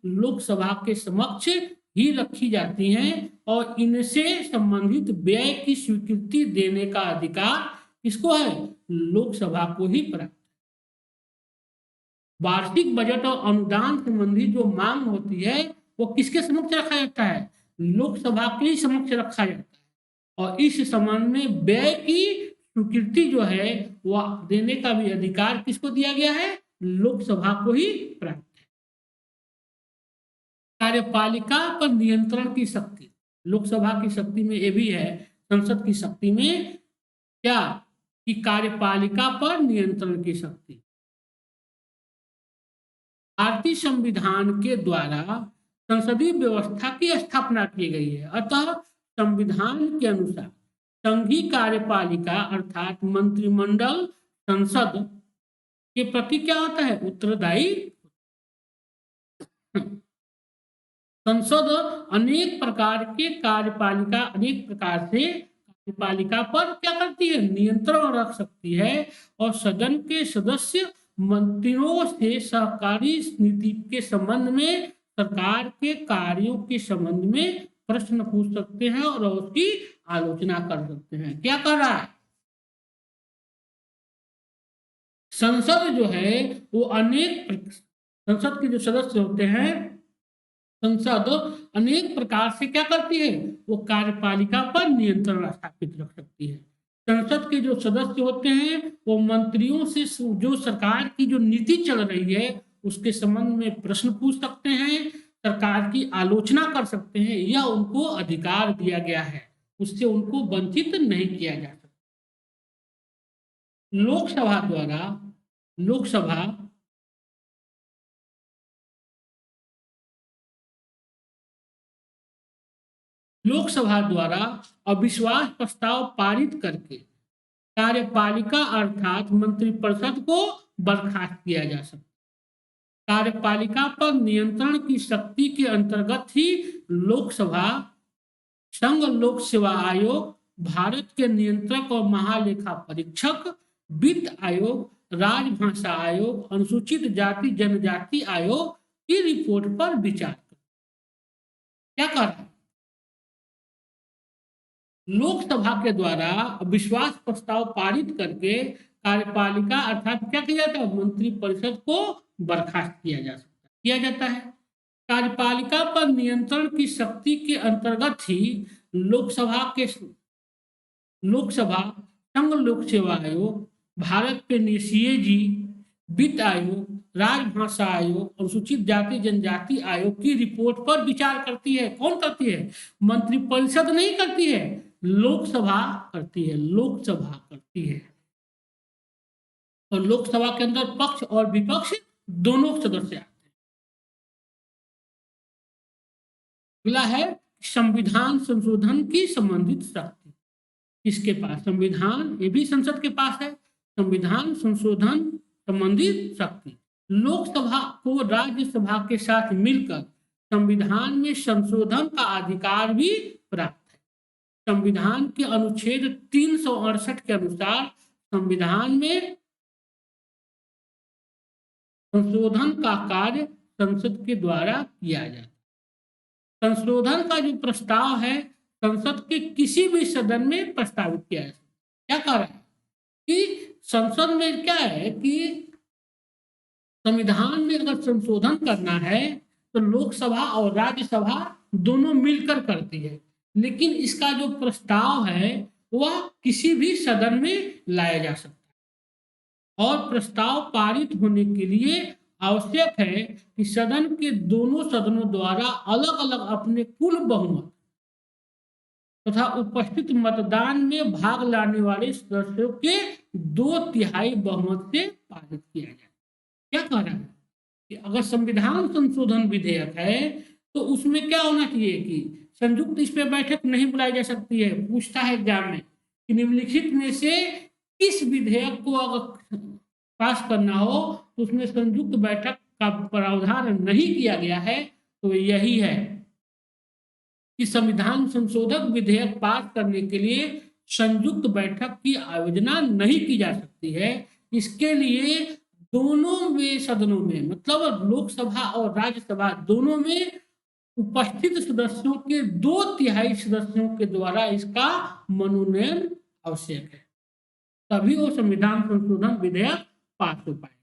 लोकसभा के समक्ष ही रखी जाती हैं और इनसे संबंधित व्यय की स्वीकृति देने का अधिकार किसको है? लोकसभा को ही प्राप्त। वार्षिक बजट और अनुदान संबंधी जो मांग होती है वो किसके समक्ष रखा जाता है? लोकसभा के ही समक्ष रखा जाता है और इस संबंध में व्यय की स्वीकृति जो है वह देने का भी अधिकार किसको दिया गया है? लोकसभा को ही प्राप्त है। कार्यपालिका पर नियंत्रण की शक्ति, लोकसभा की शक्ति में ये भी है, संसद की शक्ति में क्या कि कार्यपालिका पर नियंत्रण की शक्ति। भारतीय संविधान के द्वारा संसदीय व्यवस्था की स्थापना की गई है, अतः संविधान के अनुसार संघीय कार्यपालिका अर्थात मंत्रिमंडल संसद के प्रति क्या होता है? उत्तरदायी। संसद अनेक प्रकार के कार्यपालिका अनेक प्रकार से कार्यपालिका पर क्या करती है? नियंत्रण रख सकती है और सदन के सदस्य मंत्रियों से सहकारी नीति के संबंध में, सरकार के कार्यों के संबंध में प्रश्न पूछ सकते हैं और उसकी आलोचना कर सकते हैं। क्या कर रहा है? संसद जो है वो संसद के जो सदस्य होते हैं, संसद अनेक प्रकार से क्या करती है? वो कार्यपालिका पर नियंत्रण स्थापित रख सकती है। संसद के जो सदस्य होते हैं वो मंत्रियों से जो सरकार की जो नीति चल रही है उसके संबंध में प्रश्न पूछ सकते हैं, सरकार की आलोचना कर सकते हैं। यह उनको अधिकार दिया गया है, उससे उनको वंचित नहीं किया जा सकता। लोकसभा द्वारा अविश्वास प्रस्ताव पारित करके कार्यपालिका अर्थात मंत्रिपरिषद को बर्खास्त किया जा सकता है। कार्यपालिका पर नियंत्रण की शक्ति के अंतर्गत ही लोकसभा, संघ लोक सेवा आयोग, भारत के नियंत्रक और महालेखा परीक्षक, वित्त आयोग, राजभाषा आयोग, अनुसूचित जाति जनजाति आयोग की रिपोर्ट पर विचार कर क्या कर रहा है? लोकसभा के द्वारा विश्वास प्रस्ताव पारित करके कार्यपालिका अर्थात क्या किया जाता है? मंत्रिपरिषद को बर्खास्त किया जाता है। कार्यपालिका पर नियंत्रण की शक्ति के अंतर्गत ही लोकसभा, संघ लोक सेवा आयोग, भारत के सीएजी, वित्त आयोग, राजभाषा आयोग, अनुसूचित जाति जनजाति आयोग की रिपोर्ट पर विचार करती है। कौन करती है? मंत्रिपरिषद नहीं करती है, लोकसभा करती है। और लोकसभा के अंदर पक्ष और विपक्ष दोनों सदस्य आते हैं। अगला है संविधान संशोधन की संबंधित शक्ति। किसके पास? संविधान, ये भी संसद के पास है। संविधान संशोधन संबंधित शक्ति लोकसभा को राज्यसभा के साथ मिलकर संविधान में संशोधन का अधिकार भी प्राप्त है। संविधान के अनुच्छेद 368 के अनुसार संविधान में संशोधन का कार्य संसद के द्वारा किया जाता है। संशोधन का जो प्रस्ताव है संसद के किसी भी सदन में प्रस्तावित किया जा सकता है। क्या कह रहा है कि संसद में क्या है कि संविधान में अगर संशोधन करना है तो लोकसभा और राज्यसभा दोनों मिलकर करती है, लेकिन इसका जो प्रस्ताव है वह किसी भी सदन में लाया जा सकता है और प्रस्ताव पारित होने के लिए आवश्यक है कि सदन के दोनों सदनों द्वारा अलग अलग अपने कुल बहुमत तथा उपस्थित मतदान में भाग लाने वाले सदस्यों के 2/3 बहुमत से पारित किया जाए। क्या कह रहा है कि अगर संविधान संशोधन विधेयक है तो उसमें क्या होना चाहिए कि संयुक्त इस पे बैठक नहीं बुलाई जा सकती है। पूछता है एग्जाम में कि निम्नलिखित में से किस विधेयक को अगर पास करना हो तो उसमें संयुक्त बैठक का प्रावधान नहीं किया गया है, तो यही है कि संविधान संशोधक विधेयक पास करने के लिए संयुक्त बैठक की आयोजना नहीं की जा सकती है। इसके लिए दोनों में सदनों में, मतलब लोकसभा और राज्यसभा दोनों में उपस्थित सदस्यों के 2/3 सदस्यों के द्वारा इसका मनोनयन आवश्यक है, तभी वो संविधान संशोधन विधेयक पास हो पाए।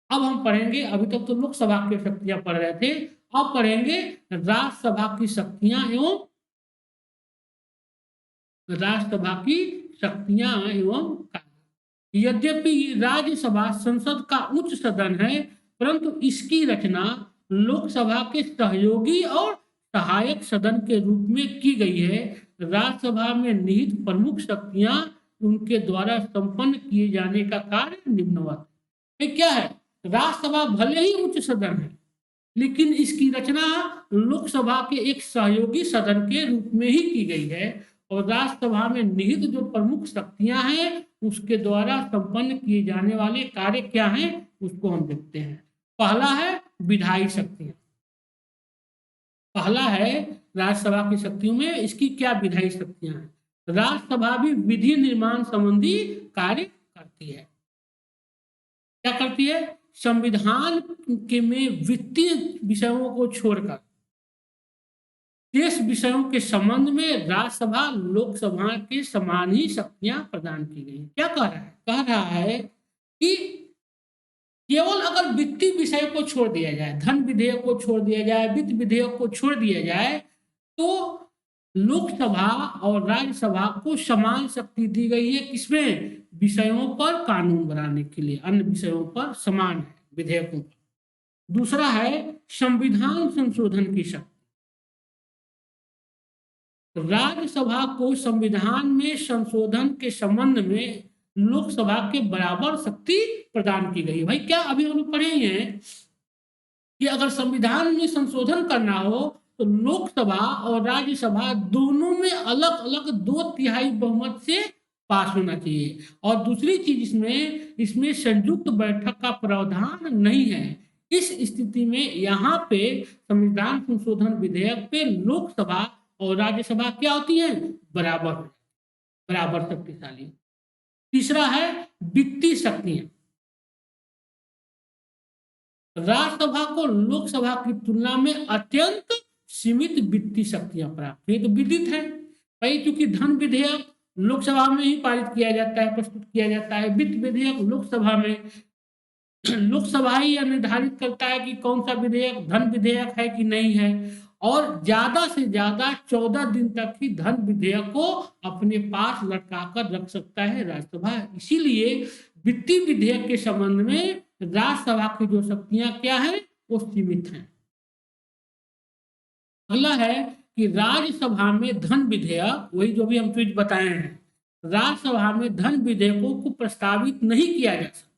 अब हम पढ़ेंगे, अभी तक तो लोकसभा की शक्तियां पढ़ रहे थे, अब पढ़ेंगे राज्यसभा की शक्तियां एवं कार्य। यद्यपि राज्यसभा संसद का उच्च सदन है, परंतु इसकी रचना लोकसभा के सहयोगी और सहायक सदन के रूप में की गई है। राज्यसभा में निहित प्रमुख शक्तियां उनके द्वारा संपन्न किए जाने का कार्य निम्नवत है। क्या है? राज्यसभा भले ही उच्च सदन है, लेकिन इसकी रचना लोकसभा के एक सहयोगी सदन के रूप में ही की गई है, और राज्यसभा में निहित जो प्रमुख शक्तियां हैं उसके द्वारा संपन्न किए जाने वाले कार्य क्या हैं, उसको हम देखते हैं। पहला है विधायी शक्तियां। पहला है राज्यसभा की शक्तियों में इसकी क्या विधायी शक्तियां हैं। राज्यसभा भी विधि निर्माण संबंधी कार्य करती है। क्या करती है? संविधान के में वित्तीय विषयों को छोड़कर शेष विषयों के संबंध में राज्यसभा लोकसभा के समान ही शक्तियां प्रदान की गई। क्या कह रहा है? कह रहा है कि केवल अगर वित्तीय विषय को छोड़ दिया जाए, धन विधेयक को छोड़ दिया जाए, वित्त विधेयक को छोड़ दिया जाए, तो लोकसभा और राज्यसभा को समान शक्ति दी गई है। किसमें? विषयों पर कानून बनाने के लिए, अन्य विषयों पर समान है विधेयकों पर। दूसरा है संविधान संशोधन की शक्ति। राज्यसभा को संविधान में संशोधन के संबंध में लोकसभा के बराबर शक्ति प्रदान की गई है। भाई क्या अभी हम लोग पढ़े हैं कि अगर संविधान में संशोधन करना हो तो लोकसभा और राज्यसभा दोनों में अलग अलग 2/3 बहुमत से पास होना चाहिए। और दूसरी चीज इसमें संयुक्त बैठक का प्रावधान नहीं है। इस स्थिति में यहाँ पे संविधान संशोधन विधेयक पे लोकसभा और राज्यसभा क्या होती है? बराबर शक्तिशाली। तीसरा है वित्तीय शक्तियां। राज्यसभा को लोकसभा की तुलना में अत्यंत सीमित वित्तीय शक्तियां प्राप्त, ये तो विदित है भाई, क्योंकि धन विधेयक लोकसभा में ही पारित किया जाता है, प्रस्तुत किया जाता है। वित्त विधेयक लोकसभा में, लोकसभा ही यह निर्धारित करता है कि कौन सा विधेयक धन विधेयक है कि नहीं है, और ज्यादा से ज्यादा 14 दिन तक ही धन विधेयक को अपने पास लटका कर रख सकता है राज्यसभा। इसीलिए वित्तीय विधेयक के संबंध में राज्यसभा की जो शक्तियां क्या है वो सीमित हैं। अगला है कि राज्यसभा में धन विधेयक, वही जो भी हम चीज बताए हैं, राज्यसभा में धन विधेयकों को प्रस्तावित नहीं किया जा सकता,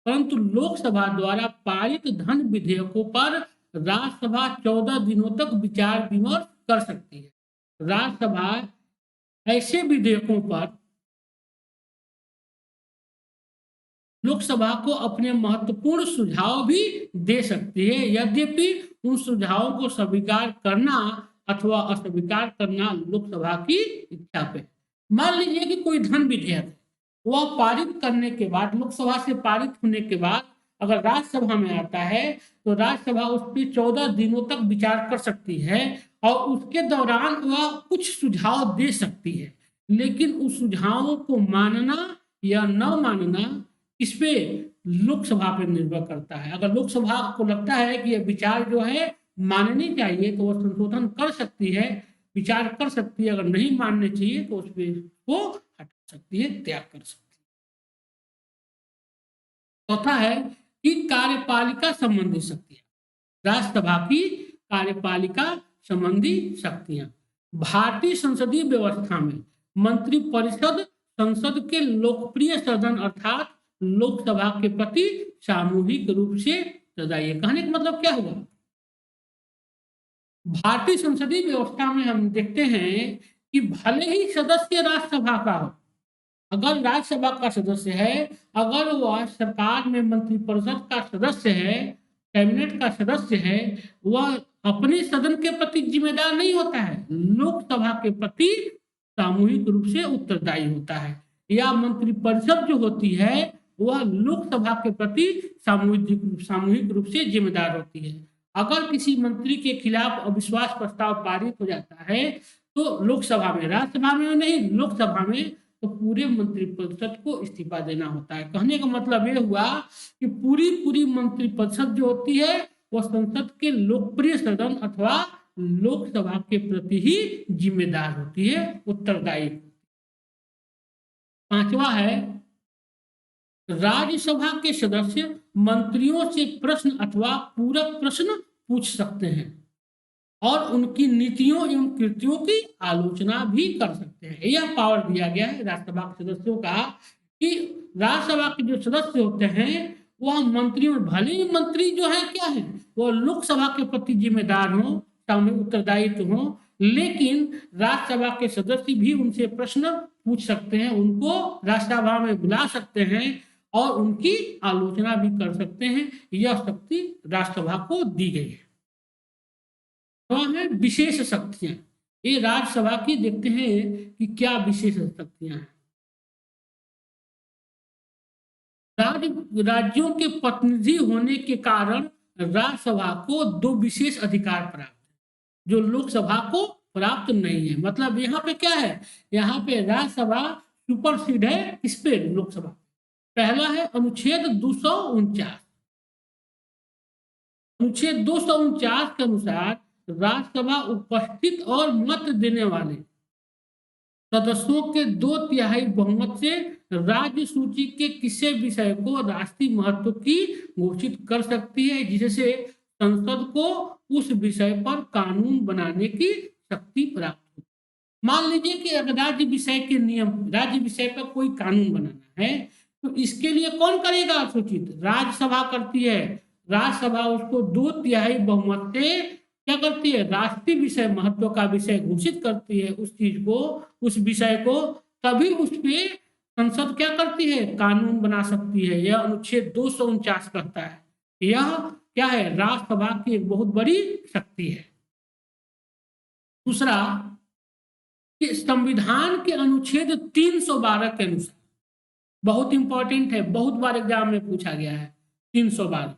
परंतु लोकसभा द्वारा पारित धन विधेयकों पर राज्यसभा 14 दिनों तक विचार विमर्श कर सकती है। राज्यसभा ऐसे विधेयकों पर लोकसभा को अपने महत्वपूर्ण सुझाव भी दे सकती है, यद्यपि उन सुझावों को स्वीकार करना अथवा अस्वीकार करना लोकसभा की इच्छा पे। मान लीजिए कि कोई धन विधेयक है, वह पारित करने के बाद, लोकसभा से पारित होने के बाद अगर राज्यसभा में आता है तो राज्यसभा उस पर 14 दिनों तक विचार कर सकती है, और उसके दौरान वह कुछ सुझाव दे सकती है। लेकिन उस सुझावों को मानना या न मानना इस पे लोकसभा पर निर्भर करता है। अगर लोकसभा को लगता है कि यह विचार जो है माननी चाहिए तो वह संशोधन कर सकती है, विचार कर सकती है। अगर नहीं मानने चाहिए तो उस पर वो हटा सकती है, त्याग कर सकती है। चौथा है कि कार्यपालिका संबंधी शक्तियां। राज्यसभा की कार्यपालिका संबंधी शक्तियां। भारतीय संसदीय व्यवस्था में मंत्रिपरिषद संसद के लोकप्रिय सदन अर्थात लोकसभा के प्रति सामूहिक रूप से सदा। ये कहने का मतलब क्या हुआ भारतीय संसदीय व्यवस्था में हम देखते हैं कि भले ही सदस्य राज्यसभा का हो, अगर राज्यसभा का सदस्य है, अगर वह सरकार में मंत्रिपरिषद का सदस्य है, कैबिनेट का सदस्य है, वह अपने सदन के प्रति जिम्मेदार नहीं होता है, लोकसभा के प्रति सामूहिक रूप से उत्तरदायी होता है। या मंत्रिपरिषद जो होती है वह लोकसभा के प्रति सामूहिक रूप से जिम्मेदार होती है। अगर किसी मंत्री के खिलाफ अविश्वास प्रस्ताव पारित हो जाता है तो लोकसभा में, राज्यसभा में नहीं, लोकसभा में, तो पूरे मंत्रिपरिषद को इस्तीफा देना होता है। कहने का मतलब ये हुआ कि पूरी मंत्रिपरिषद जो होती है वह संसद के लोकप्रिय सदन अथवा लोकसभा के प्रति ही जिम्मेदार होती है, उत्तरदायी। पांचवा है, राज्यसभा के सदस्य मंत्रियों से प्रश्न अथवा पूरक प्रश्न पूछ सकते हैं और उनकी नीतियों एवं कृतियों की आलोचना भी कर सकते हैं। यह पावर दिया गया है राज्यसभा के सदस्यों का कि राज्यसभा के जो सदस्य होते हैं वह मंत्रियों, भले ही मंत्री जो है क्या है, वो लोकसभा के प्रति जिम्मेदार हो, उत्तरदायित्व हो, लेकिन राज्यसभा के सदस्य भी उनसे प्रश्न पूछ सकते हैं, उनको राज्यसभा में बुला सकते हैं और उनकी आलोचना भी कर सकते हैं। यह शक्ति राज्यसभा को दी गई है। है विशेष शक्तियां। ये राज्यसभा की देखते हैं कि क्या विशेष शक्तियां हैं। राज्यों के प्रतिनिधि होने के कारण राज्यसभा को दो विशेष अधिकार प्राप्त है जो लोकसभा को प्राप्त नहीं है। मतलब यहाँ पे क्या है, यहाँ पे राज्यसभा सुपरसीड है इस पे लोकसभा। पहला है अनुच्छेद 249। अनुच्छेद 249 के अनुसार राज्यसभा उपस्थित और मत देने वाले सदस्यों के 2/3 बहुमत से राज्य सूची के किसी विषय को राष्ट्रीय महत्व की घोषित कर सकती है, जिससे संसद को उस विषय पर कानून बनाने की शक्ति प्राप्त हो। मान लीजिए कि अगर राज्य विषय के नियम, राज्य विषय पर कोई कानून बनाना है तो इसके लिए कौन करेगा सूचित? राज्यसभा करती है। राज्यसभा उसको 2/3 बहुमत से क्या करती है, राष्ट्रीय विषय, महत्व का विषय घोषित करती है उस चीज को, उस विषय को, तभी उस पे संसद क्या करती है, कानून बना सकती है। यह अनुच्छेद 249 कहता है। यह क्या है, राज्यसभा की एक बहुत बड़ी शक्ति है। दूसरा कि संविधान के अनुच्छेद 312 के अनुसार, बहुत इंपॉर्टेंट है, बहुत बार एग्जाम में पूछा गया है, 312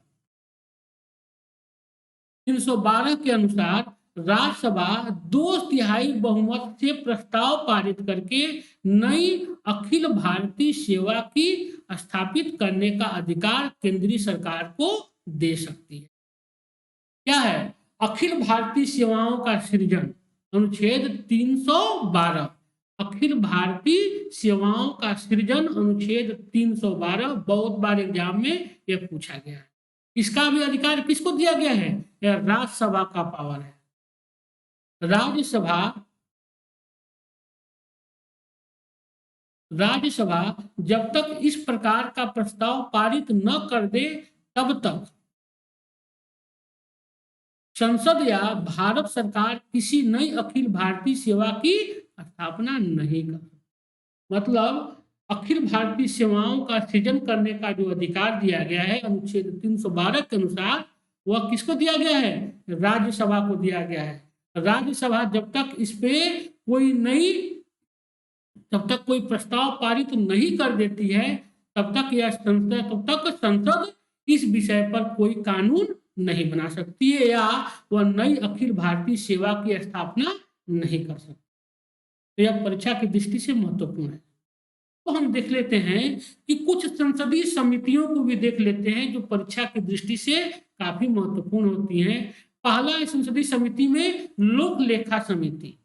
के अनुसार राज्यसभा 2/3 बहुमत से प्रस्ताव पारित करके नई अखिल भारतीय सेवा की स्थापित करने का अधिकार केंद्रीय सरकार को दे सकती है। क्या है, अखिल भारतीय सेवाओं का सृजन, अनुच्छेद 312। अखिल भारतीय सेवाओं का सृजन, अनुच्छेद 312, बहुत बार एग्जाम में यह पूछा गया है। इसका भी अधिकार किसको दिया गया है, यह राज्यसभा का पावर है। राज्यसभा जब तक इस प्रकार का प्रस्ताव पारित न कर दे तब तक संसद या भारत सरकार किसी नई अखिल भारतीय सेवा की स्थापना नहीं कर सकती। मतलब अखिल भारतीय सेवाओं का सृजन करने का जो अधिकार दिया गया है अनुच्छेद 312 के अनुसार, वह किसको दिया गया है, राज्यसभा को दिया गया है। राज्यसभा जब तक इस पे तब तक कोई प्रस्ताव पारित नहीं कर देती है तब तक संसद इस विषय पर कोई कानून नहीं बना सकती है या वह नई अखिल भारतीय सेवा की स्थापना नहीं कर सकती। तो यह परीक्षा की दृष्टि से महत्वपूर्ण है। तो हम देख लेते हैं कि कुछ संसदीय समितियों को भी देख लेते हैं जो परीक्षा की दृष्टि से काफी महत्वपूर्ण होती हैं। पहला संसदीय समिति में लोक लेखा समिति।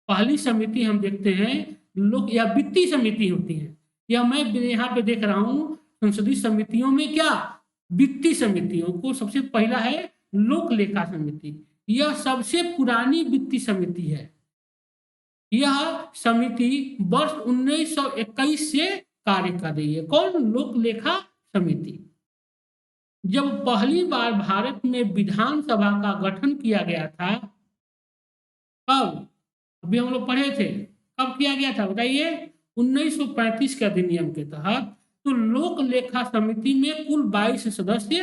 पहली समिति हम देखते हैं लोक या वित्तीय समिति होती है। या मैं यहाँ पे देख रहा हूँ संसदीय समितियों में क्या, वित्तीय समितियों को सबसे पहला है लोक लेखा समिति। यह सबसे पुरानी वित्तीय समिति है। यह समिति वर्ष 1921 से कार्य कर रही है। कौन, लोक लेखा समिति। जब पहली बार भारत में विधानसभा का गठन किया गया था कब? अभी हम लोग पढ़े थे। कब किया गया था बताइए? 1935 के अधिनियम के तहत। तो लोक लेखा समिति में कुल 22 सदस्य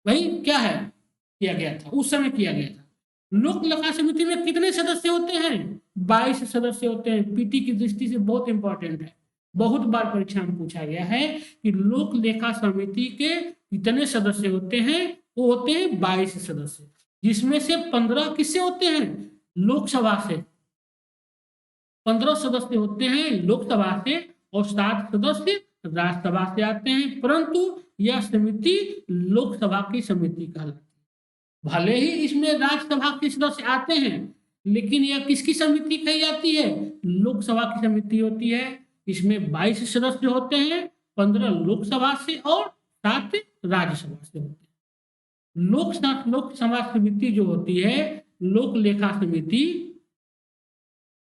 भाई क्या है किया गया था, उस समय किया गया था। लोक लेखा समिति में कितने सदस्य होते हैं? 22 सदस्य होते हैं। पीटी की दृष्टि से बहुत इंपॉर्टेंट है, बहुत बार परीक्षा में पूछा गया है कि लोक लेखा समिति के कितने सदस्य होते हैं। वो होते हैं 22 सदस्य, जिसमें से 15 किससे होते हैं? लोकसभा से। 15 सदस्य होते हैं लोकसभा से और 7 सदस्य राज्यसभा से आते हैं, परंतु यह समिति लोकसभा की समिति कहलाती है। भले ही इसमें राज्यसभा के सदस्य आते हैं, लेकिन यह किसकी समिति कही जाती है? लोकसभा की समिति होती है। इसमें 22 सदस्य होते हैं, 15 लोकसभा से और 7 राज्यसभा से होते हैं। लोकसभा समिति जो होती है, लोक लेखा समिति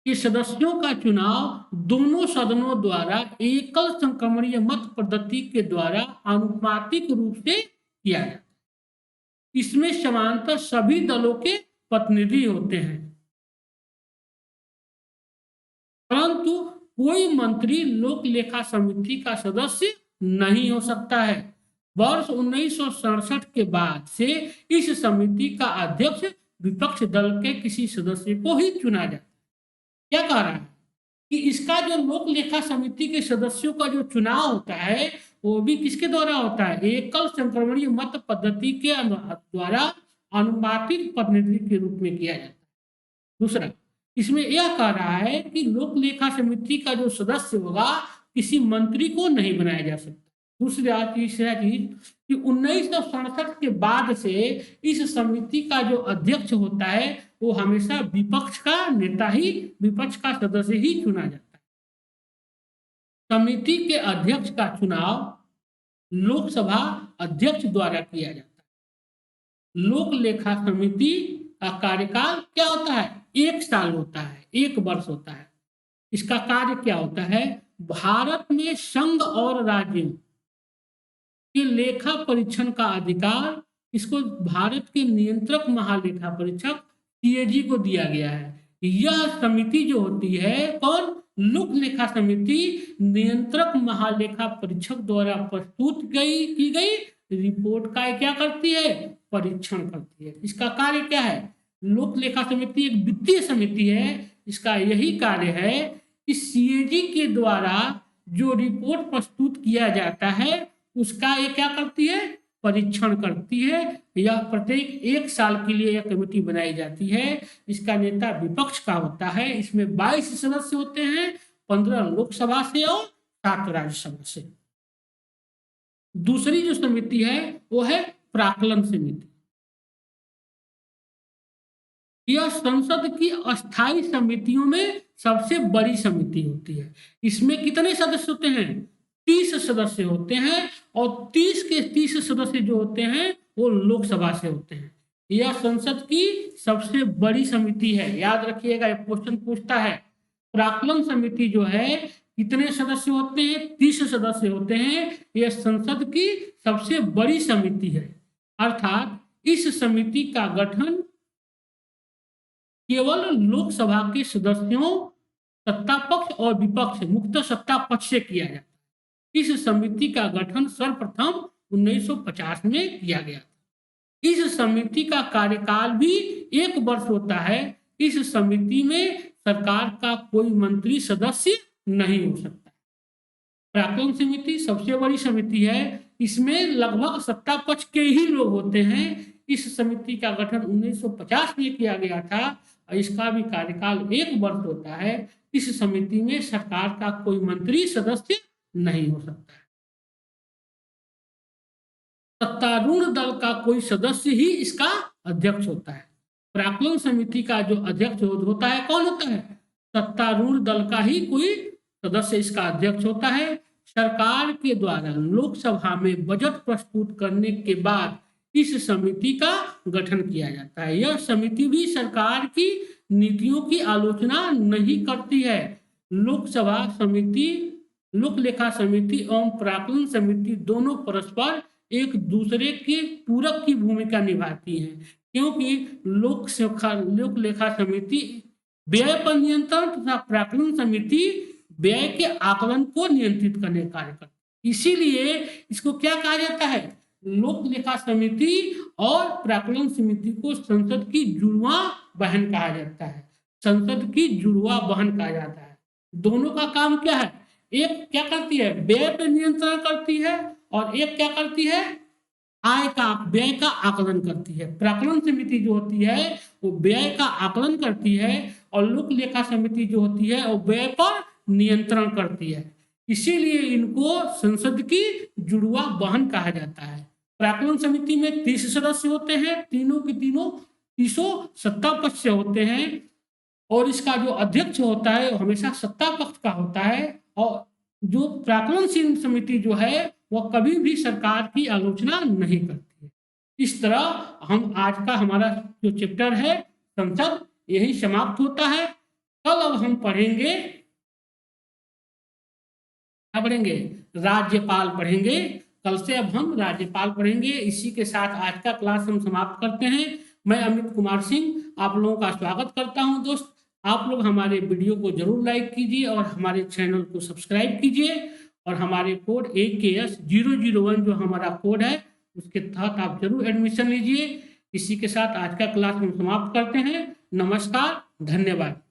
के सदस्यों का चुनाव दोनों सदनों द्वारा एकल संक्रमणीय मत पद्धति के द्वारा आनुपातिक रूप से किया जाता है। इसमें समानतः सभी दलों के प्रतिनिधि होते हैं, परंतु कोई मंत्री लोक लेखा समिति का सदस्य नहीं हो सकता है। वर्ष 1967 के बाद से इस समिति का अध्यक्ष विपक्ष दल के किसी सदस्य को ही चुना जाता है। क्या कह रहा है कि इसका जो लोक लेखा समिति के सदस्यों का जो चुनाव होता है, वो भी किसके द्वारा होता है? एकल संक्रमणीय मत पद्धति के द्वारा अनुपातिक प्रतिनिधि के रूप में किया जाता है। दूसरा, इसमें यह कह रहा है कि लोक लेखा समिति का जो सदस्य होगा, किसी मंत्री को नहीं बनाया जा सकता। तीसरा चीज कि 1967 के बाद से इस समिति का जो अध्यक्ष होता है, वो हमेशा विपक्ष का नेता ही, विपक्ष का सदस्य ही चुना जाता है। समिति के अध्यक्ष का चुनाव लोकसभा अध्यक्ष द्वारा किया जाता है। लोक लेखा समिति का कार्यकाल क्या होता है? 1 साल होता है, 1 वर्ष होता है। इसका कार्य क्या होता है? भारत में संघ और राज्यों के लेखा परीक्षण का अधिकार इसको भारत के नियंत्रक महालेखा परीक्षक सीएजी को दिया गया है। यह समिति जो होती है, कौन? लोक लेखा समिति नियंत्रक महालेखा परीक्षक द्वारा प्रस्तुत की गई रिपोर्ट का क्या करती है? परीक्षण करती है। इसका कार्य क्या है? लोक लेखा समिति एक वित्तीय समिति है। इसका यही कार्य है कि सीएजी के द्वारा जो रिपोर्ट प्रस्तुत किया जाता है, उसका ये क्या करती है? परीक्षण करती है। यह प्रत्येक 1 साल के लिए यह कमेटी बनाई जाती है। इसका नेता विपक्ष का होता है। इसमें 22 सदस्य होते हैं, 15 लोकसभा से और 7 राज्यसभा से। दूसरी जो समिति है वो है प्राक्कलन समिति। यह संसद की अस्थायी समितियों में सबसे बड़ी समिति होती है। इसमें कितने सदस्य होते हैं? 30 सदस्य होते हैं और 30 के 30 सदस्य जो होते हैं वो लोकसभा से होते हैं। यह संसद की सबसे बड़ी समिति है। याद रखिएगा, एक क्वेश्चन पूछता है, प्राक्कलन समिति जो है कितने सदस्य होते हैं? 30 सदस्य होते हैं। यह संसद की सबसे बड़ी समिति है। अर्थात इस समिति का गठन केवल लोकसभा के सदस्यों, सत्ता पक्ष और विपक्ष, मुख्यतः सत्ता पक्ष से किया जाता है। इस समिति का गठन सर्वप्रथम 1950 में किया गया था। इस समिति का कार्यकाल भी 1 वर्ष होता है। इस समिति में सरकार का कोई मंत्री सदस्य नहीं हो सकता। प्राक्कलन समिति सबसे बड़ी समिति है। इसमें लगभग सत्ता पक्ष के ही लोग होते हैं। इस समिति का गठन 1950 में किया गया था और इसका भी कार्यकाल 1 वर्ष होता है। इस समिति में सरकार का कोई मंत्री सदस्य नहीं हो सकता है। सत्तारूढ़ दल का कोई सदस्य ही इसका अध्यक्ष होता है। प्राक्कलन समिति का जो अध्यक्ष होता है, कौन होता है? सत्तारूढ़ दल का ही कोई सदस्य इसका अध्यक्ष होता है। सरकार के द्वारा लोकसभा में बजट प्रस्तुत करने के बाद इस समिति का गठन किया जाता है। यह समिति भी सरकार की नीतियों की आलोचना नहीं करती है। लोकसभा समिति, लोक लेखा समिति एवं प्राक्कलन समिति दोनों परस्पर एक दूसरे के पूरक की भूमिका निभाती हैं, क्योंकि लोक लेखा समिति व्यय पर नियंत्रण तथा प्राक्कलन समिति व्यय के आकलन को नियंत्रित करने का कार्य करती है। इसीलिए इसको क्या कहा जाता है, लोक लेखा समिति और प्राक्कलन समिति को संसद की जुड़वा बहन कहा जाता है। संसद की जुड़वा बहन कहा जाता है। दोनों का काम क्या है, एक क्या करती है, व्यय पर नियंत्रण करती है, और एक क्या करती है, आय का व्यय का आकलन करती है। प्राक्कलन समिति जो होती है वो व्यय का आकलन करती है, और लोक लेखा समिति जो होती है वो व्यय पर नियंत्रण करती है। इसीलिए इनको संसद की जुड़वा बहन कहा जाता है। प्राक्कलन समिति में 30 सदस्य होते हैं, तीनों के तीनों 30 सत्ता पक्ष से होते हैं, और इसका जो अध्यक्ष होता है वो हमेशा सत्ता पक्ष का होता है। और जो प्राक्कलन समिति जो है वह कभी भी सरकार की आलोचना नहीं करती है। इस तरह हम आज का हमारा जो चैप्टर है संसद यही समाप्त होता है। कल अब हम पढ़ेंगे, क्या पढ़ेंगे, राज्यपाल पढ़ेंगे। कल से अब हम राज्यपाल पढ़ेंगे। इसी के साथ आज का क्लास हम समाप्त करते हैं। मैं अमित कुमार सिंह आप लोगों का स्वागत करता हूं। दोस्त, आप लोग हमारे वीडियो को जरूर लाइक कीजिए और हमारे चैनल को सब्सक्राइब कीजिए, और हमारे कोड AKS001 जो हमारा कोड है उसके तहत आप जरूर एडमिशन लीजिए। इसी के साथ आज का क्लास हम समाप्त करते हैं। नमस्कार, धन्यवाद।